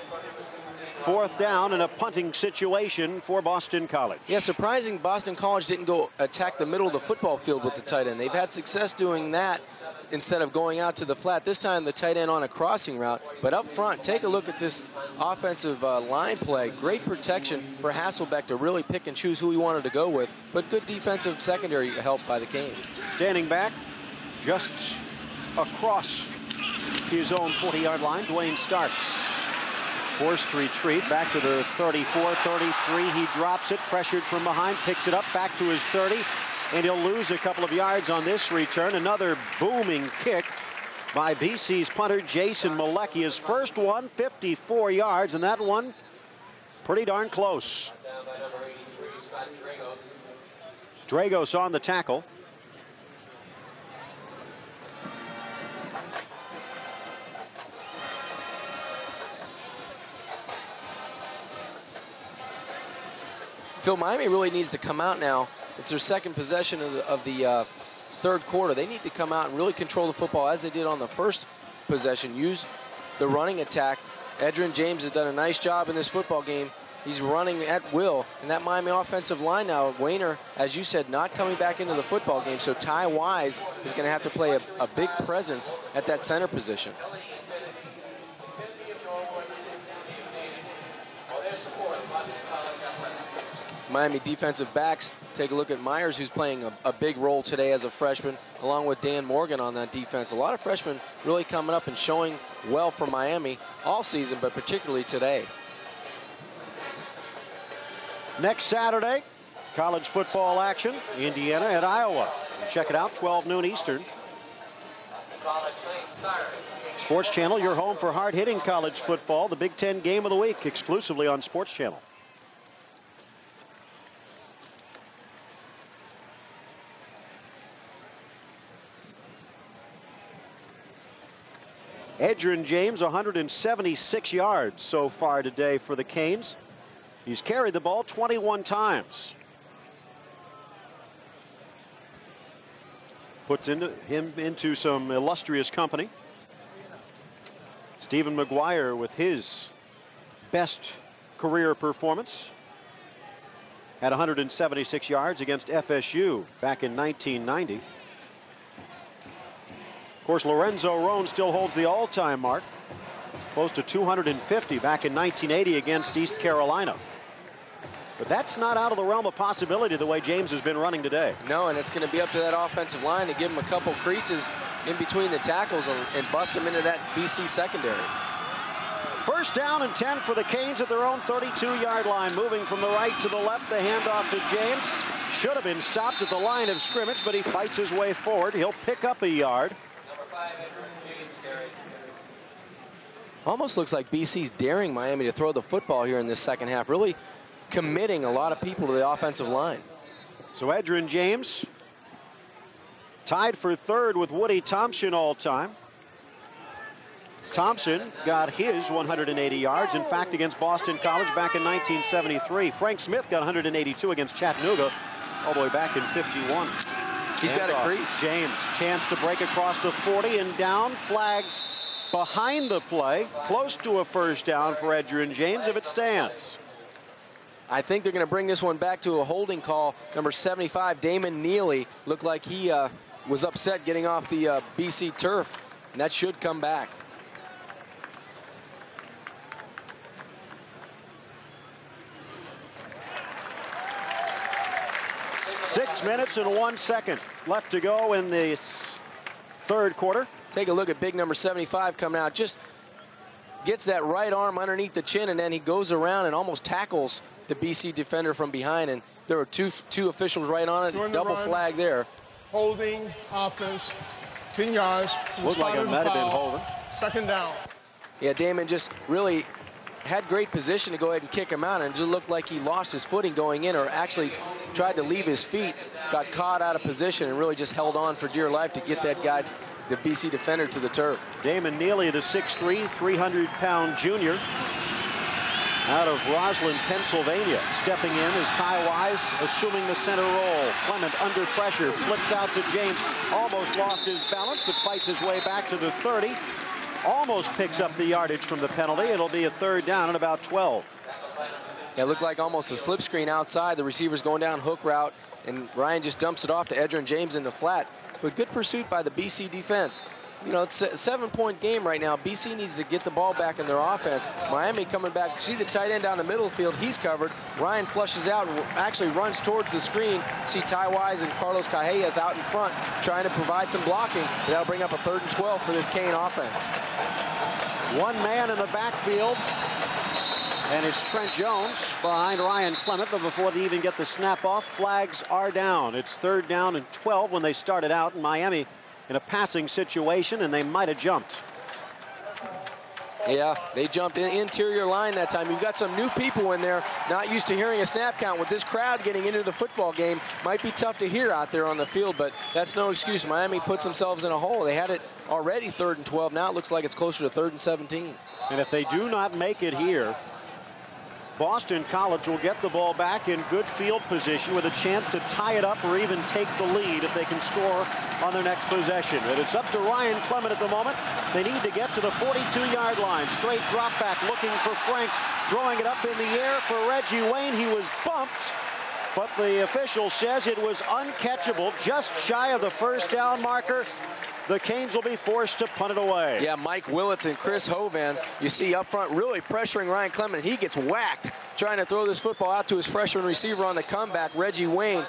4th down in a punting situation for Boston College. Yeah, surprising Boston College didn't go attack the middle of the football field with the tight end. They've had success doing that instead of going out to the flat. This time the tight end on a crossing route. But up front, take a look at this offensive line play. Great protection for Hasselbeck to really pick and choose who he wanted to go with, but good defensive secondary help by the Canes. Standing back just across his own 40-yard line, Dwayne Starks. Forced to retreat back to the 34, 33. He drops it, pressured from behind, picks it up back to his 30, and he'll lose a couple of yards on this return. Another booming kick by BC's punter, Jason Malecki. His first one, 54 yards, and that one pretty darn close. Dragos on the tackle. Phil, Miami really needs to come out now. It's their second possession of the third quarter. They need to come out and really control the football as they did on the first possession. Use the running attack. Edgerrin James has done a nice job in this football game. He's running at will. And that Miami offensive line now, Weiner, as you said, not coming back into the football game. So Ty Wise is going to have to play a big presence at that center position. Miami defensive backs, take a look at Myers, who's playing a big role today as a freshman, along with Dan Morgan on that defense. A lot of freshmen really coming up and showing well for Miami all season, but particularly today. Next Saturday, college football action, Indiana at Iowa. Check it out, 12 noon Eastern. Sports Channel, your home for hard-hitting college football. The Big Ten game of the week, exclusively on Sports Channel. Edgerrin James, 176 yards so far today for the Canes. He's carried the ball 21 times. Puts him into some illustrious company. Stephen McGuire with his best career performance at 176 yards against FSU back in 1990. Of course, Lorenzo Roan still holds the all-time mark, close to 250 back in 1980 against East Carolina. But that's not out of the realm of possibility the way James has been running today. No, and it's going to be up to that offensive line to give him a couple creases in between the tackles and bust him into that BC secondary. First down and 10 for the Canes at their own 32-yard line. Moving from the right to the left, the handoff to James. Should have been stopped at the line of scrimmage, but he fights his way forward. He'll pick up a yard. Almost looks like BC's daring Miami to throw the football here in this second half, really committing a lot of people to the offensive line. So Edgerrin James tied for third with Woody Thompson all time. Thompson got his 180 yards, in fact, against Boston College back in 1973. Frank Smith got 182 against Chattanooga all the way back in 51. He's got a crease. James, chance to break across the 40 and down. Flags behind the play, close to a first down for Edgerrin James if it stands. I think they're going to bring this one back to a holding call. Number 75, Damon Neely, looked like he was upset getting off the BC turf, and that should come back. 6 minutes and 1 second left to go in the third quarter. Take a look at big number 75 coming out. Just gets that right arm underneath the chin, and then he goes around and almost tackles the BC defender from behind. And there were two officials right on it. Double flag there. Holding offense, 10 yards. Looked like it might have been holding. Second down. Yeah, Damon just really had great position to go ahead and kick him out, and it just looked like he lost his footing going in, or actually tried to leave his feet, got caught out of position, and really just held on for dear life to get that guy, the BC defender, to the turf. Damon Neely, the 6'3", 300-pound junior out of Roslyn, Pennsylvania. Stepping in is Ty Wise, assuming the center role. Clement under pressure, flips out to James. Almost lost his balance, but fights his way back to the 30. Almost picks up the yardage from the penalty. It'll be a third down and about 12. Yeah, it looked like almost a slip screen outside. The receiver's going down hook route, and Ryan just dumps it off to Edgerrin James in the flat. But good pursuit by the BC defense. You know, it's a 7-point game right now. BC needs to get the ball back in their offense. Miami coming back. See the tight end down the middle of the field. He's covered. Ryan flushes out and actually runs towards the screen. See Ty Wise and Carlos Cajellas out in front trying to provide some blocking. That'll bring up a 3rd and 12 for this Cane offense. One man in the backfield. And it's Trent Jones behind Ryan Clement. But before they even get the snap off, flags are down. It's 3rd down and 12 when they started out in Miami in a passing situation, and they might have jumped. Yeah, they jumped in interior line that time. You've got some new people in there, not used to hearing a snap count. With this crowd getting into the football game, might be tough to hear out there on the field, but that's no excuse. Miami puts themselves in a hole. They had it already 3rd and 12. Now it looks like it's closer to 3rd and 17. And if they do not make it here, Boston College will get the ball back in good field position with a chance to tie it up or even take the lead if they can score on their next possession. But it's up to Ryan Clement at the moment. They need to get to the 42-yard line. Straight drop back looking for Franks, throwing it up in the air for Reggie Wayne. He was bumped, but the official says it was uncatchable, just shy of the first down marker. The Canes will be forced to punt it away. Yeah, Mike Willits and Chris Hovan, you see up front really pressuring Ryan Clement. He gets whacked trying to throw this football out to his freshman receiver on the comeback, Reggie Wayne.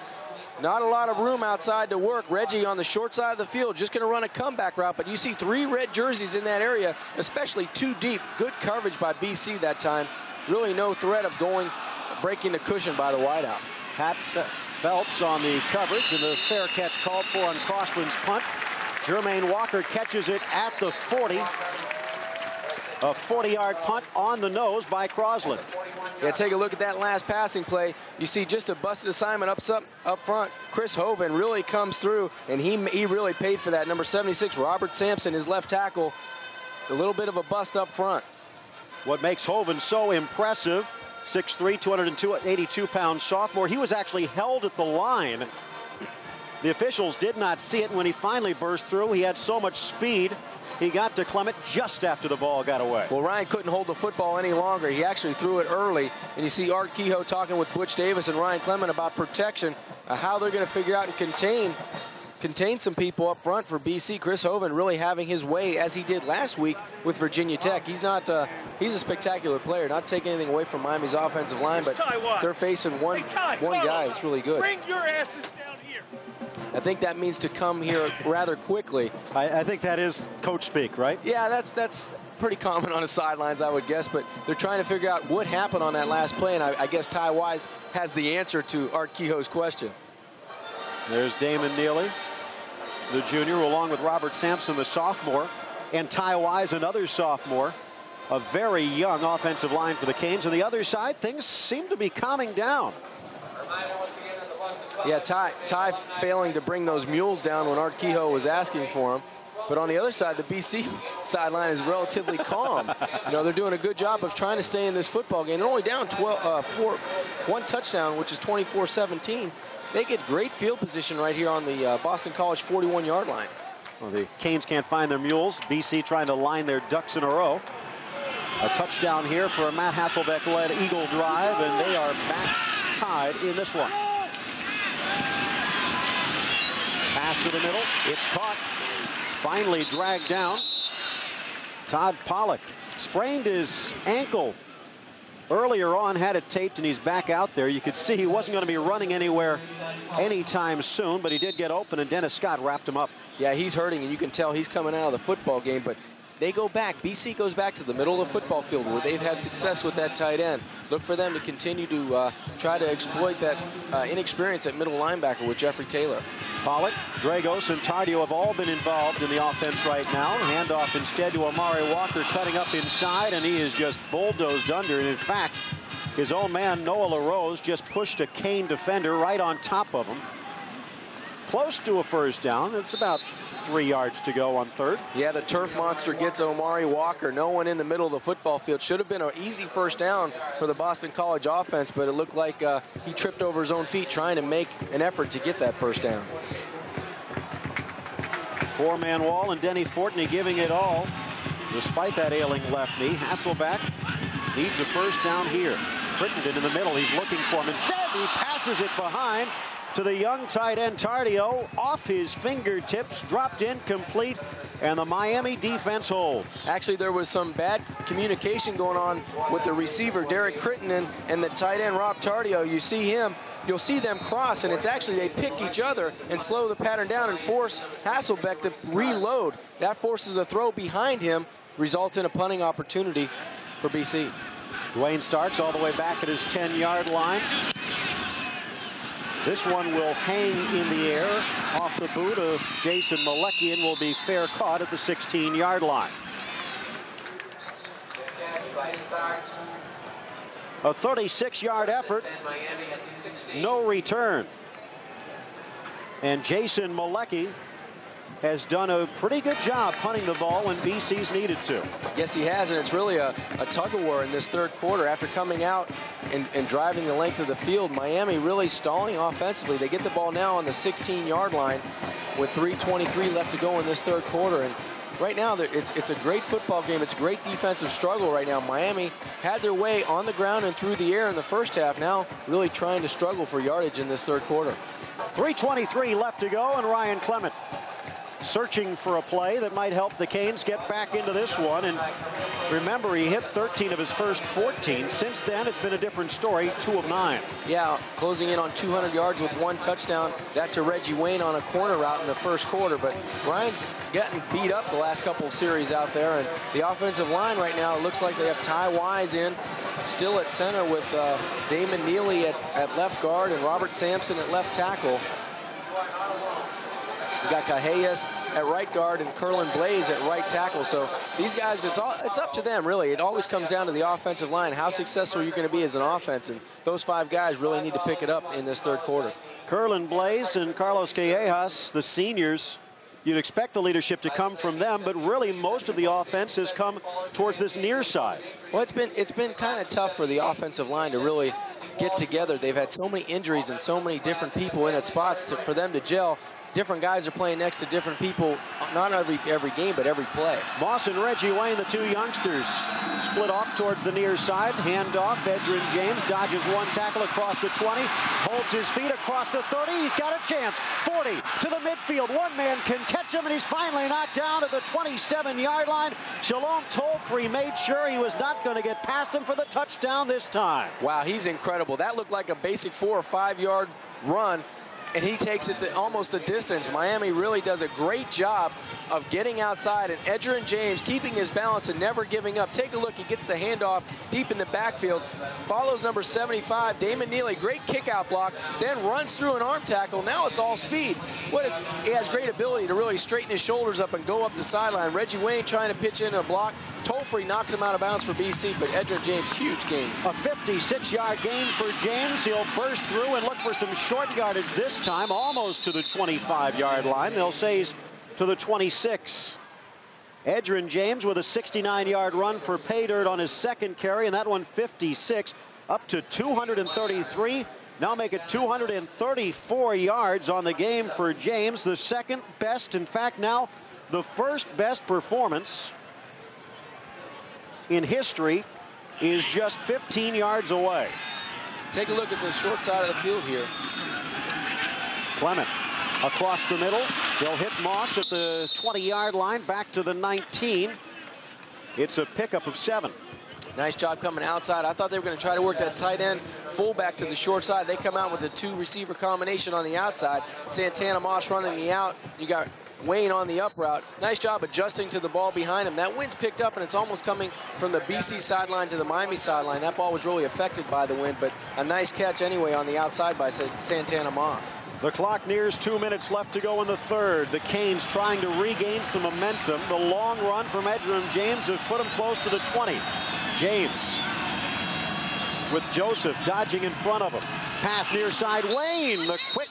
Not a lot of room outside to work. Reggie on the short side of the field, just going to run a comeback route. But you see 3 red jerseys in that area, especially 2 deep. Good coverage by BC that time. Really no threat of breaking the cushion by the wideout. Pat Phelps on the coverage, and the fair catch called for on Crossland's punt. Jermaine Walker catches it at the 40. A 40-yard punt on the nose by Crossland. Yeah, take a look at that last passing play. You see just a busted assignment up front. Chris Hovan really comes through, and he really paid for that. Number 76, Robert Sampson, his left tackle. A little bit of a bust up front. What makes Hovan so impressive, 6'3", 282-pound sophomore, he was actually held at the line. The officials did not see it. When he finally burst through, he had so much speed He got to Clement just after the ball got away. Well, Ryan couldn't hold the football any longer. He actually threw it early. And you see Art Kehoe talking with Butch Davis and Ryan Clement about protection, how they're going to figure out and contain some people up front for BC. Chris Hovan really having his way as he did last week with Virginia Tech. He's a spectacular player, not taking anything away from Miami's offensive line, but they're facing one guy that's really good. Bring your asses down here. I think that means to come here rather quickly. I think that is coach speak, right? Yeah, that's pretty common on the sidelines, I would guess, but they're trying to figure out what happened on that last play, and I guess Ty Wise has the answer to Art Kehoe's question. There's Damon Neely, the junior, along with Robert Sampson, the sophomore, and Ty Wise, another sophomore. A very young offensive line for the Canes. On the other side, things seem to be calming down. Yeah, Ty failing to bring those mules down when Art Kehoe was asking for them. But on the other side, the BC sideline is relatively calm. You know, they're doing a good job of trying to stay in this football game. They're only down 1 touchdown, which is 24-17. They get great field position right here on the Boston College 41-yard line. Well, the Canes can't find their mules. BC trying to line their ducks in a row. A touchdown here for a Matt Hasselbeck-led Eagle drive, and they are back tied in this one. Pass to the middle. It's caught. Finally dragged down. Todd Pollock sprained his ankle earlier on, had it taped, and he's back out there. You could see he wasn't going to be running anywhere anytime soon, but he did get open, and Dennis Scott wrapped him up. Yeah, he's hurting, and you can tell he's coming out of the football game, but they go back. BC goes back to the middle of the football field where they've had success with that tight end. Look for them to continue to try to exploit that inexperience at middle linebacker with Jeffrey Taylor. Pollock, Dragos, and Tardio have all been involved in the offense right now. Handoff instead to Amari Walker, cutting up inside, and he is just bulldozed under. And in fact, his own man, Noah LaRose, just pushed a Cane defender right on top of him. Close to a first down. It's about 3 yards to go on third. Yeah, the turf monster gets Omari Walker. No one in the middle of the football field. Should have been an easy first down for the Boston College offense, but it looked like he tripped over his own feet trying to make an effort to get that first down. Four-man wall, and Denny Fortney giving it all. Despite that ailing left knee, Hasselbeck needs a first down here. Crittenden in the middle. He's looking for him. Instead, he passes it behind to the young tight end Tardio, off his fingertips, dropped incomplete, and the Miami defense holds. Actually, there was some bad communication going on with the receiver, Derek Crittenden, and the tight end, Rob Tardio. You see him, you'll see them cross, and it's actually they pick each other and slow the pattern down and force Hasselbeck to reload. That forces a throw behind him, results in a punting opportunity for BC. Dwayne Starks all the way back at his 10-yard line. This one will hang in the air off the boot of Jason Malecki and will be fair caught at the 16-yard line. A 36-yard effort, no return. And Jason Malecki has done a pretty good job punting the ball when BC's needed to. Yes, he has, and it's really a tug-of-war in this third quarter. After coming out and driving the length of the field, Miami really stalling offensively. They get the ball now on the 16-yard line with 3:23 left to go in this third quarter. And right now, it's a great football game. It's a great defensive struggle right now. Miami had their way on the ground and through the air in the first half. Now really trying to struggle for yardage in this third quarter. 3:23 left to go, and Ryan Clement searching for a play that might help the Canes get back into this one. And remember, he hit 13 of his first 14. Since then, it's been a different story, 2 of 9. Yeah, closing in on 200 yards with 1 touchdown. That to Reggie Wayne on a corner route in the first quarter. But Ryan's getting beat up the last couple of series out there. And the offensive line right now, it looks like they have Ty Wise in, still at center with Damon Neely at left guard and Robert Sampson at left tackle. We got Cajellas at right guard and Curlin Blaze at right tackle. So these guys, it's up to them, really. It always comes down to the offensive line. How successful you're going to be as an offense, and those 5 guys really need to pick it up in this third quarter. Curlin Blaze and Carlos Cajellas, the seniors, you'd expect the leadership to come from them, but really most of the offense has come towards this near side. Well, it's been kind of tough for the offensive line to really get together. They've had so many injuries and so many different people in at spots for them to gel. different guys are playing next to different people, not every game, but every play. Moss and Reggie Wayne, the two youngsters, split off towards the near side. Handoff. Edgerrin James dodges one tackle across the 20, holds his feet across the 30. He's got a chance. 40 to the midfield. One man can catch him, and he's finally knocked down to the 27-yard line. Shalom Tolfree made sure he was not going to get past him for the touchdown this time. Wow, he's incredible. That looked like a basic 4 or 5 yard run, and he takes it to almost the distance. Miami really does a great job of getting outside, and Edgerrin James keeping his balance and never giving up. Take a look. He gets the handoff deep in the backfield, follows number 75, Damon Neely, great kick-out block, then runs through an arm tackle. Now it's all speed. He has great ability to really straighten his shoulders up and go up the sideline. Reggie Wayne trying to pitch into a block. Tolfree knocks him out of bounds for BC, but Edgerrin James, huge gain. A 56-yard gain for James. He'll burst through and look for some short yardage this time, almost to the 25-yard line. They'll say he's to the 26. Edgerrin James with a 69-yard run for pay dirt on his second carry, and that one 56, up to 233. Now make it 234 yards on the game for James, the second best, in fact, now the first best performance in history is just 15 yards away. Take a look at the short side of the field here. Clement across the middle. They'll hit Moss at the 20-yard line, back to the 19. It's a pickup of 7. Nice job coming outside. I thought they were going to try to work that tight end fullback to the short side. They come out with a 2-receiver combination on the outside. Santana Moss running the out. You got Wayne on the up route. Nice job adjusting to the ball behind him. That wind's picked up, and it's almost coming from the BC sideline to the Miami sideline. That ball was really affected by the wind, but a nice catch anyway on the outside by Santana Moss. The clock nears 2 minutes left to go in the third. The Canes trying to regain some momentum. The long run from Edgerrin James has put him close to the 20. James with Joseph dodging in front of him. Pass near side. Wayne, the quick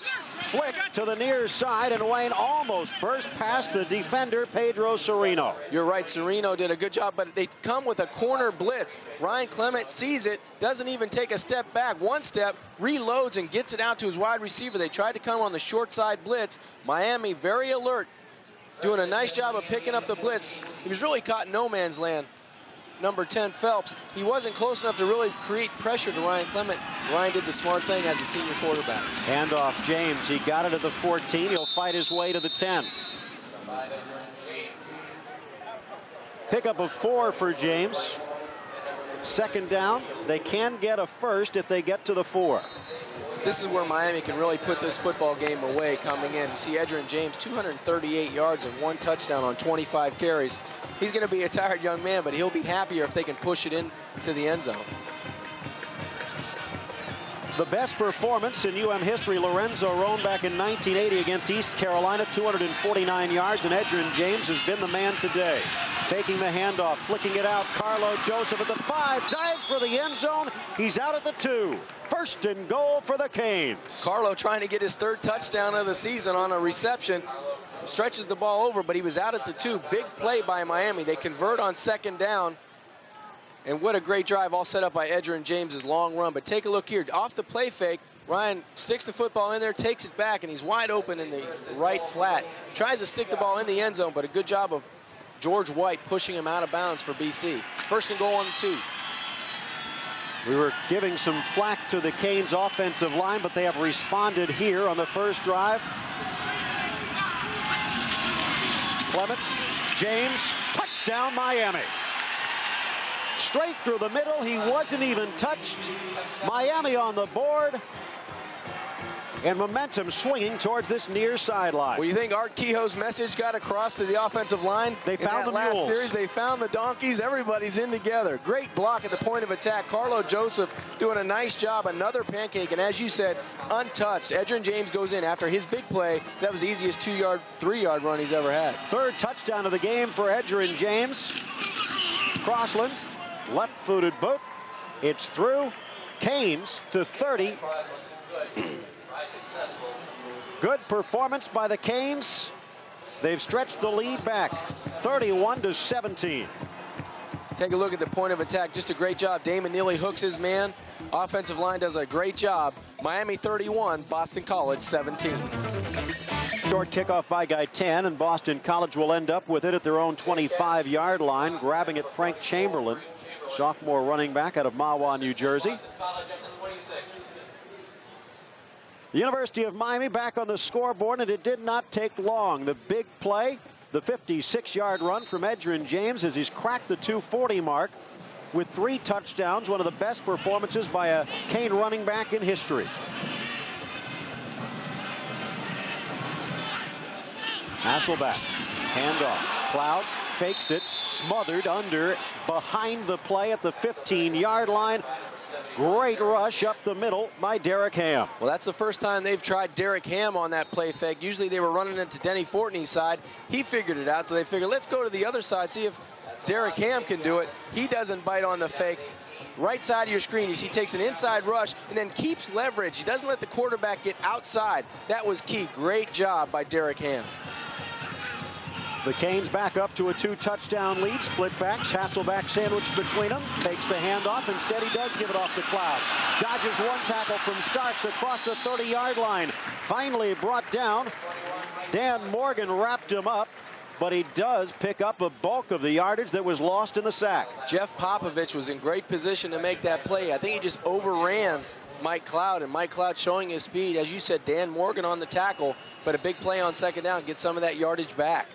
flick to the near side, and Wayne almost burst past the defender, Pedro Serino. You're right, Serino did a good job, but they come with a corner blitz. Ryan Clement sees it, doesn't even take a step back. One step, reloads and gets it out to his wide receiver. They tried to come on the short side blitz. Miami very alert, doing a nice job of picking up the blitz. He was really caught in no man's land. Number 10, Phelps, he wasn't close enough to really create pressure to Ryan Clement. Ryan did the smart thing as a senior quarterback. Handoff James, he got it at the 14. He'll fight his way to the 10. Pickup of 4 for James. Second down. They can get a first if they get to the 4. This is where Miami can really put this football game away coming in. You see Edgerrin James, 238 yards and 1 touchdown on 25 carries. He's going to be a tired young man, but he'll be happier if they can push it into the end zone. The best performance in UM history, Lorenzo Roan back in 1980 against East Carolina, 249 yards, and Edgerrin James has been the man today. Taking the handoff, flicking it out. Carlo Joseph at the 5, dives for the end zone. He's out at the 2. First and goal for the Canes. Carlo trying to get his 3rd touchdown of the season on a reception. Stretches the ball over, but he was out at the 2. Big play by Miami. They convert on second down. And what a great drive, all set up by Edgerrin James' long run. But take a look here. Off the play fake, Ryan sticks the football in there, takes it back, and he's wide open in the right flat. Tries to stick the ball in the end zone, but a good job of George White pushing him out of bounds for BC. First and goal on the 2. We were giving some flack to the Canes offensive line, but they have responded here on the first drive. Clement, James, touchdown Miami. Straight through the middle, he wasn't even touched. Miami on the board. And momentum swinging towards this near sideline. Well, you think Art Kehoe's message got across to the offensive line? They found the mules. Series, they found the donkeys. Everybody's in together. Great block at the point of attack. Carlo Joseph doing a nice job. Another pancake, and as you said, untouched. Edgerrin James goes in after his big play. That was the easiest 2-yard, 3-yard run he's ever had. 3rd touchdown of the game for Edgerrin James. Crossland, left-footed boot. It's through. Canes to 30. Good performance by the Canes. They've stretched the lead back 31-17. Take a look at the point of attack. Just a great job. Damon Neely hooks his man. Offensive line does a great job. Miami 31, Boston College 17. short kickoff by Guyton, and Boston College will end up with it at their own 25-yard line, grabbing it Frank Chamberlain, sophomore running back out of Mahwah, New Jersey. The University of Miami back on the scoreboard, and it did not take long. The big play, the 56-yard run from Edgerrin James as he's cracked the 240 mark with 3 touchdowns, one of the best performances by a Cane running back in history. Hasselback, handoff, Cloud fakes it, smothered under, behind the play at the 15-yard line. Great rush up the middle by Derek Ham. Well, that's the first time they've tried Derek Ham on that play fake. Usually they were running it to Denny Fortney's side. He figured it out, so they figured, let's go to the other side, see if Derek Ham can do it. He doesn't bite on the fake. Right side of your screen, you see, he takes an inside rush and then keeps leverage. He doesn't let the quarterback get outside. That was key. Great job by Derek Ham. The Canes back up to a 2-touchdown lead. Split backs, Hasselback sandwiched between them. Takes the handoff. Instead, he does give it off to Cloud. Dodges one tackle from Starks across the 30-yard line. Finally brought down. Dan Morgan wrapped him up, but he does pick up a bulk of the yardage that was lost in the sack. Jeff Popovich was in great position to make that play. I think he just overran Mike Cloud, and Mike Cloud showing his speed. As you said, Dan Morgan on the tackle, but a big play on second down, get some of that yardage back.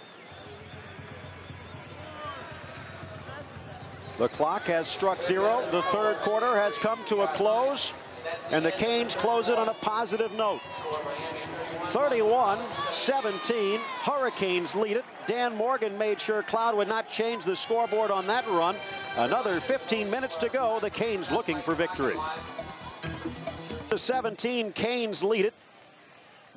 The clock has struck 0. The third quarter has come to a close, and the Canes close it on a positive note. 31-17, Hurricanes lead it. Dan Morgan made sure Cloud would not change the scoreboard on that run. Another 15 minutes to go. The Canes looking for victory. 17, Canes lead it.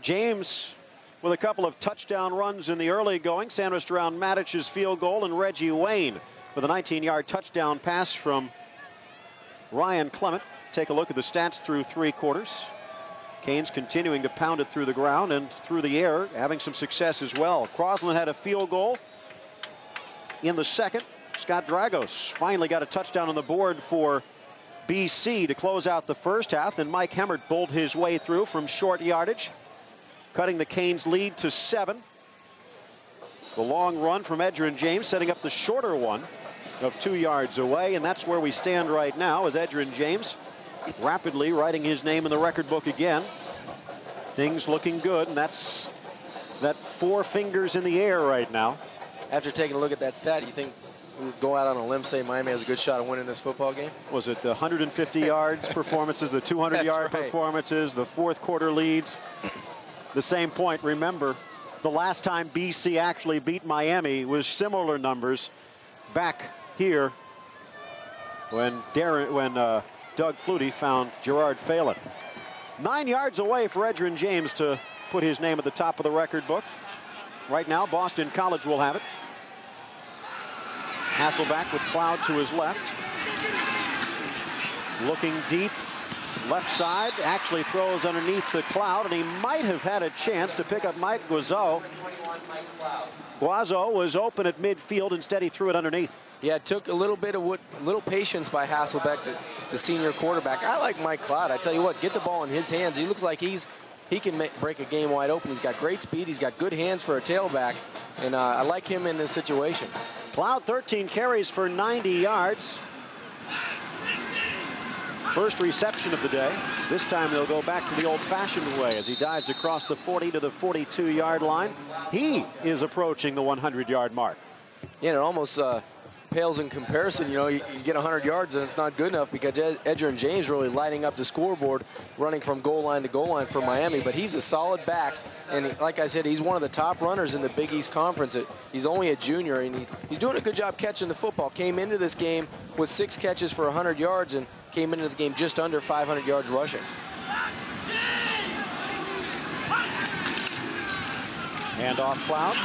James with a couple of touchdown runs in the early going, sandwiched around Matich's field goal, and Reggie Wayne with a 19-yard touchdown pass from Ryan Clement. Take a look at the stats through 3 quarters. Canes continuing to pound it through the ground and through the air, having some success as well. Crosland had a field goal in the second. Scott Dragos finally got a touchdown on the board for BC to close out the first half. Then Mike Hemmert bowled his way through from short yardage, cutting the Canes lead to 7. The long run from Edgerrin James setting up the shorter one of 2 yards away, and that's where we stand right now as Edgerrin James rapidly writing his name in the record book again. Things looking good, and that's that 4 fingers in the air right now. After taking a look at that stat, you think we would go out on a limb, say Miami has a good shot of winning this football game? Was it the 150 yards performances, the 200-yard performances, the fourth quarter leads? The same point, remember, the last time BC actually beat Miami was similar numbers back here when Doug Flutie found Gerard Phelan. 9 yards away for Edgerrin James to put his name at the top of the record book. Right now, Boston College will have it. Hasselback with Cloud to his left. Looking deep, left side, actually throws underneath the Cloud, and he might have had a chance to pick up Mike Guazo. Guazo was open at midfield. Instead, he threw it underneath. Yeah, it took a little bit of patience by Hasselbeck, the senior quarterback. I like Mike Cloud. I tell you what, get the ball in his hands. He looks like he can break a game wide open. He's got great speed. He's got good hands for a tailback, and I like him in this situation. Cloud 13 carries for 90 yards. First reception of the day. This time they'll go back to the old-fashioned way as he dives across the 40 to the 42-yard line. He is approaching the 100-yard mark. Yeah, it almost pales in comparison. You know, you get 100 yards and it's not good enough because Edgerrin James really lighting up the scoreboard, running from goal line to goal line for Miami. But he's a solid back, and like I said, he's one of the top runners in the Big East Conference. He's only a junior, and he's doing a good job catching the football. Came into this game with 6 catches for 100 yards and came into the game just under 500 yards rushing. Handoff Cloud.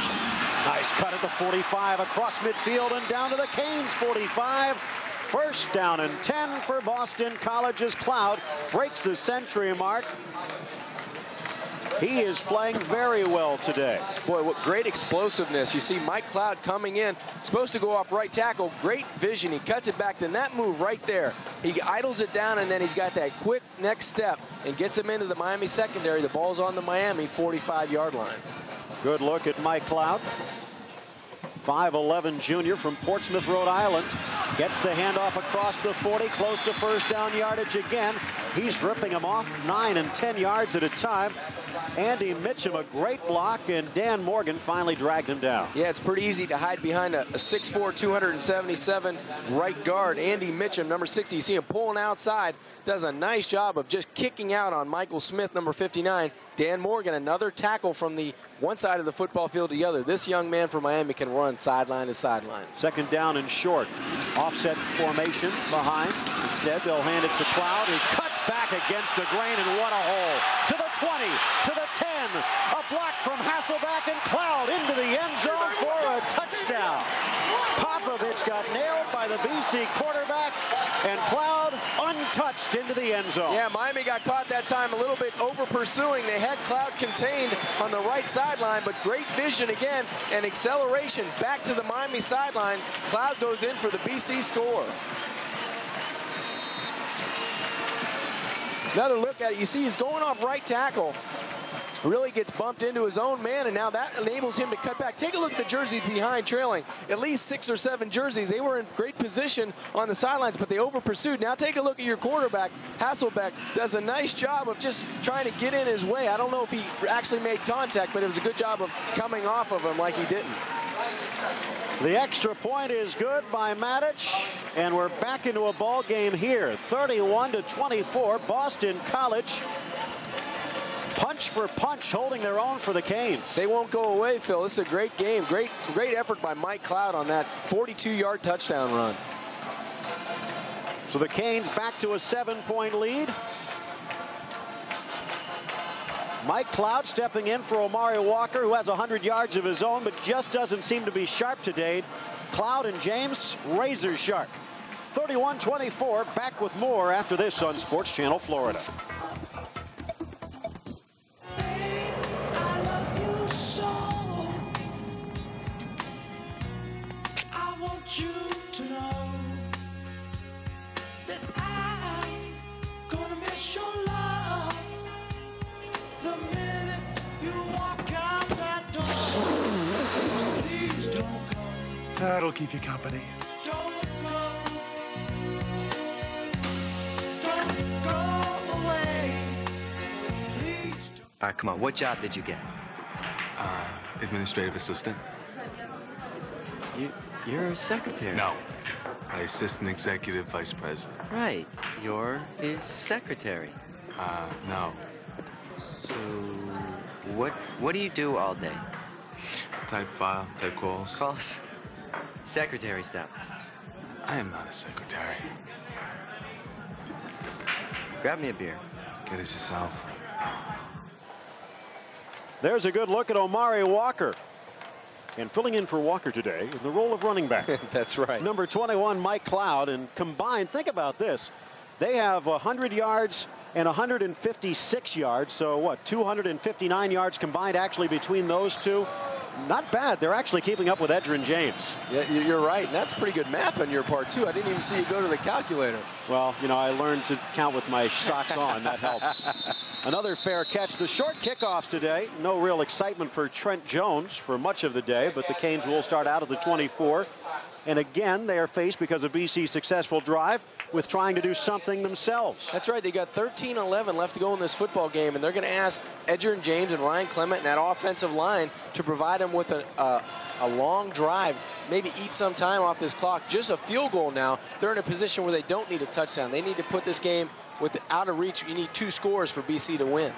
Nice cut at the 45 across midfield and down to the Canes 45. First down and 10 for Boston College's Cloud breaks the century mark. He is playing very well today. Boy, what great explosiveness. You see Mike Cloud coming in, supposed to go off right tackle. Great vision. He cuts it back. Then that move right there, he idles it down, and then he's got that quick next step and gets him into the Miami secondary. The ball's on the Miami 45-yard line. Good look at Mike Cloud. 5'11" junior from Portsmouth, Rhode Island. Gets the handoff across the 40, close to first down yardage again. He's ripping him off 9 and 10 yards at a time. Andy Mitchum, a great block, and Dan Morgan finally dragged him down. Yeah, it's pretty easy to hide behind a 6'4", 277 right guard. Andy Mitchum, number 60, you see him pulling outside, does a nice job of just kicking out on Michael Smith, number 59. Dan Morgan, another tackle from the one side of the football field to the other. This young man from Miami can run sideline to sideline. Second down and short. Offset formation behind. Instead, they'll hand it to Cloud. He cuts back against the grain, and what a hole. To the 20, to the 10. A block from Hasselbeck, and Cloud into the end zone for a touchdown. Popovich got nailed by the BC quarterback, and Cloud untouched into the end zone. Yeah, Miami got caught that time a little bit over pursuing. They had Cloud contained on the right sideline, but great vision again and acceleration back to the Miami sideline. Cloud goes in for the BC score. Another look at it. You see he's going off right tackle. Really gets bumped into his own man, and now that enables him to cut back. Take a look at the jerseys behind, trailing at least 6 or 7 jerseys. They were in great position on the sidelines, but they over pursued. Now take a look at your quarterback. Hasselbeck does a nice job of just trying to get in his way. I don't know if he actually made contact, but it was a good job of coming off of him like he didn't. The extra point is good by Matic, and we're back into a ball game here. 31-24, Boston College. Punch for punch, holding their own for the Canes. They won't go away, Phil. This is a great game. Great effort by Mike Cloud on that 42-yard touchdown run. So the Canes back to a 7-point lead. Mike Cloud stepping in for Omari Walker, who has 100 yards of his own, but just doesn't seem to be sharp today. Cloud and James, razor sharp. 31-24, back with more after this on Sports Channel Florida. That'll keep you company. Don't go away. Please don't. All right, come on. What job did you get? Administrative assistant. You're a secretary. No. Assistant executive vice president. Right. You're his secretary. No. So, what do you do all day? Type file, type calls. Calls? Secretary stuff. I am not a secretary. Grab me a beer. Get it yourself. There's a good look at Omari Walker. And filling in for Walker today in the role of running back. That's right. Number 21, Mike Cloud. And combined, think about this. They have 100 yards and 156 yards. So what, 259 yards combined actually between those two? Not bad. They're actually keeping up with Edgerrin James. Yeah, you're right. And that's pretty good math on your part, too. I didn't even see you go to the calculator. Well, you know, I learned to count with my socks on. That helps. Another fair catch. The short kickoff today. No real excitement for Trent Jones for much of the day, but the Canes will start out at the 24. And again, they are faced, because of BC's successful drive, with trying to do something themselves. That's right. They got 13-11 left to go in this football game, and they're going to ask Edgerrin James and Ryan Clement and that offensive line to provide them with a long drive, maybe eat some time off this clock. Just a field goal now. They're in a position where they don't need a touchdown. They need to put this game out of reach. You need 2 scores for BC to win.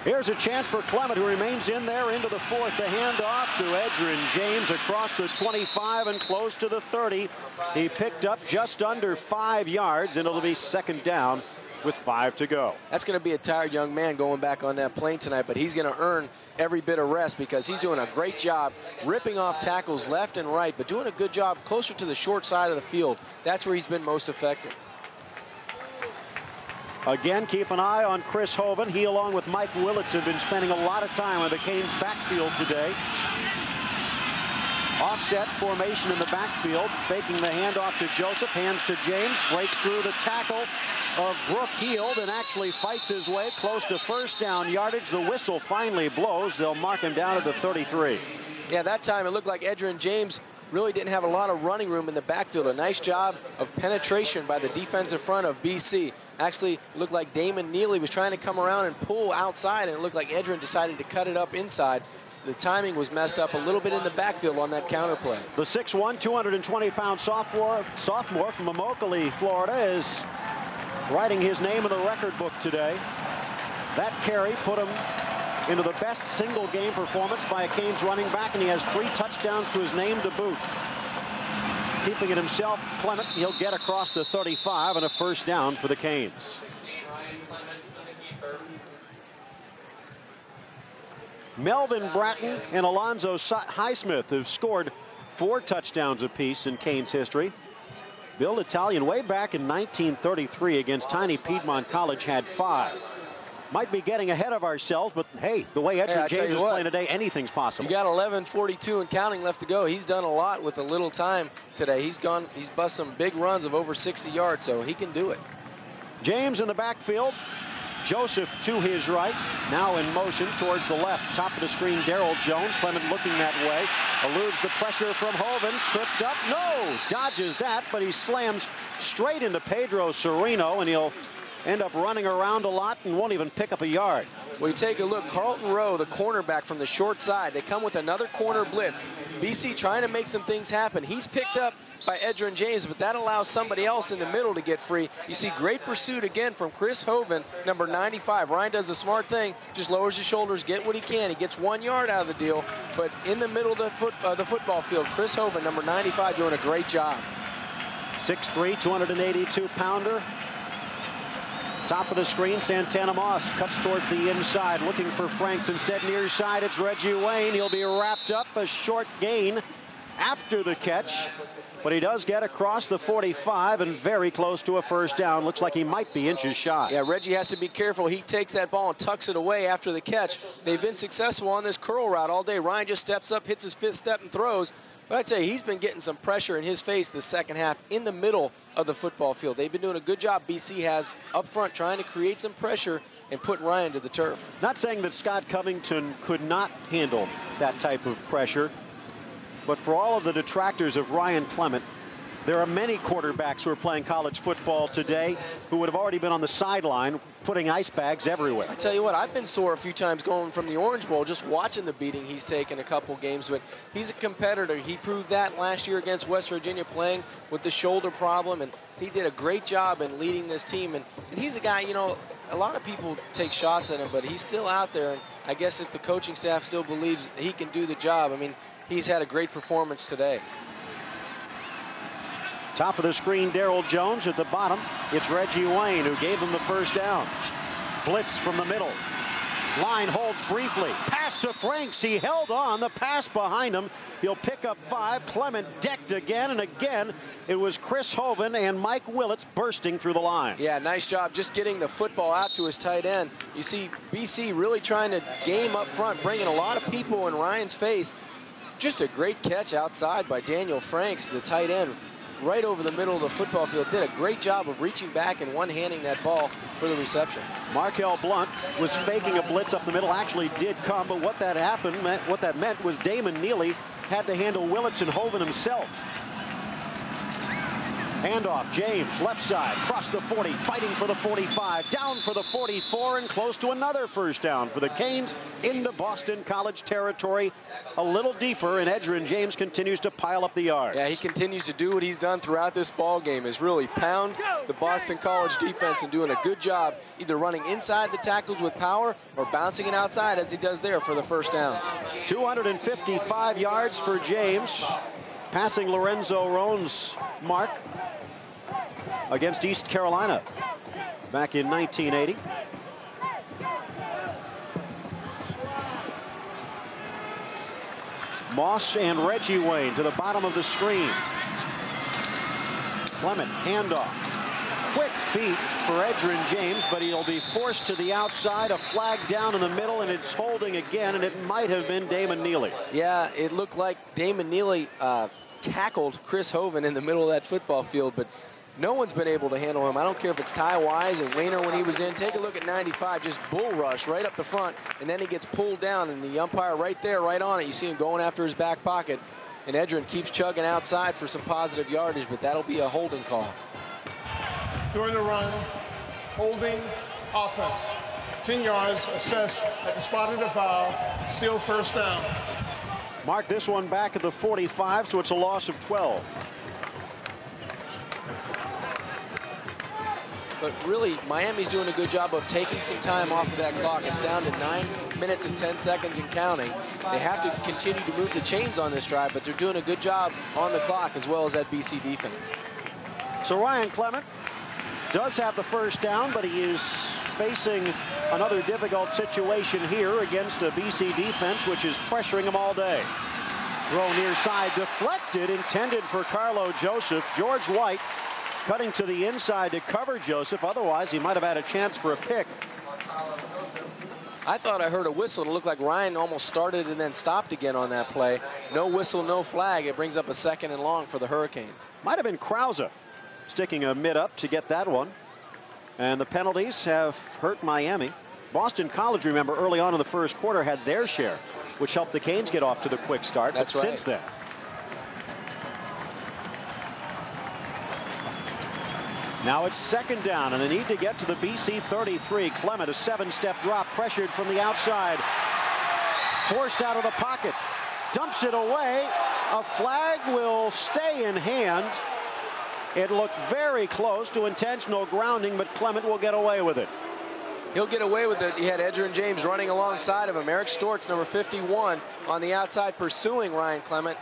Here's a chance for Clement, who remains in there into the 4th. The handoff to Edgerrin James across the 25 and close to the 30. He picked up just under 5 yards, and it'll be second down with 5 to go. That's going to be a tired young man going back on that plane tonight, but he's going to earn every bit of rest, because he's doing a great job ripping off tackles left and right, but doing a good job closer to the short side of the field. That's where he's been most effective. Again, keep an eye on Chris Hovan. He, along with Mike Willits, have been spending a lot of time on the Canes backfield today. Offset formation in the backfield, faking the handoff to Joseph, hands to James, breaks through the tackle of Brooke Heald and actually fights his way close to first down yardage. The whistle finally blows. They'll mark him down at the 33. Yeah, that time it looked like Edgerrin James really didn't have a lot of running room in the backfield. A nice job of penetration by the defensive front of BC. Actually, it looked like Damon Neely was trying to come around and pull outside, and it looked like Edgerrin decided to cut it up inside. The timing was messed up a little bit in the backfield on that counter play. The 6'1", 220-pound sophomore from Immokalee, Florida, is writing his name in the record book today. That carry put him into the best single game performance by a Canes running back, and he has 3 touchdowns to his name to boot. Keeping it himself, Clement, he'll get across the 35 and a first down for the Canes. Melvin Bratton and Alonzo Highsmith have scored 4 touchdowns apiece in Canes history. Bill Italian, way back in 1933 against tiny Piedmont College, had 5. Might be getting ahead of ourselves, but hey, the way Edgerrin James is playing today, anything's possible. You got 11:42 and counting left to go. He's done a lot with a little time today. He's bust some big runs of over 60 yards, so he can do it. James in the backfield. Joseph to his right, now in motion towards the left. Top of the screen, Darrell Jones. Clement looking that way. Eludes the pressure from Hoven. Tripped up. No! Dodges that, but he slams straight into Pedro Sereno, and he'll end up running around a lot and won't even pick up a yard. Well, you take a look. Carlton Rowe, the cornerback from the short side. They come with another corner blitz. BC trying to make some things happen. He's picked up by Edgerrin James, but that allows somebody else in the middle to get free. You see great pursuit again from Chris Hoven, number 95. Ryan does the smart thing, just lowers his shoulders, get what he can. He gets 1 yard out of the deal, but in the middle of the football field, Chris Hoven, number 95, doing a great job. 6'3", 282-pounder. Top of the screen, Santana Moss cuts towards the inside, looking for Franks. Instead, near side, it's Reggie Wayne. He'll be wrapped up, a short gain after the catch. But he does get across the 45 and very close to a first down. Looks like he might be inches shy. Yeah, Reggie has to be careful. He takes that ball and tucks it away after the catch. They've been successful on this curl route all day. Ryan just steps up, hits his 5th step, and throws. But I'd say he's been getting some pressure in his face the second half in the middle of the football field. They've been doing a good job, BC has, up front, trying to create some pressure and put Ryan to the turf. Not saying that Scott Covington could not handle that type of pressure, but for all of the detractors of Ryan Clement, there are many quarterbacks who are playing college football today who would have already been on the sideline putting ice bags everywhere. I tell you what, I've been sore a few times going from the Orange Bowl just watching the beating he's taken a couple games, but he's a competitor. He proved that last year against West Virginia playing with the shoulder problem, and he did a great job in leading this team. And he's a guy, you know, a lot of people take shots at him, but he's still out there, and I guess if the coaching staff still believes he can do the job, I mean, he's had a great performance today. Top of the screen, Darrell Jones. At the bottom, it's Reggie Wayne who gave them the first down. Blitz from the middle. Line holds briefly. Pass to Franks. He held on. The pass behind him. He'll pick up 5. Clement decked again and again. It was Chris Hoven and Mike Willits bursting through the line. Yeah, nice job just getting the football out to his tight end. You see BC really trying to game up front, bringing a lot of people in Ryan's face. Just a great catch outside by Daniel Franks, the tight end, right over the middle of the football field. Did a great job of reaching back and one-handing that ball for the reception. Markel Blunt was faking a blitz up the middle, actually did come, but what that meant was Damon Neely had to handle Willits and Hoven himself. Handoff, James, left side, across the 40, fighting for the 45, down for the 44, and close to another first down for the Canes into Boston College territory. A little deeper, and Edgerrin James continues to pile up the yards. Yeah, he continues to do what he's done throughout this ball game, is really pound the Boston College defense and doing a good job either running inside the tackles with power or bouncing it outside as he does there for the first down. 255 yards for James, passing Lorenzo Roan's mark against East Carolina back in 1980. Moss and Reggie Wayne to the bottom of the screen. Clement, handoff. quick feet for Edgerrin James, but he'll be forced to the outside. A flag down in the middle, and it's holding again, and it might have been Damon Neely. Yeah, it looked like Damon Neely tackled Chris Hoven in the middle of that football field, but no one's been able to handle him. I don't care if it's Ty Wise or Wayner when he was in. Take a look at 95, just bull rush right up the front, and then he gets pulled down, and the umpire right there, right on it. You see him going after his back pocket, and Edgerrin keeps chugging outside for some positive yardage, but that'll be a holding call. During the run, holding offense. 10 yards, assessed at the spot of the foul, still first down. Mark this one back at the 45, so it's a loss of 12. But really, Miami's doing a good job of taking some time off of that clock. It's down to 9 minutes and 10 seconds and counting. They have to continue to move the chains on this drive, but they're doing a good job on the clock as well as that BC defense. So Ryan Clement does have the first down, but he is facing another difficult situation here against a BC defense which is pressuring him all day. Throw near side, deflected, intended for Carlo Joseph. George White cutting to the inside to cover Joseph. Otherwise, he might have had a chance for a pick. I thought I heard a whistle. It looked like Ryan almost started and then stopped again on that play. No whistle, no flag. It brings up a 2nd and long for the Hurricanes. Might have been Krause sticking a mid up to get that one. And the penalties have hurt Miami. Boston College, remember, early on in the first quarter had their share, which helped the Canes get off to the quick start. That's but right. Since then, now it's 2nd down, and they need to get to the BC 33. Clement, a 7-step drop, pressured from the outside. Forced out of the pocket. Dumps it away. A flag will stay in hand. It looked very close to intentional grounding, but Clement will get away with it. He'll get away with it. He had Edgerrin James running alongside of him. Eric Stortz, number 51, on the outside pursuing Ryan Clement.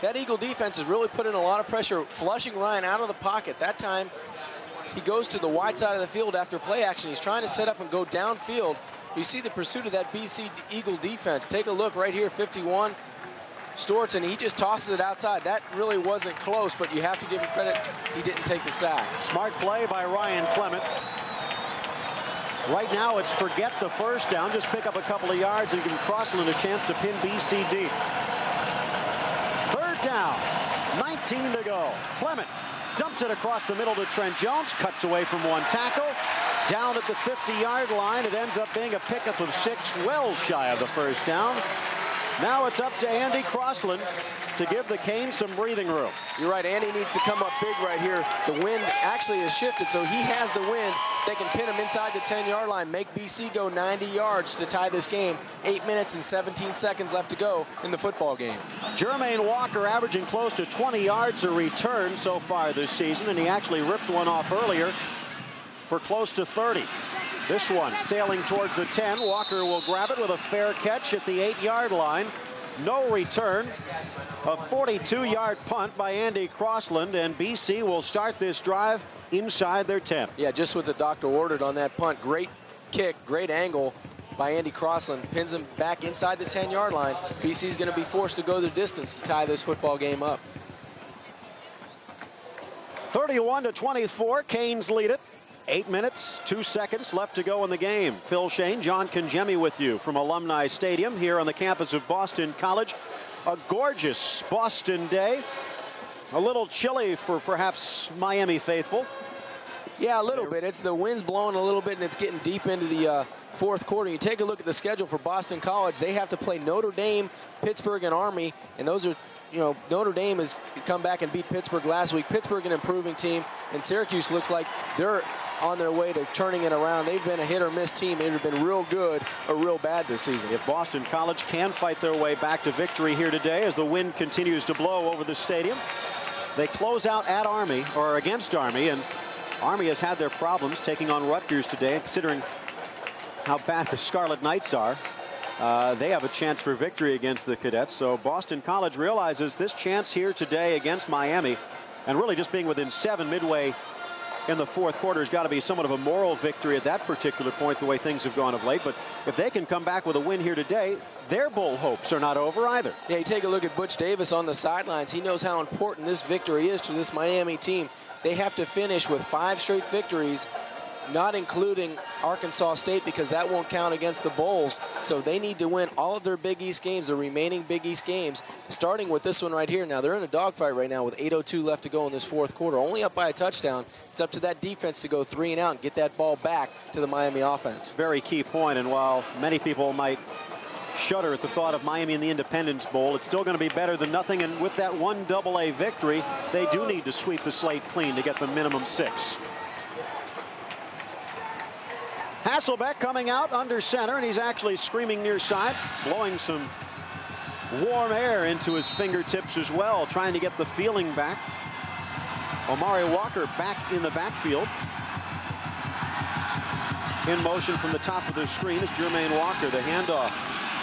That Eagle defense is really putting a lot of pressure, flushing Ryan out of the pocket. That time, he goes to the wide side of the field after play action. He's trying to set up and go downfield. You see the pursuit of that BC Eagle defense. Take a look right here, 51. Stortz, and he just tosses it outside. That really wasn't close, but you have to give him credit. He didn't take the sack. Smart play by Ryan Clement. Right now, it's forget the first down. Just pick up a couple of yards and give Crossland a chance to pin BC deep. 3rd down, 19 to go. Clement dumps it across the middle to Trent Jones. Cuts away from one tackle. Down at the 50-yard line. It ends up being a pickup of 6, well shy of the first down. Now it's up to Andy Crossland to give the Canes some breathing room. You're right, Andy needs to come up big right here. The wind actually has shifted, so he has the wind. They can pin him inside the 10-yard line, make BC go 90 yards to tie this game. 8 minutes and 17 seconds left to go in the football game. Jermaine Walker averaging close to 20 yards a return so far this season, and he actually ripped one off earlier for close to 30. This one sailing towards the 10. Walker will grab it with a fair catch at the 8-yard line. No return. A 42-yard punt by Andy Crossland, and BC will start this drive inside their 10. Yeah, just what the doctor ordered on that punt. Great kick, great angle by Andy Crossland. Pins him back inside the 10-yard line. BC's going to be forced to go the distance to tie this football game up. 31-24, Canes lead it. 8 minutes, 2 seconds left to go in the game. Phil Shane, John Congemi with you from Alumni Stadium here on the campus of Boston College. A gorgeous Boston day. A little chilly for perhaps Miami faithful. Yeah, a little bit. It's the wind's blowing a little bit, and it's getting deep into the fourth quarter. You take a look at the schedule for Boston College. They have to play Notre Dame, Pittsburgh, and Army, and those are, you know, Notre Dame has come back and beat Pittsburgh last week. Pittsburgh, an improving team, and Syracuse looks like they're on their way to turning it around. They've been a hit-or-miss team. They've been real good or real bad this season. If Boston College can fight their way back to victory here today as the wind continues to blow over the stadium, they close out at Army, or against Army, and Army has had their problems taking on Rutgers today. Considering how bad the Scarlet Knights are, they have a chance for victory against the Cadets. So Boston College realizes this chance here today against Miami, and really just being within 7 midway in the fourth quarter has got to be somewhat of a moral victory at that particular point, the way things have gone of late. But if they can come back with a win here today, their bowl hopes are not over either. Yeah, you take a look at Butch Davis on the sidelines. He knows how important this victory is to this Miami team. they have to finish with 5 straight victories, not including Arkansas State, because that won't count against the Bowls. So they need to win all of their Big East games, the remaining Big East games, starting with this one right here. Now, they're in a dogfight right now with 8:02 left to go in this fourth quarter, only up by a touchdown. It's up to that defense to go 3 and out and get that ball back to the Miami offense. Very key point, and while many people might shudder at the thought of Miami in the Independence Bowl, it's still going to be better than nothing, and with that 1 AA victory, they do need to sweep the slate clean to get the minimum 6. Hasselbeck coming out under center, and he's actually screaming near side, blowing some warm air into his fingertips as well, trying to get the feeling back. Omari Walker back in the backfield. In motion from the top of the screen is Jermaine Walker. The handoff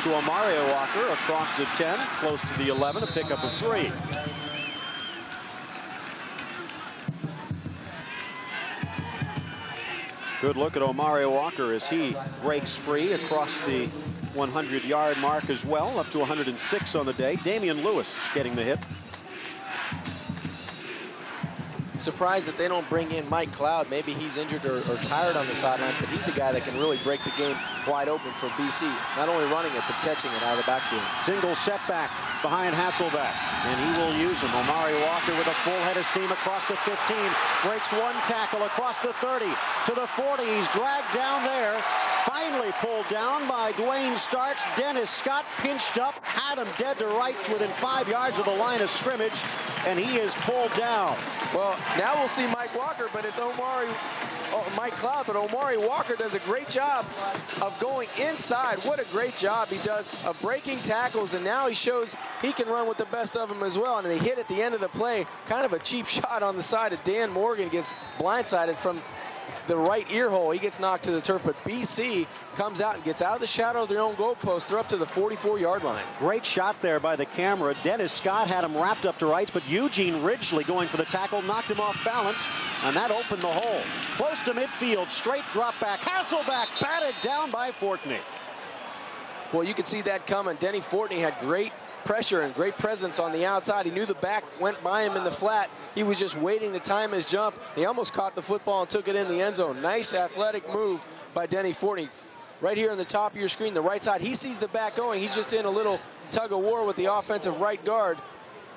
to Omari Walker across the 10, close to the 11, a pickup of 3. Good look at Omari Walker as he breaks free across the 100-yard mark as well, up to 106 on the day. Damian Lewis getting the hit. Surprised that they don't bring in Mike Cloud. Maybe he's injured or tired on the sidelines, but he's the guy that can really break the game wide open for BC. Not only running it, but catching it out of the backfield. Single setback behind Hasselbeck, and he will use him. Omari Walker with a full head of steam across the 15. Breaks 1 tackle across the 30 to the 40. He's dragged down there. Finally pulled down by Dwayne Starks. Dennis Scott pinched up, had him dead to rights within 5 yards of the line of scrimmage, and he is pulled down. Well, now we'll see Mike Walker, but it's Mike Cloud, but Omari Walker does a great job of going inside. What a great job he does of breaking tackles, and now he shows he can run with the best of them as well. And they hit at the end of the play, kind of a cheap shot on the side of Dan Morgan, gets blindsided from the right ear hole. He gets knocked to the turf, but BC comes out and gets out of the shadow of their own goalpost. They're up to the 44-yard line. Great shot there by the camera. Dennis Scott had him wrapped up to rights, but Eugene Ridgely going for the tackle knocked him off balance, and that opened the hole. Close to midfield, straight drop back. Hasselbeck batted down by Fortney. Well, you could see that coming. Denny Fortney had great pressure and great presence on the outside. He knew the back went by him in the flat. He was just waiting to time his jump. He almost caught the football and took it in the end zone. Nice athletic move by Denny Fortney. Right here on the top of your screen, the right side. He sees the back going. He's just in a little tug of war with the offensive right guard,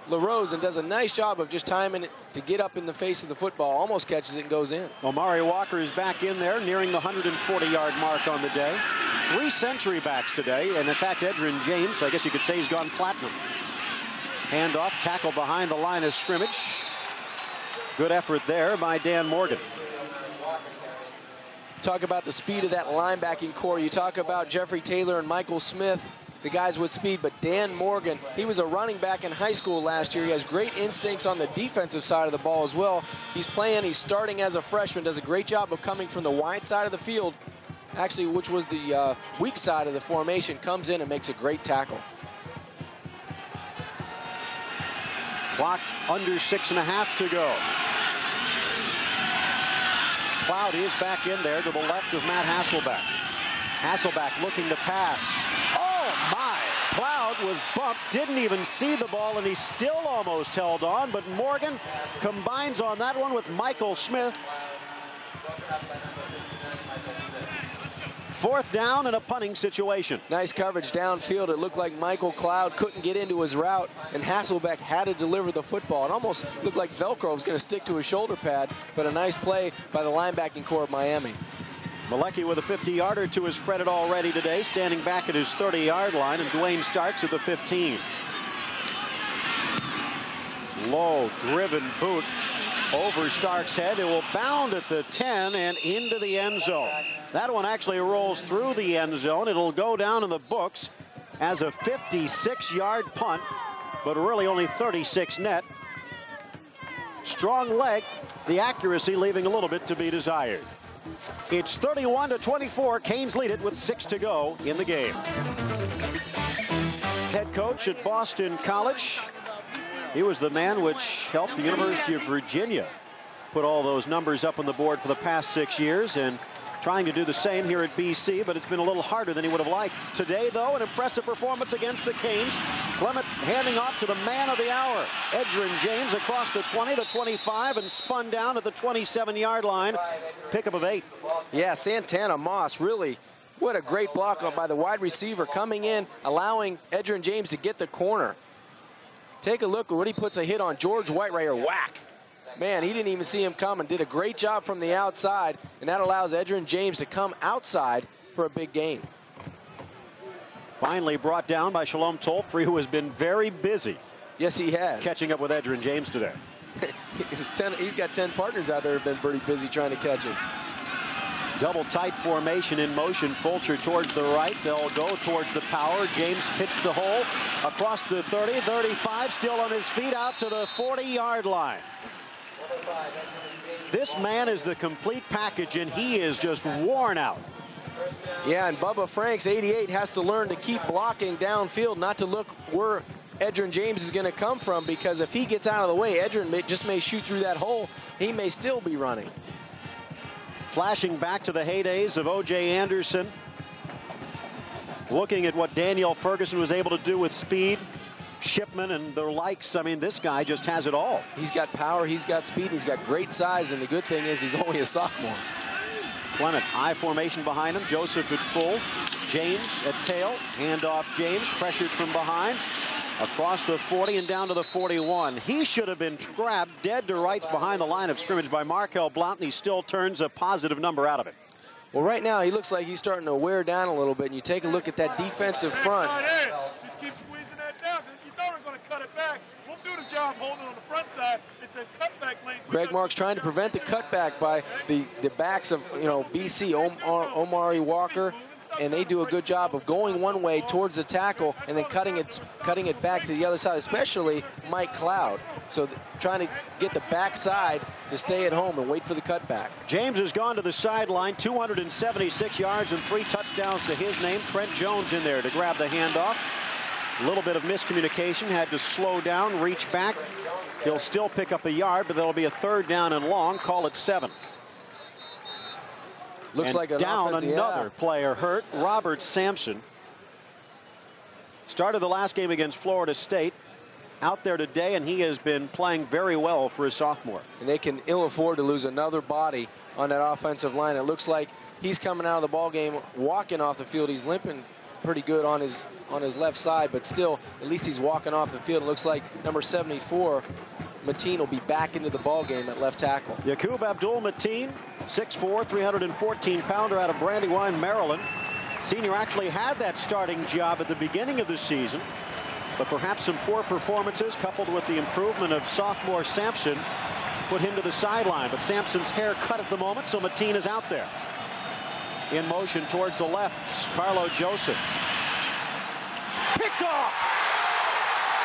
LaRose, and does a nice job of just timing it to get up in the face of the football. Almost catches it and goes in. Omari Walker is back in there, nearing the 140-yard mark on the day. 3 century backs today, and in fact, Edrin James, I guess you could say he's gone platinum. Handoff, tackle behind the line of scrimmage. Good effort there by Dan Morgan. Talk about the speed of that linebacking core. You talk about Jeffrey Taylor and Michael Smith, the guys with speed, but Dan Morgan, he was a running back in high school last year. He has great instincts on the defensive side of the ball as well. He's starting as a freshman, does a great job of coming from the wide side of the field, actually, which was the weak side of the formation, comes in and makes a great tackle. Clock under 6.5 to go. Cloud is back in there to the left of Matt Hasselbeck. Hasselbeck looking to pass. Oh my! Cloud was bumped, didn't even see the ball, and he still almost held on, but Morgan combines on that one with Michael Smith. 4th down and a punting situation. Nice coverage downfield. It looked like Michael Cloud couldn't get into his route, and Hasselbeck had to deliver the football. It almost looked like Velcro was going to stick to his shoulder pad, but a nice play by the linebacking core of Miami. Malecki with a 50-yarder to his credit already today, standing back at his 30-yard line, and Dwayne Starks at the 15. Low driven boot over Starks' head. It will bound at the 10 and into the end zone. That one actually rolls through the end zone. It'll go down in the books as a 56-yard punt, but really only 36 net. Strong leg, the accuracy leaving a little bit to be desired. It's 31-24. Canes lead it with 6 to go in the game. Head coach at Boston College. He was the man which helped the University of Virginia put all those numbers up on the board for the past 6 years, and trying to do the same here at BC, but it's been a little harder than he would have liked. Today, though, an impressive performance against the Canes. Clement handing off to the man of the hour. Edgerrin James across the 20, the 25, and spun down at the 27-yard line. Pickup of 8. Yeah, Santana Moss, really, what a great block by the wide receiver coming in, allowing Edgerrin James to get the corner. Take a look at what he puts a hit on George White right here. Whack. Man, he didn't even see him coming. Did a great job from the outside, and that allows Edgerrin James to come outside for a big gain. Finally brought down by Shalom Tolfree, who has been very busy. Yes, he has. Catching up with Edgerrin James today. He's got 10 partners out there who have been pretty busy trying to catch him. Double tight formation in motion. Fulcher towards the right. They'll go towards the power. James hits the hole across the 30, 35, still on his feet out to the 40-yard line. This man is the complete package, and he is just worn out. Yeah, and Bubba Franks, 88, has to learn to keep blocking downfield, not to look where Edgerrin James is going to come from, because if he gets out of the way, Edgerrin just may shoot through that hole. He may still be running. Flashing back to the heydays of O.J. Anderson. Looking at what Daniel Ferguson was able to do with speed, Shipman and the likes. I mean, this guy just has it all. He's got power, he's got speed, he's got great size, and the good thing is he's only a sophomore. Clement, I formation behind him. Joseph at full. James at tail. Handoff James, pressured from behind. Across the 40 and down to the 41. He should have been trapped dead to rights behind the line of scrimmage by Markel Blount, and he still turns a positive number out of it. Well, right now he looks like he's starting to wear down a little bit, and you take a look at that defensive front. Just keep squeezing that down. You thought we were going to cut it back. We'll do the job holding on the front side. It's a cutback lane. Greg Marks trying to prevent the cutback by the backs of, BC, Omari Walker, and they do a good job of going one way towards the tackle and then cutting it back to the other side, especially Mike Cloud. So trying to get the backside to stay at home and wait for the cutback. James has gone to the sideline, 276 yards and 3 touchdowns to his name. Trent Jones in there to grab the handoff. A little bit of miscommunication, had to slow down, reach back. He'll still pick up a yard, but that'll be a 3rd down and long. Call it 7. Looks like an down offense, another player hurt. Robert Sampson started the last game against Florida State. Out there today, and he has been playing very well for a sophomore. And they can ill afford to lose another body on that offensive line. It looks like he's coming out of the ball game walking off the field. He's limping pretty good on his left side, but still, at least he's walking off the field. It looks like number 74, Mateen, will be back into the ball game at left tackle. Yaqub Abdul Mateen, 6'4", 314-pounder out of Brandywine, Maryland. Senior actually had that starting job at the beginning of the season, but perhaps some poor performances coupled with the improvement of sophomore Sampson put him to the sideline. But Sampson's hair cut at the moment, so Mateen is out there. In motion towards the left, Carlo Joseph. Picked off!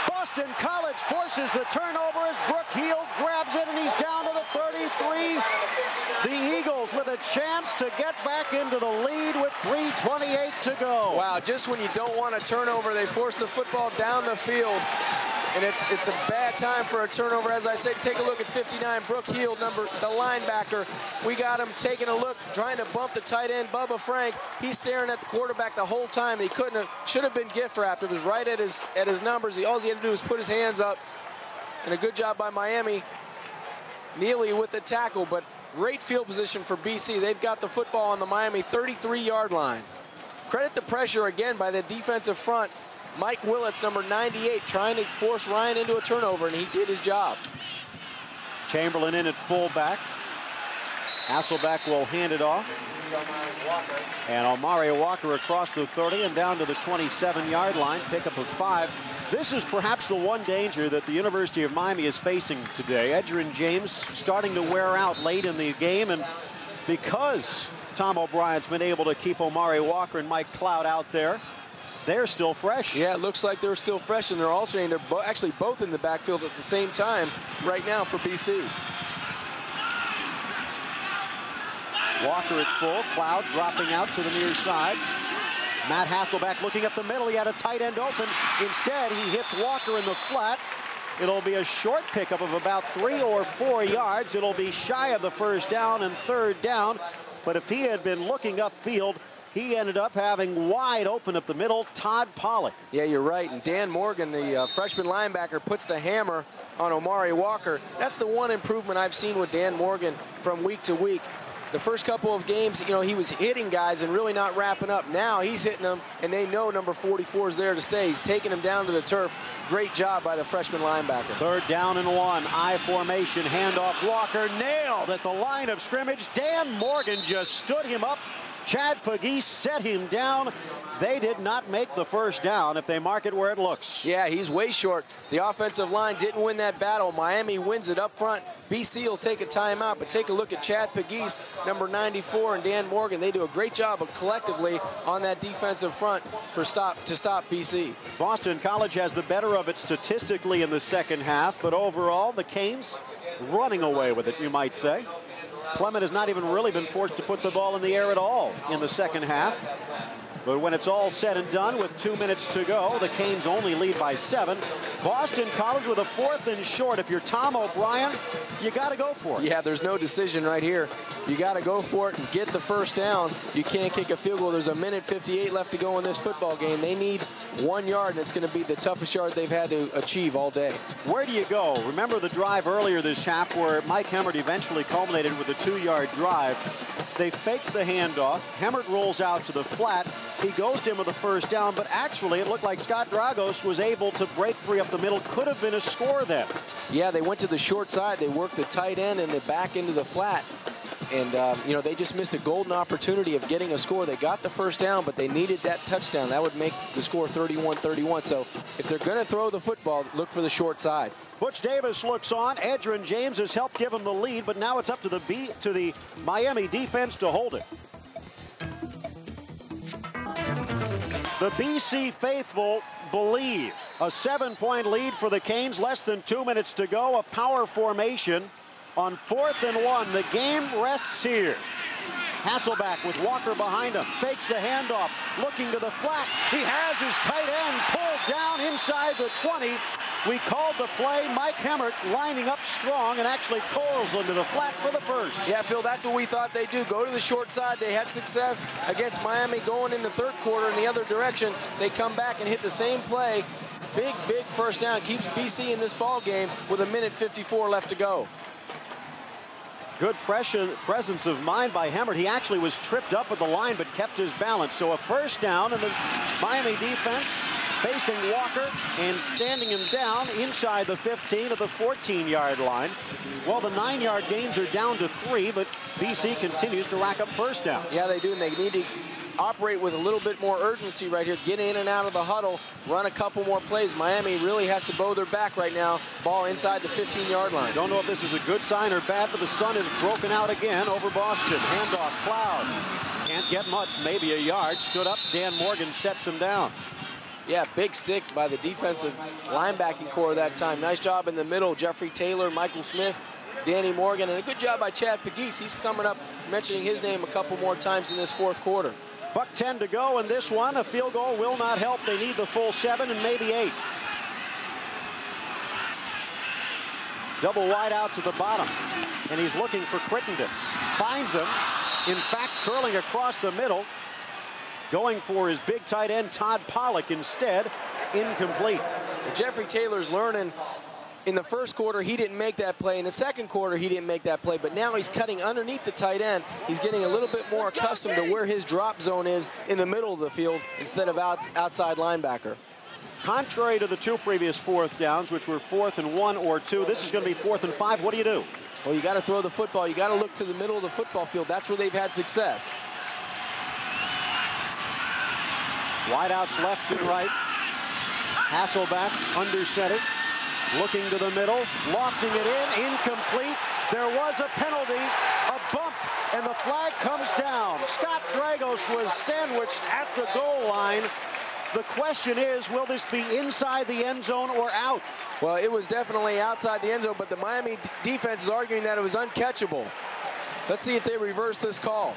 Boston College forces the turnover as Brooke Heald grabs it, and he's down to the 33. The Eagles with a chance to get back into the lead with 3:28 to go. Wow, just when you don't want a turnover, they force the football down the field. And it's a bad time for a turnover. As I said, take a look at 59, Brooke Heald, the linebacker. We got him taking a look, trying to bump the tight end, Bubba Frank. He's staring at the quarterback the whole time. He should have been gift wrapped. It was right at his numbers. All he had to do was put his hands up. And a good job by Miami. Neely with the tackle, but great field position for BC. They've got the football on the Miami 33-yard line. Credit the pressure again by the defensive front. Mike Willits, number 98, trying to force Ryan into a turnover, and he did his job. Chamberlain in at fullback. Hasselbeck will hand it off. And Omari Walker across the 30 and down to the 27-yard line, pickup of 5. This is perhaps the one danger that the University of Miami is facing today. Edgerrin James starting to wear out late in the game, and because Tom O'Brien's been able to keep Omari Walker and Mike Cloud out there, they're still fresh. Yeah, it looks like they're still fresh, and they're alternating. They're actually both in the backfield at the same time right now for BC. Walker at full. Cloud dropping out to the near side. Matt Hasselbeck looking up the middle. He had a tight end open. Instead, he hits Walker in the flat. It'll be a short pickup of about 3 or 4 yards. It'll be shy of the 1st down and 3rd down. But if he had been looking upfield, he ended up having wide open up the middle Todd Pollock. Yeah, you're right. And Dan Morgan, the freshman linebacker, puts the hammer on Omari Walker. That's the one improvement I've seen with Dan Morgan from week to week. The first couple of games, you know, he was hitting guys and really not wrapping up. Now he's hitting them, and they know number 44 is there to stay. He's taking them down to the turf. Great job by the freshman linebacker. 3rd down and 1. I formation, handoff. Walker nailed at the line of scrimmage. Dan Morgan just stood him up. Chad Pegues set him down. They did not make the first down if they mark it where it looks. Yeah, he's way short. The offensive line didn't win that battle. Miami wins it up front. BC will take a timeout, but take a look at Chad Pegues, number 94, and Dan Morgan. They do a great job of collectively on that defensive front to stop BC. Boston College has the better of it statistically in the second half, but overall, the Canes running away with it, you might say. Clement has not even really been forced to put the ball in the air at all in the second half. But when it's all said and done with 2 minutes to go, the Canes only lead by 7. Boston College with a 4th and short. If you're Tom O'Brien, you got to go for it. Yeah, there's no decision right here. You got to go for it and get the first down. You can't kick a field goal. There's 1:58 left to go in this football game. They need 1 yard, and it's going to be the toughest yard they've had to achieve all day. Where do you go? Remember the drive earlier this half where Mike Hemmert eventually culminated with a 2-yard drive. They faked the handoff. Hemmert rolls out to the flat. He goes to him with the first down, but actually it looked like Scott Dragos was able to break free up the middle. Could have been a score then. Yeah, they went to the short side. They worked the tight end and the back into the flat. And, you know, they just missed a golden opportunity of getting a score. They got the first down, but they needed that touchdown. That would make the score 31-31. So if they're going to throw the football, look for the short side. Butch Davis looks on. Edgerrin James has helped give him the lead, but now it's up to the Miami defense to hold it. The BC faithful believe. A 7-point lead for the Canes. Less than 2 minutes to go. A power formation on 4th and 1. The game rests here. Hasselback with Walker behind him. Fakes the handoff. Looking to the flat. He has his tight end pulled down inside the 20. We called the play. Mike Hemmert lining up strong and actually pulls into the flat for the first. Yeah, Phil, that's what we thought they'd do. Go to the short side. They had success against Miami going in the 3rd quarter in the other direction. They come back and hit the same play. Big first down. Keeps BC in this ball game with 1:54 left to go. Good presence of mind by Hemmert. He actually was tripped up at the line but kept his balance. So a first down, and the Miami defense facing Walker and standing him down inside the 15 of the 14-yard line. Well, the 9-yard gains are down to 3, but BC continues to rack up first downs. Yeah, they do, and they need to operate with a little bit more urgency right here. Get in and out of the huddle, run a couple more plays. Miami really has to bow their back right now. Ball inside the 15-yard line. Don't know if this is a good sign or bad, but the sun is broken out again over Boston. Handoff, Cloud. Can't get much, maybe a yard. Stood up, Dan Morgan sets him down. Yeah, big stick by the defensive linebacking core that time. Nice job in the middle. Jeffrey Taylor, Michael Smith, Danny Morgan, and a good job by Chad Pegues. He's coming up, mentioning his name a couple more times in this 4th quarter. $1:10 to go in this one. A field goal will not help. They need the full 7 and maybe 8. Double wide out to the bottom. And he's looking for Crittenden. Finds him. In fact, curling across the middle. Going for his big tight end, Todd Pollock, instead. Incomplete. Jeffrey Taylor's learning. In the 1st quarter, he didn't make that play. In the 2nd quarter, he didn't make that play. But now he's cutting underneath the tight end. He's getting a little bit more accustomed to where his drop zone is in the middle of the field instead of outside linebacker. Contrary to the 2 previous 4th downs, which were 4th and 1 or 2, this is going to be 4th and 5. What do you do? Well, you got to throw the football. You got to look to the middle of the football field. That's where they've had success. Wideouts left and right. Hasselback under center. Looking to the middle, lofting it in, incomplete. There was a penalty, a bump, and the flag comes down. Scott Dragos was sandwiched at the goal line. The question is, will this be inside the end zone or out? Well, it was definitely outside the end zone, but the Miami defense is arguing that it was uncatchable. Let's see if they reverse this call.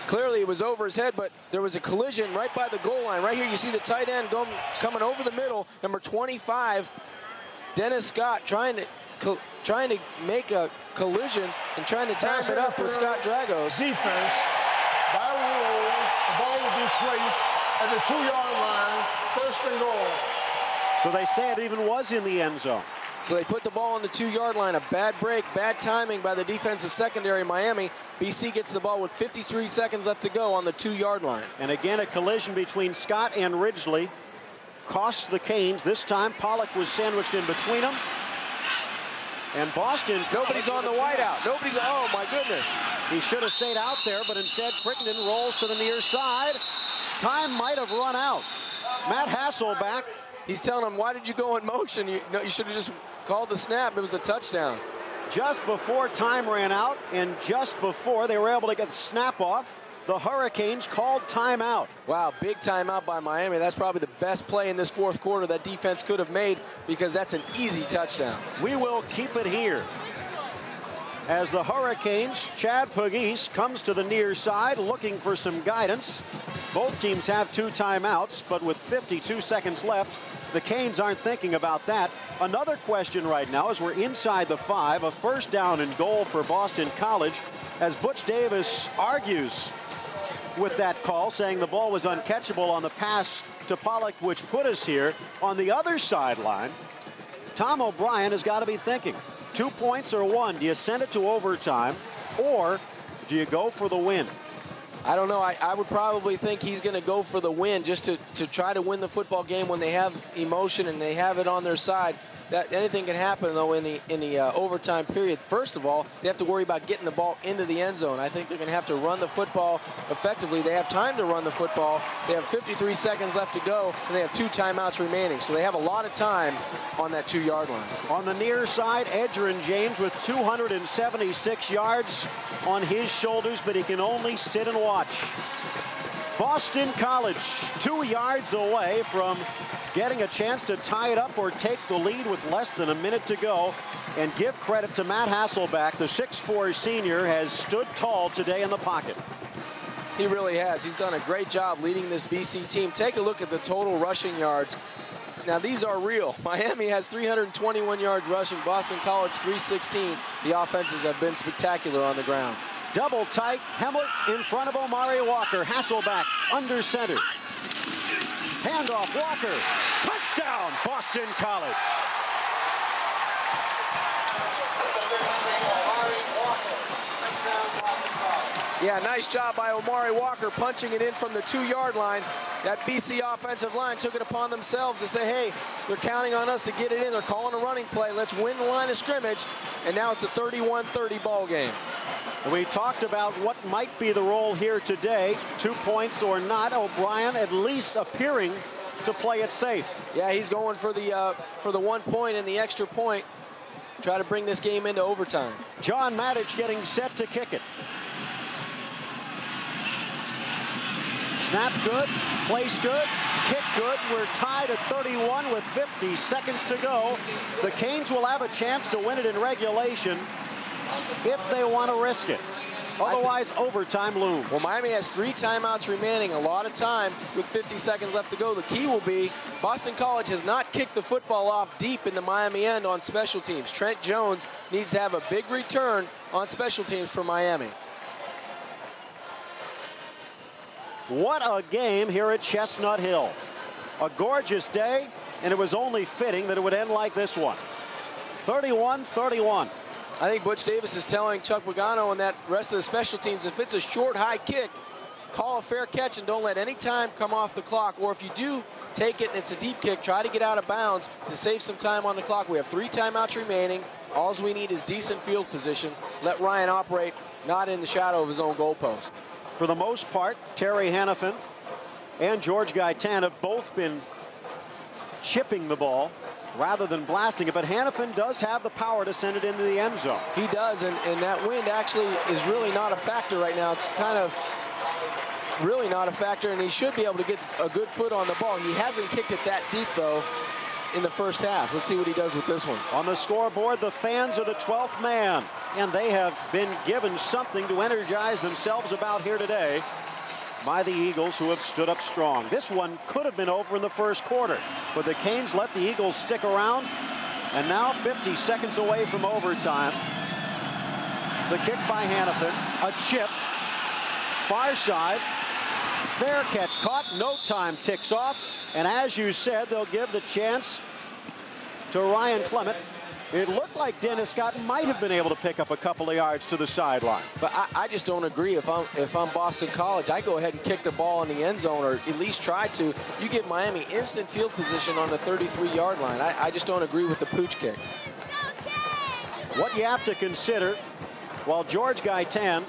Clearly it was over his head, but there was a collision right by the goal line. Right here you see the tight end coming over the middle. Number 25, Dennis Scott, trying to trying to make a collision and trying to time it up with Scott Dragos. Defense, by rule, the ball will be placed at the 2-yard line, first and goal. So they say it even was in the end zone. So they put the ball on the 2-yard line. A bad break, bad timing by the defensive secondary of Miami. BC gets the ball with 53 seconds left to go on the 2-yard line. And again, a collision between Scott and Ridgely cost the Canes. This time, Pollock was sandwiched in between them. And Boston... Nobody's on the wideout. Nobody's... Oh, my goodness. He should have stayed out there, but instead, Crittenden rolls to the near side. Time might have run out. Matt Hasselback. He's telling him, why did you go in motion? You should have just called the snap. It was a touchdown. Just before time ran out, and just before they were able to get the snap off, the Hurricanes called timeout. Wow, big timeout by Miami. That's probably the best play in this fourth quarter that defense could have made, because that's an easy touchdown. We will keep it here. As the Hurricanes, Chad Pugliese comes to the near side looking for some guidance. Both teams have 2 timeouts, but with 52 seconds left, the Canes aren't thinking about that. Another question right now as we're inside the 5, a first down and goal for Boston College, as Butch Davis argues with that call, saying the ball was uncatchable on the pass to Pollock, which put us here. On the other sideline, Tom O'Brien has got to be thinking, 2 points or 1? Do you send it to overtime, or do you go for the win? I don't know. I would probably think he's going to go for the win, just to try to win the football game when they have emotion and they have it on their side. That anything can happen, though, in the overtime period. First of all, they have to worry about getting the ball into the end zone. I think they're going to have to run the football effectively. They have time to run the football. They have 53 seconds left to go, and they have 2 timeouts remaining. So they have a lot of time on that 2-yard line. On the near side, Edgerrin James with 276 yards on his shoulders, but he can only sit and watch. Boston College 2 yards away from getting a chance to tie it up or take the lead with less than a minute to go. And give credit to Matt Hasselback. The 6'4" senior has stood tall today in the pocket. He really has. He's done a great job leading this BC team. Take a look at the total rushing yards. Now, these are real. Miami has 321 yards rushing. Boston College 316. The offenses have been spectacular on the ground. Double tight. Hemlet in front of Omari Walker. Hasselback under center. Handoff, Walker. Touchdown, Boston College. Yeah, nice job by Omari Walker punching it in from the 2-yard line. That BC offensive line took it upon themselves to say, hey, they're counting on us to get it in. They're calling a running play. Let's win the line of scrimmage. And now it's a 31-30 ball game. We talked about what might be the role here today. 2 points or not. O'Brien at least appearing to play it safe. Yeah, he's going for the 1 point and the extra point. Try to bring this game into overtime. John Matic getting set to kick it. Snap good, place good, kick good. We're tied at 31 with 50 seconds to go. The Canes will have a chance to win it in regulation if they want to risk it. Otherwise, overtime looms. Well, Miami has 3 timeouts remaining, a lot of time with 50 seconds left to go. The key will be Boston College has not kicked the football off deep in the Miami end on special teams. Trent Jones needs to have a big return on special teams for Miami. What a game here at Chestnut Hill. A gorgeous day, and it was only fitting that it would end like this one. 31-31. I think Butch Davis is telling Chuck Pagano and that rest of the special teams, if it's a short, high kick, call a fair catch and don't let any time come off the clock. Or if you do take it and it's a deep kick, try to get out of bounds to save some time on the clock. We have 3 timeouts remaining. All we need is decent field position. Let Ryan operate, not in the shadow of his own goalpost. For the most part, Terry Hannafin and George Gaitan have both been chipping the ball rather than blasting it, but Hannafin does have the power to send it into the end zone. He does, and that wind actually is really not a factor right now. It's kind of really not a factor, and he should be able to get a good foot on the ball. He hasn't kicked it that deep, though, in the first half. Let's see what he does with this one. On the scoreboard, the fans are the 12th man, and they have been given something to energize themselves about here today by the Eagles, who have stood up strong. This one could have been over in the first quarter, but the Canes let the Eagles stick around And now 50 seconds away from overtime. The kick by Hannafin, a chip, far side, fair catch caught, no time ticks off, and as you said, they'll give the chance to Ryan Clement. It looked like Dennis Scott might have been able to pick up a couple of yards to the sideline. But I just don't agree. If I'm Boston College, I go ahead and kick the ball in the end zone, or at least try to. You give Miami instant field position on the 33-yard line. I just don't agree with the pooch kick. What you have to consider, while George Gaitan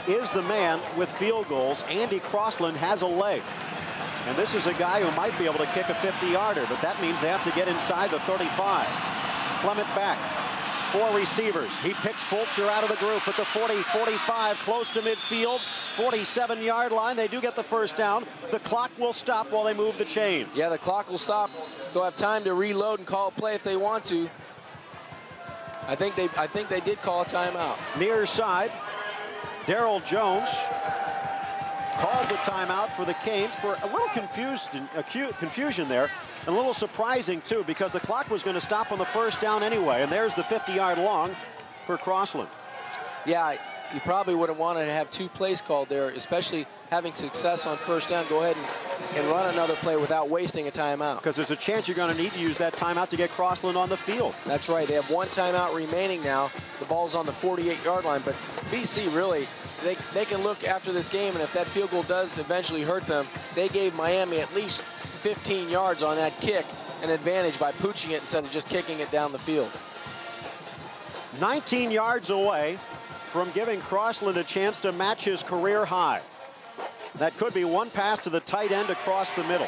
is the man with field goals, Andy Crossland has a leg. And this is a guy who might be able to kick a 50-yarder, but that means they have to get inside the 35. Clement back, 4 receivers. He picks Fulcher out of the group at the 40, 45, close to midfield, 47-yard line. They do get the first down. The clock will stop while they move the chains. Yeah, the clock will stop. They'll have time to reload and call a play if they want to. I think they did call a timeout. Near side, Darrell Jones called the timeout for the Canes for a little confusion there. And a little surprising, too, because the clock was going to stop on the first down anyway. And there's the 50-yard long for Crossland. Yeah, you probably would have wanted to have 2 plays called there, especially having success on first down. Go ahead and run another play without wasting a timeout. Because there's a chance you're going to need to use that timeout to get Crossland on the field. That's right. They have 1 timeout remaining now. The ball's on the 48-yard line. But BC really, they can look after this game, and if that field goal does eventually hurt them, they gave Miami at least 15 yards on that kick, an advantage by pooching it instead of just kicking it down the field. 19 yards away from giving Crossland a chance to match his career high. That could be 1 pass to the tight end across the middle.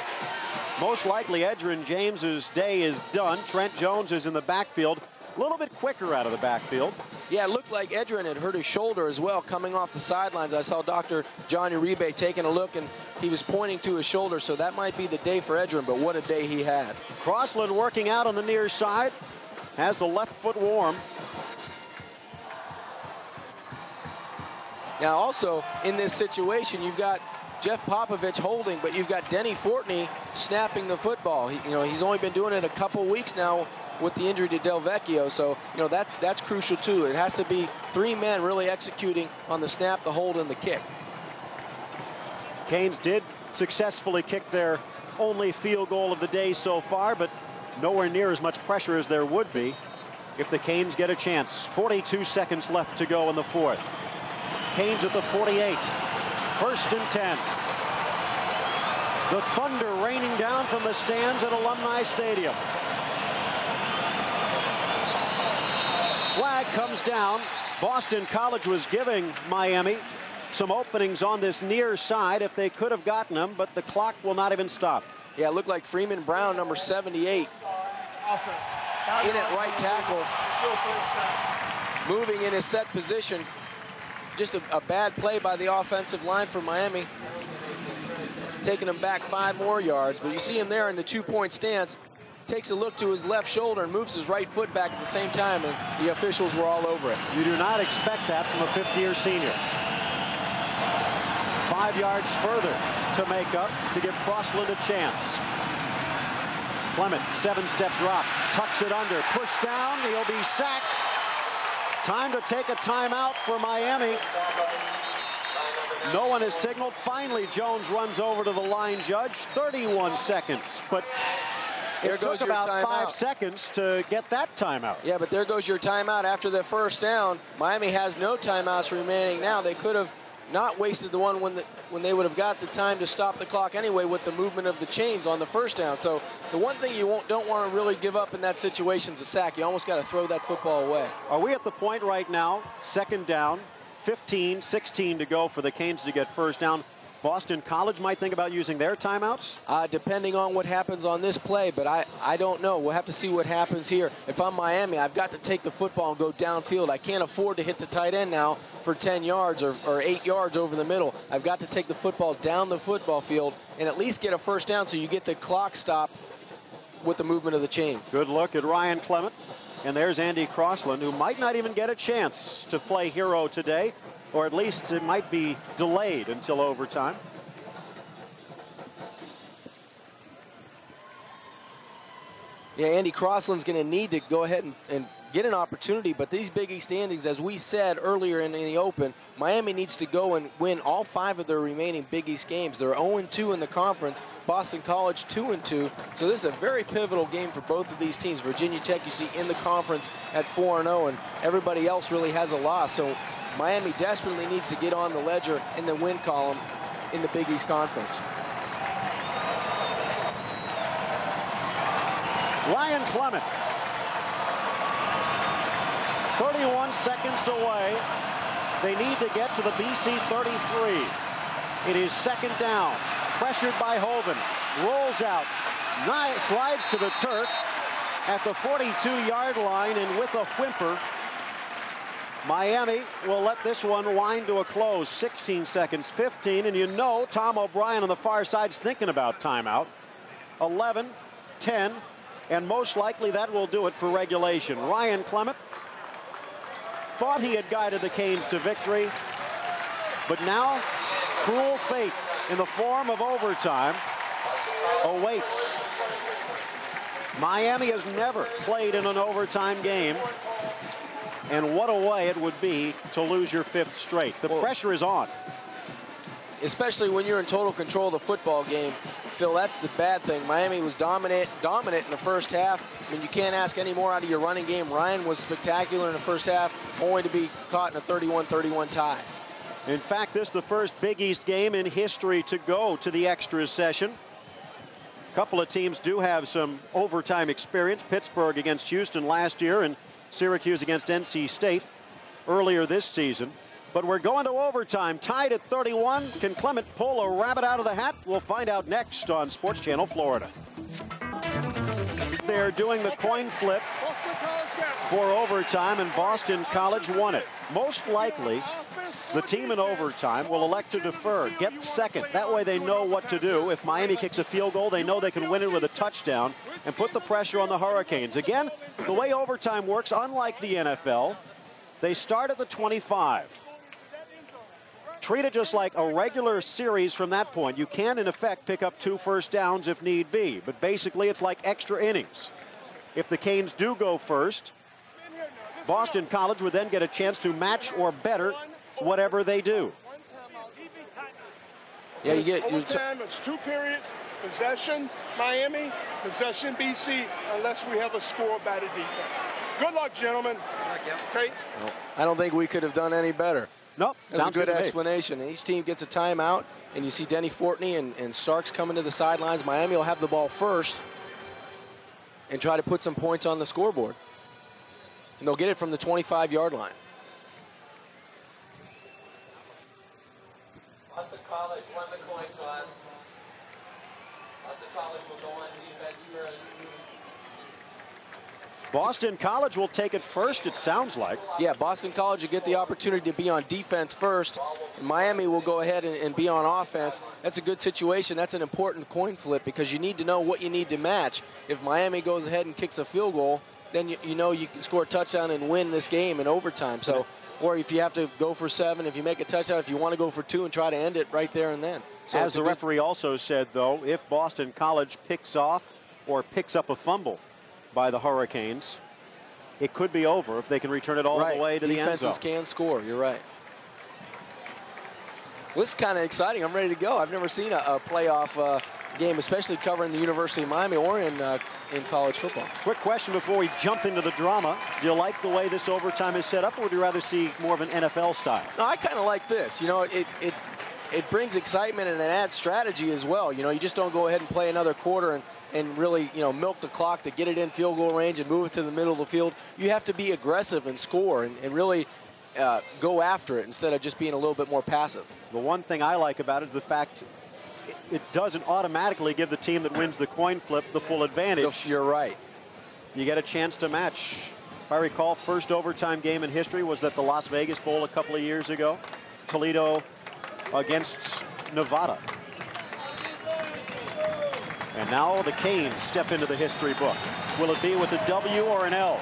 Most likely Edgerrin James's day is done. Trent Jones is in the backfield, a little bit quicker out of the backfield. Yeah, it looked like Edgerrin had hurt his shoulder as well coming off the sidelines. I saw Dr. John Uribe taking a look, and he was pointing to his shoulder, so that might be the day for Edgerrin, but what a day he had. Crossland working out on the near side, has the left foot warm. Now also in this situation, you've got Jeff Popovich holding, but you've got Denny Fortney snapping the football. He's only been doing it a couple weeks now with the injury to Del Vecchio, so that's crucial too. It has to be 3 men really executing on the snap, the hold, and the kick. Canes did successfully kick their only field goal of the day so far, but nowhere near as much pressure as there would be if the Canes get a chance. 42 seconds left to go in the 4th. Canes at the 48. 1st and 10. The thunder raining down from the stands at Alumni Stadium. Flag comes down. Boston College was giving Miami some openings on this near side if they could have gotten them, but the clock will not even stop. Yeah, it looked like Freeman Brown, number 78, in at right tackle, moving in his set position. Just a bad play by the offensive line for Miami, taking him back 5 more yards. But you see him there in the 2-point stance, takes a look to his left shoulder and moves his right foot back at the same time, and the officials were all over it. You do not expect that from a 5th-year senior. 5 yards further to make up to give Crossland a chance. Clement, 7-step drop, tucks it under, pushed down, he'll be sacked. Time to take a timeout for Miami. No one has signaled. Finally, Jones runs over to the line judge. 31 seconds, but it took about 5 seconds to get that timeout. Yeah, but there goes your timeout after the first down. Miami has no timeouts remaining now. They could have not wasted the one when they would have got the time to stop the clock anyway with the movement of the chains on the first down. So the one thing you don't want to really give up in that situation is a sack. You almost got to throw that football away. Are we at the point right now, 2nd down, 15, 16 to go for the Canes to get first down? Boston College might think about using their timeouts? Depending on what happens on this play, but I don't know. We'll have to see what happens here. If I'm Miami, I've got to take the football and go downfield. I can't afford to hit the tight end now for 10 yards or 8 yards over the middle. I've got to take the football down the football field and at least get a first down so you get the clock stopped with the movement of the chains. Good look at Ryan Clement. And there's Andy Crossland, who might not even get a chance to play hero today, or at least it might be delayed until overtime. Yeah, Andy Crossland's going to need to go ahead and get an opportunity, but these Big East standings, as we said earlier in the Open, Miami needs to go and win all 5 of their remaining Big East games. They're 0-2 in the conference, Boston College 2-2, so this is a very pivotal game for both of these teams. Virginia Tech, you see, in the conference at 4-0, and everybody else really has a loss, so Miami desperately needs to get on the ledger in the win column in the Big East Conference. Ryan Clement, 31 seconds away. They need to get to the BC 33. It is second down. Pressured by Hoven. Rolls out. Slides to the turf at the 42-yard line, and with a whimper, Miami will let this one wind to a close. 16 seconds, 15, and you know Tom O'Brien on the far side's thinking about timeout. 11, 10, and most likely that will do it for regulation. Ryan Clement thought he had guided the Canes to victory, but now cruel fate in the form of overtime awaits. Miami has never played in an overtime game, and what a way it would be to lose your 5th straight. The pressure is on. Especially when you're in total control of the football game. Phil, that's the bad thing. Miami was dominant in the first half. I mean, you can't ask any more out of your running game. Ryan was spectacular in the first half, only to be caught in a 31-31 tie. In fact, this is the first Big East game in history to go to the extra session. A couple of teams do have some overtime experience. Pittsburgh against Houston last year, and Syracuse against NC State earlier this season. But we're going to overtime, tied at 31. Can Clement pull a rabbit out of the hat? We'll find out next on Sports Channel Florida. They're doing the coin flip for overtime, and Boston College won it. Most likely, the team in overtime will elect to defer, get second. That way they know what to do. If Miami kicks a field goal, they know they can win it with a touchdown and put the pressure on the Hurricanes. Again, the way overtime works, unlike the NFL, they start at the 25. Treat it just like a regular series from that point. You can, in effect, pick up 2 first downs if need be. But basically, it's like extra innings. If the Canes do go first, Boston College would then get a chance to match or better whatever they do. Yeah, you get... Overtime, it's 2 periods. Possession, Miami. Possession, BC, unless we have a score by the defense. Good luck, gentlemen. Okay. No, I don't think we could have done any better. Nope. That's a good explanation. Each team gets a timeout, and you see Denny Fortney and Starks coming to the sidelines. Miami will have the ball first and try to put some points on the scoreboard. And they'll get it from the 25-yard line. Boston College won the coin toss. Boston College will go on defense first. Boston College will take it first, it sounds like. Yeah, Boston College will get the opportunity to be on defense first. Miami will go ahead and be on offense. That's a good situation. That's an important coin flip because you need to know what you need to match. If Miami goes ahead and kicks a field goal, then you know you can score a touchdown and win this game in overtime. So, or if you have to go for 7, if you make a touchdown, if you want to go for 2 and try to end it right there and then. So as the referee also said, though, if Boston College picks off or picks up a fumble by the Hurricanes, it could be over if they can return it all the way to the end zone. Defenses can score. You're right. Well, this is kind of exciting. I'm ready to go. I've never seen a playoff game, especially covering the University of Miami or in college football. Quick question before we jump into the drama. Do you like the way this overtime is set up, or would you rather see more of an NFL style? No, I kind of like this. You know, it brings excitement and it adds strategy as well. You know, you just don't go ahead and play another quarter and really, you know, milk the clock to get it in field goal range and move it to the middle of the field. You have to be aggressive and score and really go after it instead of just being a little bit more passive. The one thing I like about it is the fact it doesn't automatically give the team that wins the coin flip the full advantage. You're right. You get a chance to match. If I recall, first overtime game in history was at the Las Vegas Bowl a couple of years ago. Toledo against Nevada. And now the Canes step into the history book. Will it be with a W or an L?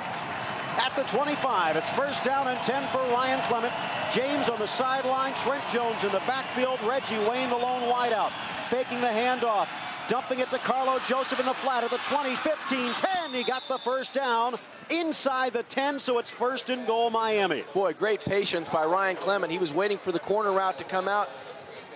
At the 25, it's first down and 10 for Ryan Clement. James on the sideline, Trent Jones in the backfield, Reggie Wayne the lone wideout. Faking the handoff, dumping it to Carlo Joseph in the flat at the 20, 15, 10. and he got the first down inside the 10, so it's 1st and goal, Miami. Boy, great patience by Ryan Clement. He was waiting for the corner route to come out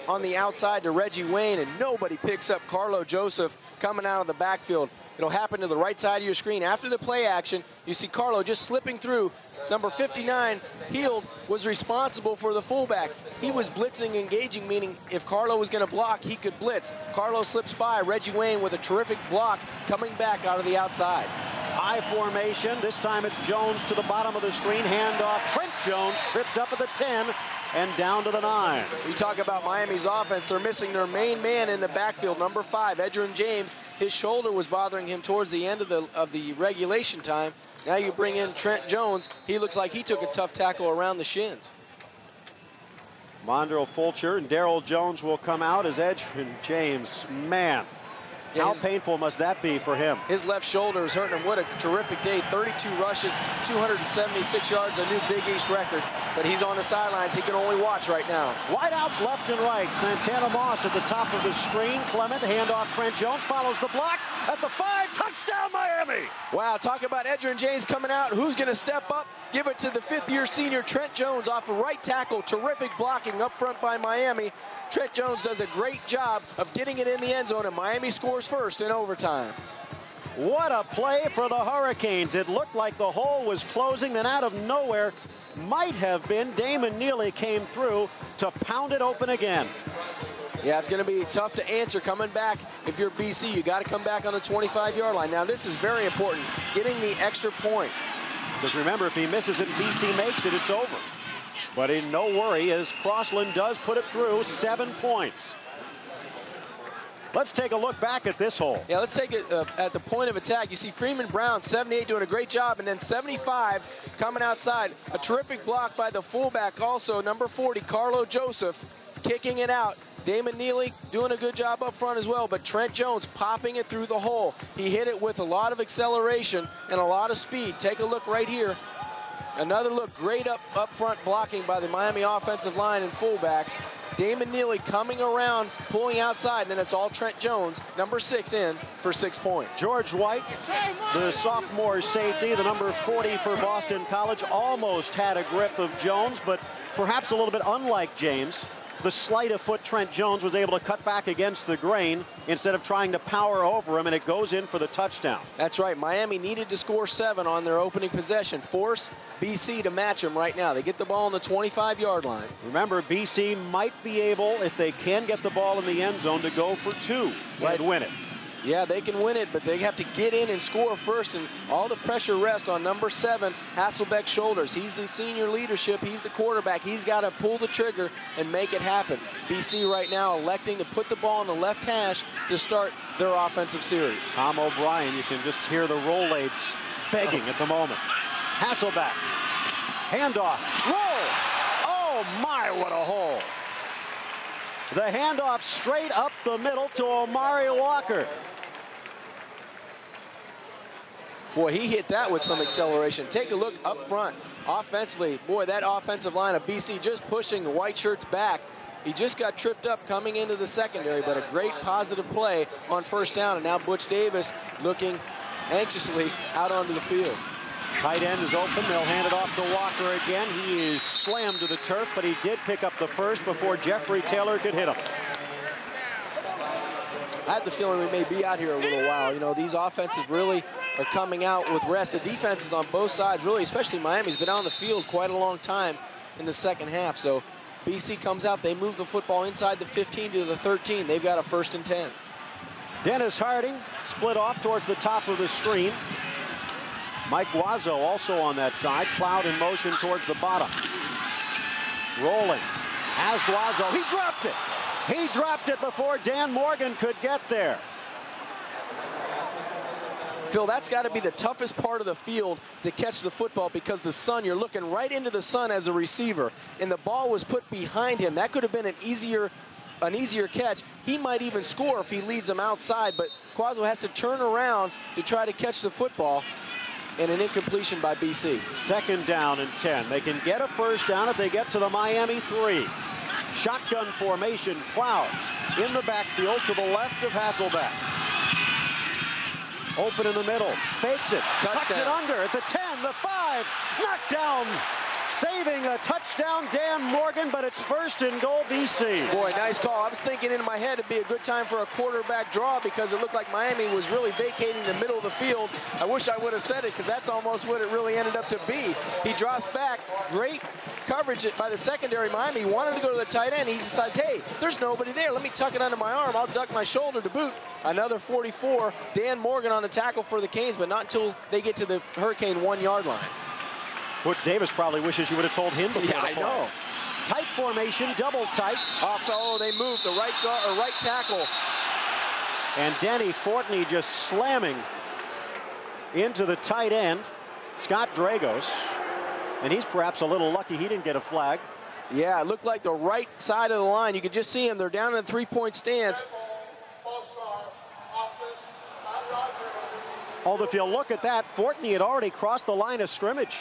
on the outside to Reggie Wayne, and nobody picks up Carlo Joseph coming out of the backfield. It'll happen to the right side of your screen. After the play action, you see Carlo just slipping through. Number 59, Heald, was responsible for the fullback. He was blitzing, engaging, meaning if Carlo was going to block, he could blitz. Carlo slips by. Reggie Wayne with a terrific block coming back out of the outside. High formation. This time it's Jones to the bottom of the screen. Handoff. Trent Jones tripped up at the 10 and down to the 9. You talk about Miami's offense. They're missing their main man in the backfield, number 5, Edgerrin James. His shoulder was bothering him towards the end of the regulation time. Now you bring in Trent Jones. He looks like he took a tough tackle around the shins. Mondrell Fulcher and Darrell Jones will come out as Edgerrin James. Man, how painful must that be for him? His left shoulder is hurting him. What a terrific day. 32 rushes, 276 yards, a new Big East record. But he's on the sidelines. He can only watch right now. Wideouts left and right. Santana Moss at the top of the screen. Clement, handoff. Trent Jones follows the block at the 5. Touchdown, Miami! Wow, talk about Edgerrin James coming out. Who's going to step up? Give it to the 5th-year senior, Trent Jones, off a right tackle. Terrific blocking up front by Miami. Trent Jones does a great job of getting it in the end zone, and Miami scores first in overtime. What a play for the Hurricanes. It looked like the hole was closing, then out of nowhere, might have been, Damon Neely came through to pound it open again. Yeah, it's going to be tough to answer coming back. If you're BC, you got to come back on the 25-yard line. Now, this is very important, getting the extra point. Because remember, if he misses it and BC makes it, it's over. But in no worry, as Crossland does put it through, 7 points. Let's take a look back at this hole. Yeah, let's take it at the point of attack. You see Freeman Brown, 78, doing a great job, and then 75 coming outside. A terrific block by the fullback also, number 40, Carlo Joseph, kicking it out. Damon Neely doing a good job up front as well, but Trent Jones popping it through the hole. He hit it with a lot of acceleration and a lot of speed. Take a look right here. Another look, great up front blocking by the Miami offensive line and fullbacks. Damon Neely coming around, pulling outside, and then it's all Trent Jones, number 6, in for 6 points. George White, the sophomore safety, the number 40 for Boston College, almost had a grip of Jones, but perhaps a little bit unlike James. The sleight of foot Trent Jones was able to cut back against the grain instead of trying to power over him, and it goes in for the touchdown. That's right. Miami needed to score 7 on their opening possession. Force BC to match them right now. They get the ball on the 25-yard line. Remember, BC might be able, if they can get the ball in the end zone, to go for 2 and win it. Yeah, they can win it, but they have to get in and score first, and all the pressure rests on number 7, Hasselbeck's shoulders. He's the senior leadership. He's the quarterback. He's got to pull the trigger and make it happen. BC right now electing to put the ball on the left hash to start their offensive series. Tom O'Brien, you can just hear the roll-aids begging at the moment. Hasselbeck, handoff, roll! Oh my, what a hole! The handoff straight up the middle to Omari Walker. Boy, he hit that with some acceleration. Take a look up front. Offensively, boy, that offensive line of BC just pushing the white shirts back. He just got tripped up coming into the secondary, but a great positive play on first down. And now Butch Davis looking anxiously out onto the field. Tight end is open. They'll hand it off to Walker again. He is slammed to the turf, but he did pick up the first before Jeffrey Taylor could hit him. I had the feeling we may be out here a little while. You know, these offenses really are coming out with rest. The defenses on both sides, really, especially Miami's been on the field quite a long time in the second half. So BC comes out, they move the football inside the 15 to the 13. They've got a 1st and 10. Dennis Harding split off towards the top of the screen. Mike Guazzo also on that side. Cloud in motion towards the bottom. Rolling. Has Guazzo. He dropped it. He dropped it before Dan Morgan could get there. Phil, that's got to be the toughest part of the field to catch the football, because the sun, you're looking right into the sun as a receiver, and the ball was put behind him. That could have been an easier catch. He might even score if he leads him outside, but Guazzo has to turn around to try to catch the football, and an incompletion by BC. 2nd down and 10. They can get a first down if they get to the Miami 3. Shotgun formation. Clouds in the backfield to the left of Hasselbeck. Open in the middle. Fakes it. Tucks it Touchdown. under at the 10, the 5. Knocked down. Saving a touchdown, Dan Morgan, but it's first and goal, BC. Boy, nice call. I was thinking in my head it'd be a good time for a quarterback draw because it looked like Miami was really vacating the middle of the field. I wish I would have said it because that's almost what it really ended up to be. He drops back. Great coverage by the secondary. Miami wanted to go to the tight end. He decides, hey, there's nobody there. Let me tuck it under my arm. I'll duck my shoulder to boot. Another 44. Dan Morgan on the tackle for the Canes, but not until they get to the Hurricane 1-yard line. Butch Davis probably wishes you would have told him before Yeah, the I play. know. Tight formation, double tights. Oh, they moved the right guard or right tackle. And Denny Fortney just slamming into the tight end, Scott Dragos. And he's perhaps a little lucky he didn't get a flag. Yeah, it looked like the right side of the line. You could just see him. They're down in the three-point stance. Although if you look at that, Fortney had already crossed the line of scrimmage.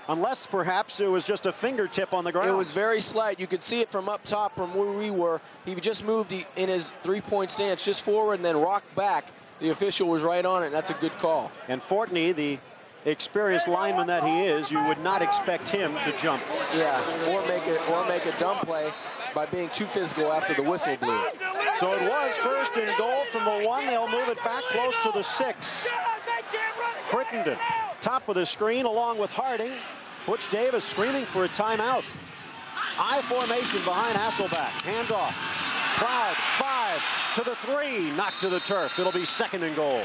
Unless perhaps it was just a fingertip on the ground. It was very slight. You could see it from up top from where we were. He just moved in his three-point stance just forward and then rocked back. The official was right on it. That's a good call. And Fortney, the experienced lineman that he is, you would not expect him to jump. Yeah, or make a dumb play by being too physical after the whistle blew. So it was first and goal from the 1. They'll move it back close to the 6. Crittenden, top of the screen along with Harding. Butch Davis screaming for a timeout. I formation behind Hasselback. Handoff. Cloud, 5 to the 3. Knocked to the turf. It'll be second and goal.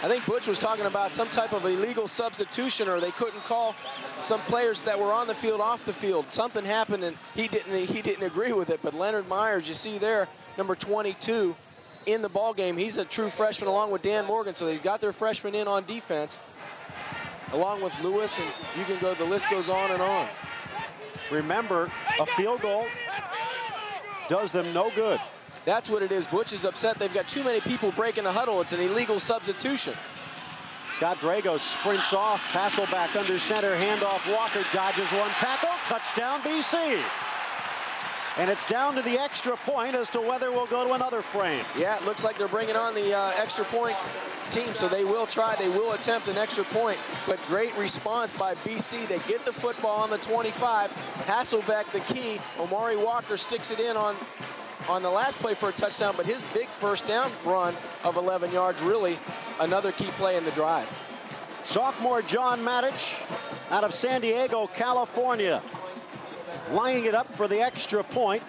I think Butch was talking about some type of illegal substitution, or they couldn't call some players that were on the field off the field. Something happened and he didn't agree with it. But Leonard Myers, you see there, number 22 in the ball game. He's a true freshman along with Dan Morgan, so they've got their freshmen in on defense along with Lewis, and you can go, the list goes on and on. Remember, a field goal does them no good. That's what it is. Butch is upset. They've got too many people breaking the huddle. It's an illegal substitution. Scott Dragos sprints off. Hasselback under center. Handoff. Walker dodges one tackle. Touchdown, BC. And it's down to the extra point as to whether we'll go to another frame. Yeah, it looks like they're bringing on the extra point team, so they will attempt an extra point. But great response by BC. They get the football on the 25. Hasselbeck, the key. Omari Walker sticks it in on the last play for a touchdown, but his big first down run of 11 yards, really another key play in the drive. Sophomore John Matich out of San Diego, California, lining it up for the extra point.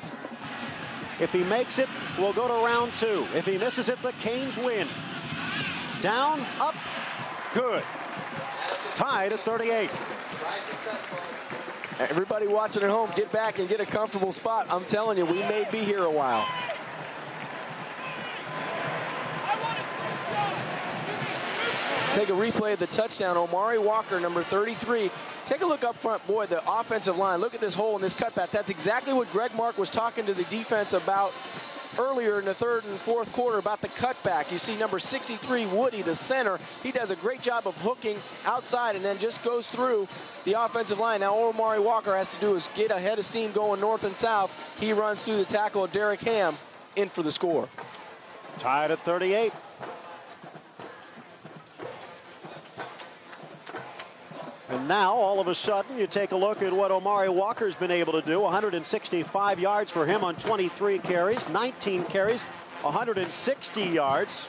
If he makes it, we'll go to round 2. If he misses it, the Canes win. Down, up, good. Tied at 38. Everybody watching at home, get back and get a comfortable spot. I'm telling you, we may be here a while. Take a replay of the touchdown. Omari Walker, number 33. Take a look up front. Boy, the offensive line. Look at this hole in this cutback. That's exactly what Greg Mark was talking to the defense about earlier in the third and fourth quarter about the cutback. You see number 63, Woody, the center. He does a great job of hooking outside and then just goes through the offensive line. Now all Omari Walker has to do is get a head of steam going north and south. He runs through the tackle of Derek Ham in for the score. Tied at 38. And now, all of a sudden, you take a look at what Omari Walker's been able to do. 165 yards for him on 23 carries, 19 carries, 160 yards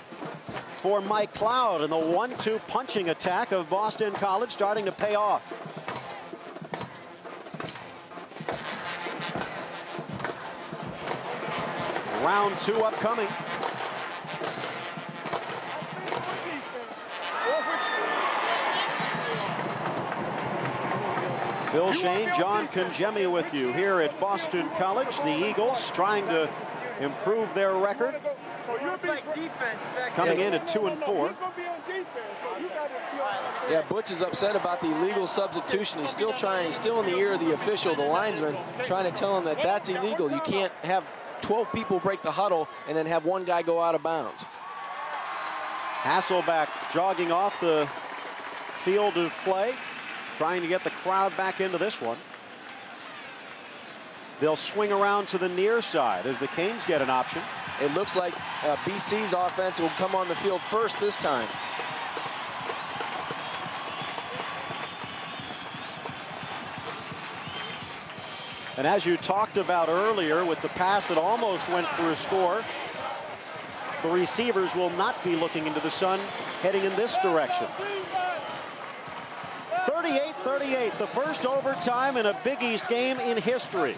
for Mike Cloud. And the 1-2 punching attack of Boston College starting to pay off. Round 2 upcoming. Bill Shane, John Congemi with you here at Boston College. The Eagles trying to improve their record. Coming in at 2-4. Yeah, Butch is upset about the illegal substitution. He's still trying, he's still in the ear of the official, the linesman, trying to tell him that that's illegal. You can't have 12 people break the huddle and then have one guy go out of bounds. Hasselback jogging off the field of play, trying to get the crowd back into this one. They'll swing around to the near side as the Canes get an option. it looks like BC's offense will come on the field first this time. And as you talked about earlier with the pass that almost went for a score, the receivers will not be looking into the sun heading in this direction. 38-38, the first overtime in a Big East game in history.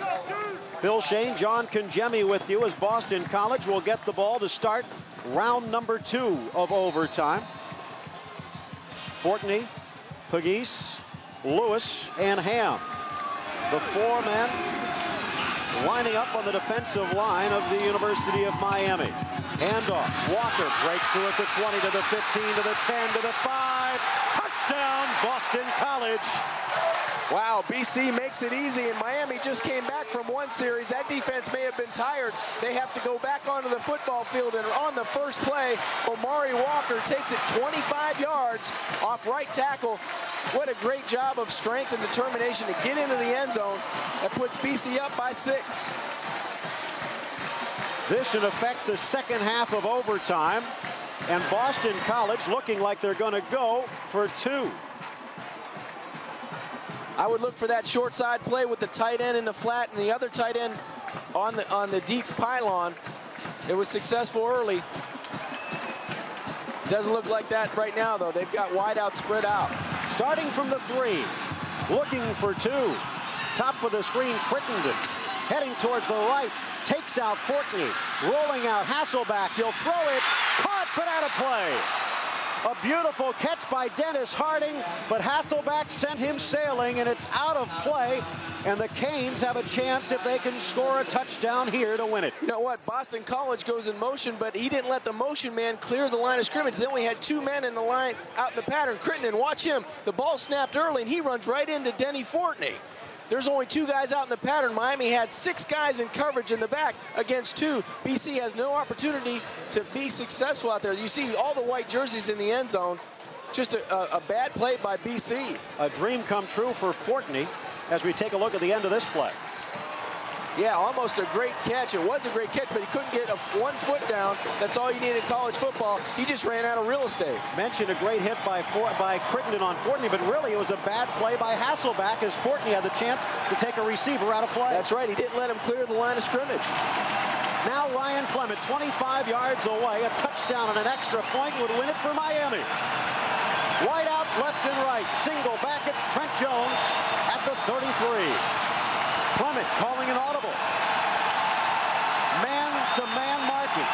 Phil Shane, John Congemi with you as Boston College will get the ball to start round number 2 of overtime. Fortney, Pegues, Lewis, and Ham. The 4 men lining up on the defensive line of the University of Miami. Handoff. Walker breaks through at the 20 to the 15 to the 10 to the 5. Touchdown, Boston College. Wow, BC makes it easy, and Miami just came back from one series. That defense may have been tired. They have to go back onto the football field, and on the first play, Omari Walker takes it 25 yards off right tackle. What a great job of strength and determination to get into the end zone. That puts BC up by 6. This in effect the second half of overtime, and Boston College looking like they're going to go for 2. I would look for that short side play with the tight end in the flat and the other tight end on the deep pylon. It was successful early. Doesn't look like that right now, though. They've got wide out, spread out. Starting from the 3, looking for 2. Top of the screen, Crittenden. Heading towards the right, takes out Fortney. Rolling out Hasselback, he'll throw it. Caught, but out of play. A beautiful catch by Dennis Harding, but Hasselback sent him sailing, and it's out of play. And the Canes have a chance if they can score a touchdown here to win it. You know what? Boston College goes in motion, but he didn't let the motion man clear the line of scrimmage. Then we had 2 men in the line out in the pattern. Crittenden, watch him. The ball snapped early, and he runs right into Denny Fortney. There's only 2 guys out in the pattern. Miami had 6 guys in coverage in the back against 2. BC has no opportunity to be successful out there. You see all the white jerseys in the end zone. Just a bad play by BC. A dream come true for Fortney as we take a look at the end of this play. Yeah, almost a great catch. It was a great catch, but he couldn't get 1 foot down. That's all you need in college football. He just ran out of real estate. Mentioned a great hit by Crittenden on Fortney, but really it was a bad play by Hasselback as Fortney had the chance to take a receiver out of play. That's right. He didn't let him clear the line of scrimmage. Now Ryan Clement, 25 yards away. A touchdown and an extra point would win it for Miami. Wideouts left and right. Single back, it's Trent Jones at the 33. Clement calling an audible. Man-to-man marking.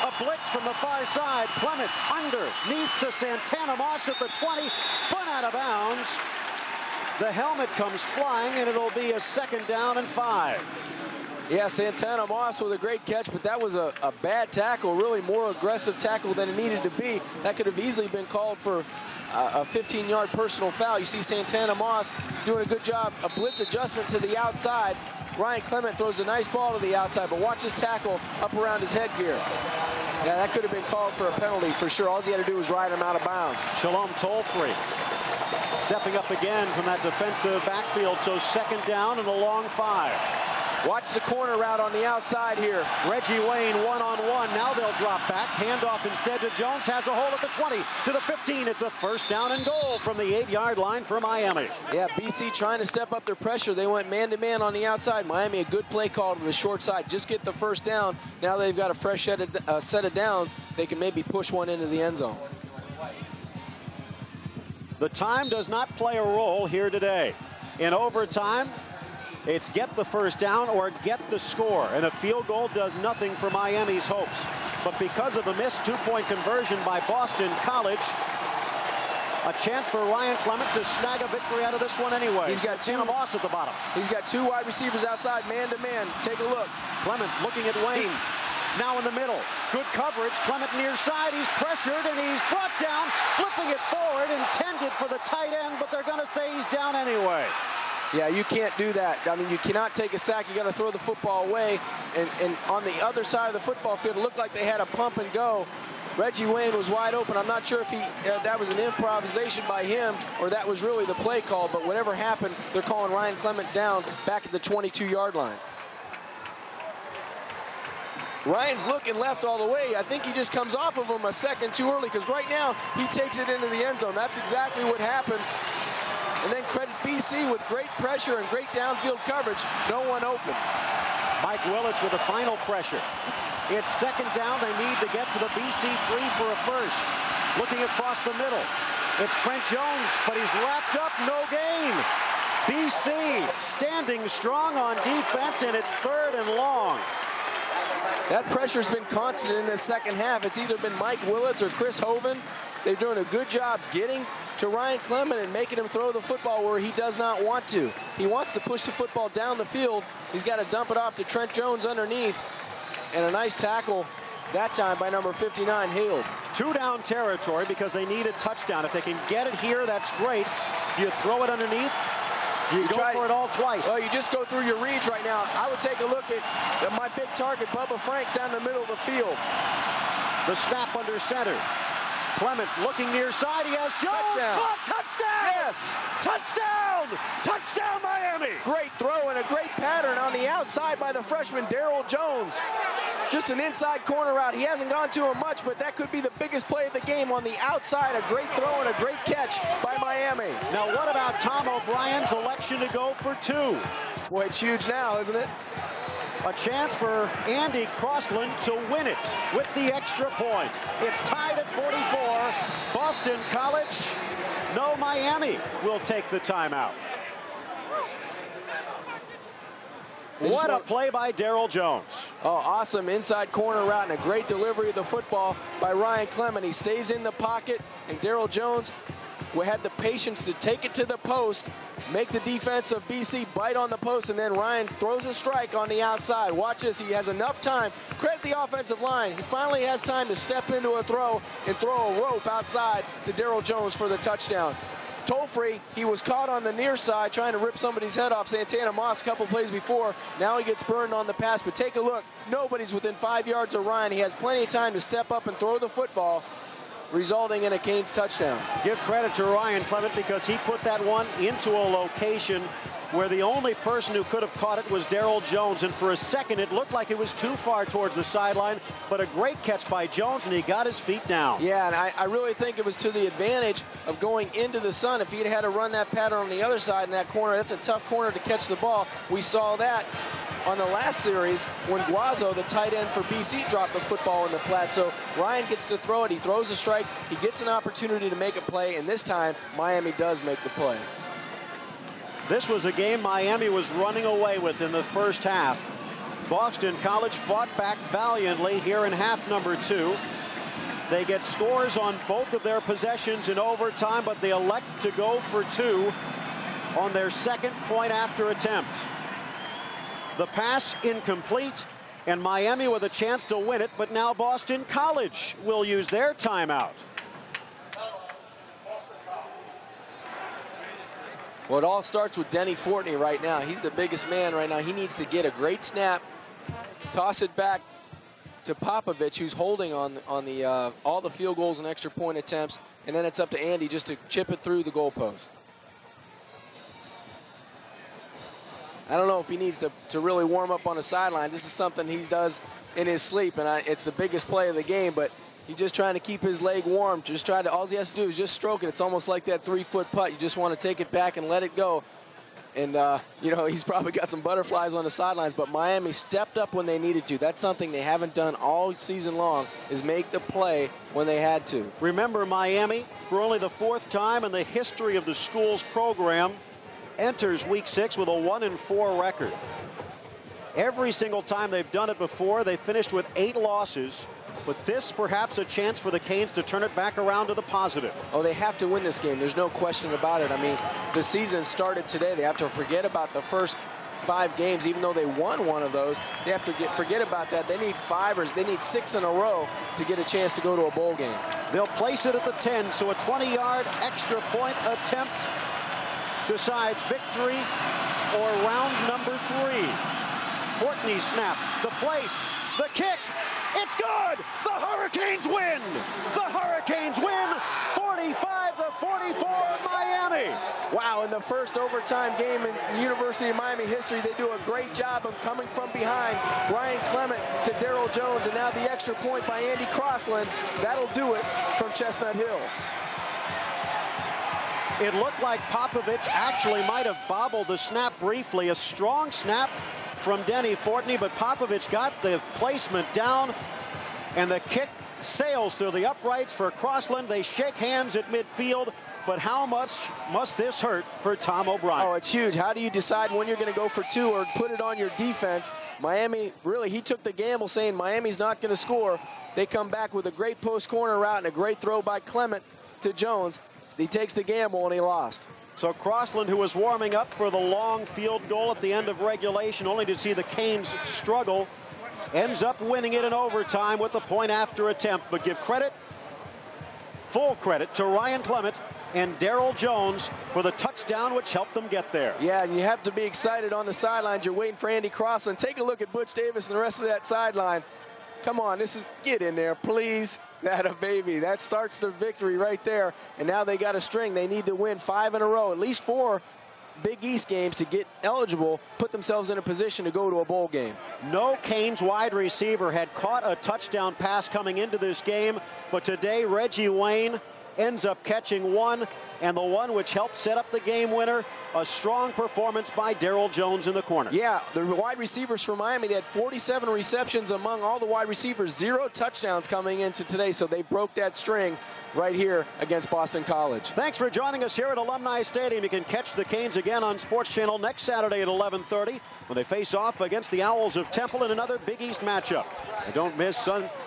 A blitz from the far side. Clement underneath the Santana Moss at the 20. Spun out of bounds. The helmet comes flying, and it'll be a 2nd down and 5. Yeah, Santana Moss with a great catch, but that was a bad tackle, really more aggressive tackle than it needed to be. That could have easily been called for a 15-yard personal foul. You see Santana Moss doing a good job. A blitz adjustment to the outside. Ryan Clement throws a nice ball to the outside, but watch his tackle up around his headgear. Yeah, that could have been called for a penalty for sure. All he had to do was ride him out of bounds. Shalom Tolfree stepping up again from that defensive backfield, so 2nd down and a long 5. Watch the corner route on the outside here. Reggie Wayne one-on-one. Now they'll drop back. Handoff instead to Jones. Has a hole at the 20 to the 15. It's a 1st down and goal from the 8-yard line for Miami. Yeah, BC trying to step up their pressure. They went man-to-man on the outside. Miami, a good play call to the short side. Just get the 1st down. Now they've got a fresh set of downs. They can maybe push one into the end zone. The time does not play a role here today. In overtime, it's get the 1st down or get the score. And a field goal does nothing for Miami's hopes. But because of the missed 2-point conversion by Boston College, a chance for Ryan Clement to snag a victory out of this one anyway. He's got Santana Moss at the bottom. He's got 2 wide receivers outside, man-to-man. Take a look. Clement looking at Wayne. Now in the middle. Good coverage. Clement near side. He's pressured and he's brought down. Flipping it forward. Intended for the tight end, but they're going to say he's down anyway. Yeah, you can't do that. I mean, you cannot take a sack. You got to throw the football away. And on the other side of the football field, it looked like they had a pump and go. Reggie Wayne was wide open. I'm not sure if that was an improvisation by him or that was really the play call, but whatever happened, they're calling Ryan Clement down back at the 22-yard line. Ryan's looking left all the way. I think he just comes off of him a second too early, because right now he takes it into the end zone. That's exactly what happened. And then credit BC with great pressure and great downfield coverage. No one open. Mike Willits with the final pressure. It's second down. They need to get to the BC 3 for a first. Looking across the middle. It's Trent Jones, but he's wrapped up. No gain. BC standing strong on defense, and it's third and long. That pressure's been constant in the second half. It's either been Mike Willits or Chris Hoven. They're doing a good job getting to Ryan Clement and making him throw the football where he does not want to. He wants to push the football down the field. He's got to dump it off to Trent Jones underneath. And a nice tackle that time by number 59, Hill. 2-down territory because they need a touchdown. If they can get it here, that's great. Do you throw it underneath? Do you go for it all twice? Well, you just go through your reads right now. I would take a look at my big target, Bubba Franks, down the middle of the field. The snap under center. Clement looking near side. He has Jones. Touchdown! Yes! Touchdown! Touchdown, Miami! Great throw and a great pattern on the outside by the freshman, Daryl Jones. Just an inside corner route. He hasn't gone to him much, but that could be the biggest play of the game on the outside. A great throw and a great catch by Miami. Now, what about Tom O'Brien's election to go for 2? Boy, it's huge now, isn't it? A chance for Andy Crossland to win it with the extra point. It's tied at 44. Boston College, no, Miami will take the timeout. What a play by Daryl Jones. Oh, awesome inside corner route and a great delivery of the football by Ryan Clement. He stays in the pocket, and Daryl Jones had the patience to take it to the post, make the defense of BC bite on the post, and then Ryan throws a strike on the outside. Watch this. He has enough time. Credit the offensive line. He finally has time to step into a throw and throw a rope outside to Daryl Jones for the touchdown. Toll-free, he was caught on the near side trying to rip somebody's head off, Santana Moss, a couple plays before. Now he gets burned on the pass, but take a look. Nobody's within 5 yards of Ryan. He has plenty of time to step up and throw the football, resulting in a Canes touchdown. Give credit to Ryan Clement because he put that one into a location where the only person who could have caught it was Daryl Jones, and for a second it looked like it was too far towards the sideline, but a great catch by Jones, and he got his feet down. Yeah, and I really think it was to the advantage of going into the sun. If he'd had to run that pattern on the other side in that corner, that's a tough corner to catch the ball. We saw that on the last series when Guazo, the tight end for BC, dropped the football in the flat. So Ryan gets to throw it. He throws a strike. He gets an opportunity to make a play, and this time Miami does make the play. This was a game Miami was running away with in the first half. Boston College fought back valiantly here in half number 2. They get scores on both of their possessions in overtime, but they elect to go for 2 on their second point after attempt. The pass incomplete, and Miami with a chance to win it, but now Boston College will use their timeout. Well, it all starts with Denny Fortney right now. He's the biggest man right now. He needs to get a great snap, toss it back to Popovich, who's holding on the all the field goals and extra point attempts, and then it's up to Andy just to chip it through the goalpost. I don't know if he needs to really warm up on the sideline. This is something he does in his sleep, and it's the biggest play of the game, but he's just trying to keep his leg warm. All he has to do is just stroke it. It's almost like that 3-foot putt. You just want to take it back and let it go. And, you know, he's probably got some butterflies on the sidelines, but Miami stepped up when they needed to. That's something they haven't done all season long, is make the play when they had to. Remember, Miami, for only the 4th time in the history of the school's program, enters week 6 with a 1-4 record. Every single time they've done it before, they finished with 8 losses. But this perhaps a chance for the Canes to turn it back around to the positive. Oh, they have to win this game. There's no question about it. I mean, the season started today. They have to forget about the first 5 games, even though they won one of those. They have to forget about that. They need 5 or they need 6 in a row to get a chance to go to a bowl game. They'll place it at the 10, so a 20-yard extra point attempt decides victory or round number 3. Fortney snap, the place, the kick, It's good! The Hurricanes win! The Hurricanes win 45-44 Miami! Wow, in the first overtime game in University of Miami history, they do a great job of coming from behind. Ryan Clement to Daryl Jones, and now the extra point by Andy Crossland. That'll do it from Chestnut Hill. It looked like Popovich actually might have bobbled the snap briefly. A strong snap from Denny Fortney, but Popovich got the placement down, and the kick sails through the uprights for Crossland. They shake hands at midfield, but how much must this hurt for Tom O'Brien? Oh, it's huge. How do you decide when you're going to go for two or put it on your defense? Miami, really, he took the gamble saying Miami's not going to score. They come back with a great post corner route and a great throw by Clement to Jones. He takes the gamble and he lost. So Crossland, who was warming up for the long field goal at the end of regulation, only to see the Canes struggle, ends up winning it in overtime with the point after attempt. But give credit, full credit, to Ryan Clement and Daryl Jones for the touchdown which helped them get there. Yeah, and you have to be excited on the sidelines. You're waiting for Andy Crossland. Take a look at Butch Davis and the rest of that sideline. Come on, get in there, please. That a baby. That starts their victory right there. And now they got a string. They need to win 5 in a row, at least 4 Big East games to get eligible, put themselves in a position to go to a bowl game. No Canes wide receiver had caught a touchdown pass coming into this game, but today Reggie Wayne ends up catching one, and the one which helped set up the game winner, a strong performance by Daryl Jones in the corner. Yeah, the wide receivers for Miami, they had 47 receptions among all the wide receivers, 0 touchdowns coming into today, so they broke that string right here against Boston College. Thanks for joining us here at Alumni Stadium. You can catch the Canes again on Sports Channel next Saturday at 11:30 when they face off against the Owls of Temple in another Big East matchup. And don't miss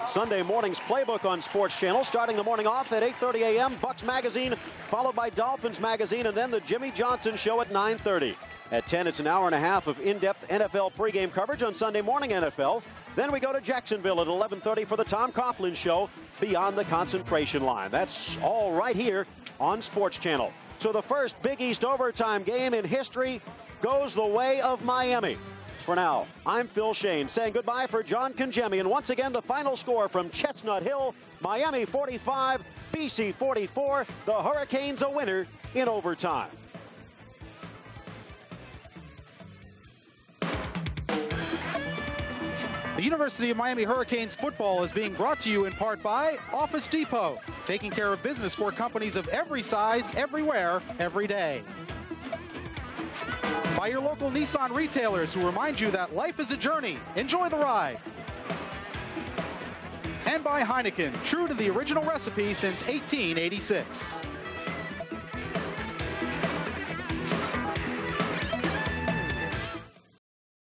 Sunday morning's Playbook on Sports Channel, starting the morning off at 8:30 a.m. Bucks Magazine, followed by Dolphins Magazine, and then the Jimmy Johnson Show at 9:30. At 10, it's an hour and a half of in-depth NFL pregame coverage on Sunday Morning NFL. Then we go to Jacksonville at 11:30 for the Tom Coughlin Show, Beyond the Concentration Line. That's all right here on Sports Channel. So the first Big East overtime game in history goes the way of Miami. For now, I'm Phil Shane saying goodbye for John Congemi. And once again, the final score from Chestnut Hill, Miami 45, BC 44. The Hurricanes a winner in overtime. The University of Miami Hurricanes football is being brought to you in part by Office Depot, taking care of business for companies of every size, everywhere, every day. By your local Nissan retailers who remind you that life is a journey. Enjoy the ride. And by Heineken, true to the original recipe since 1886.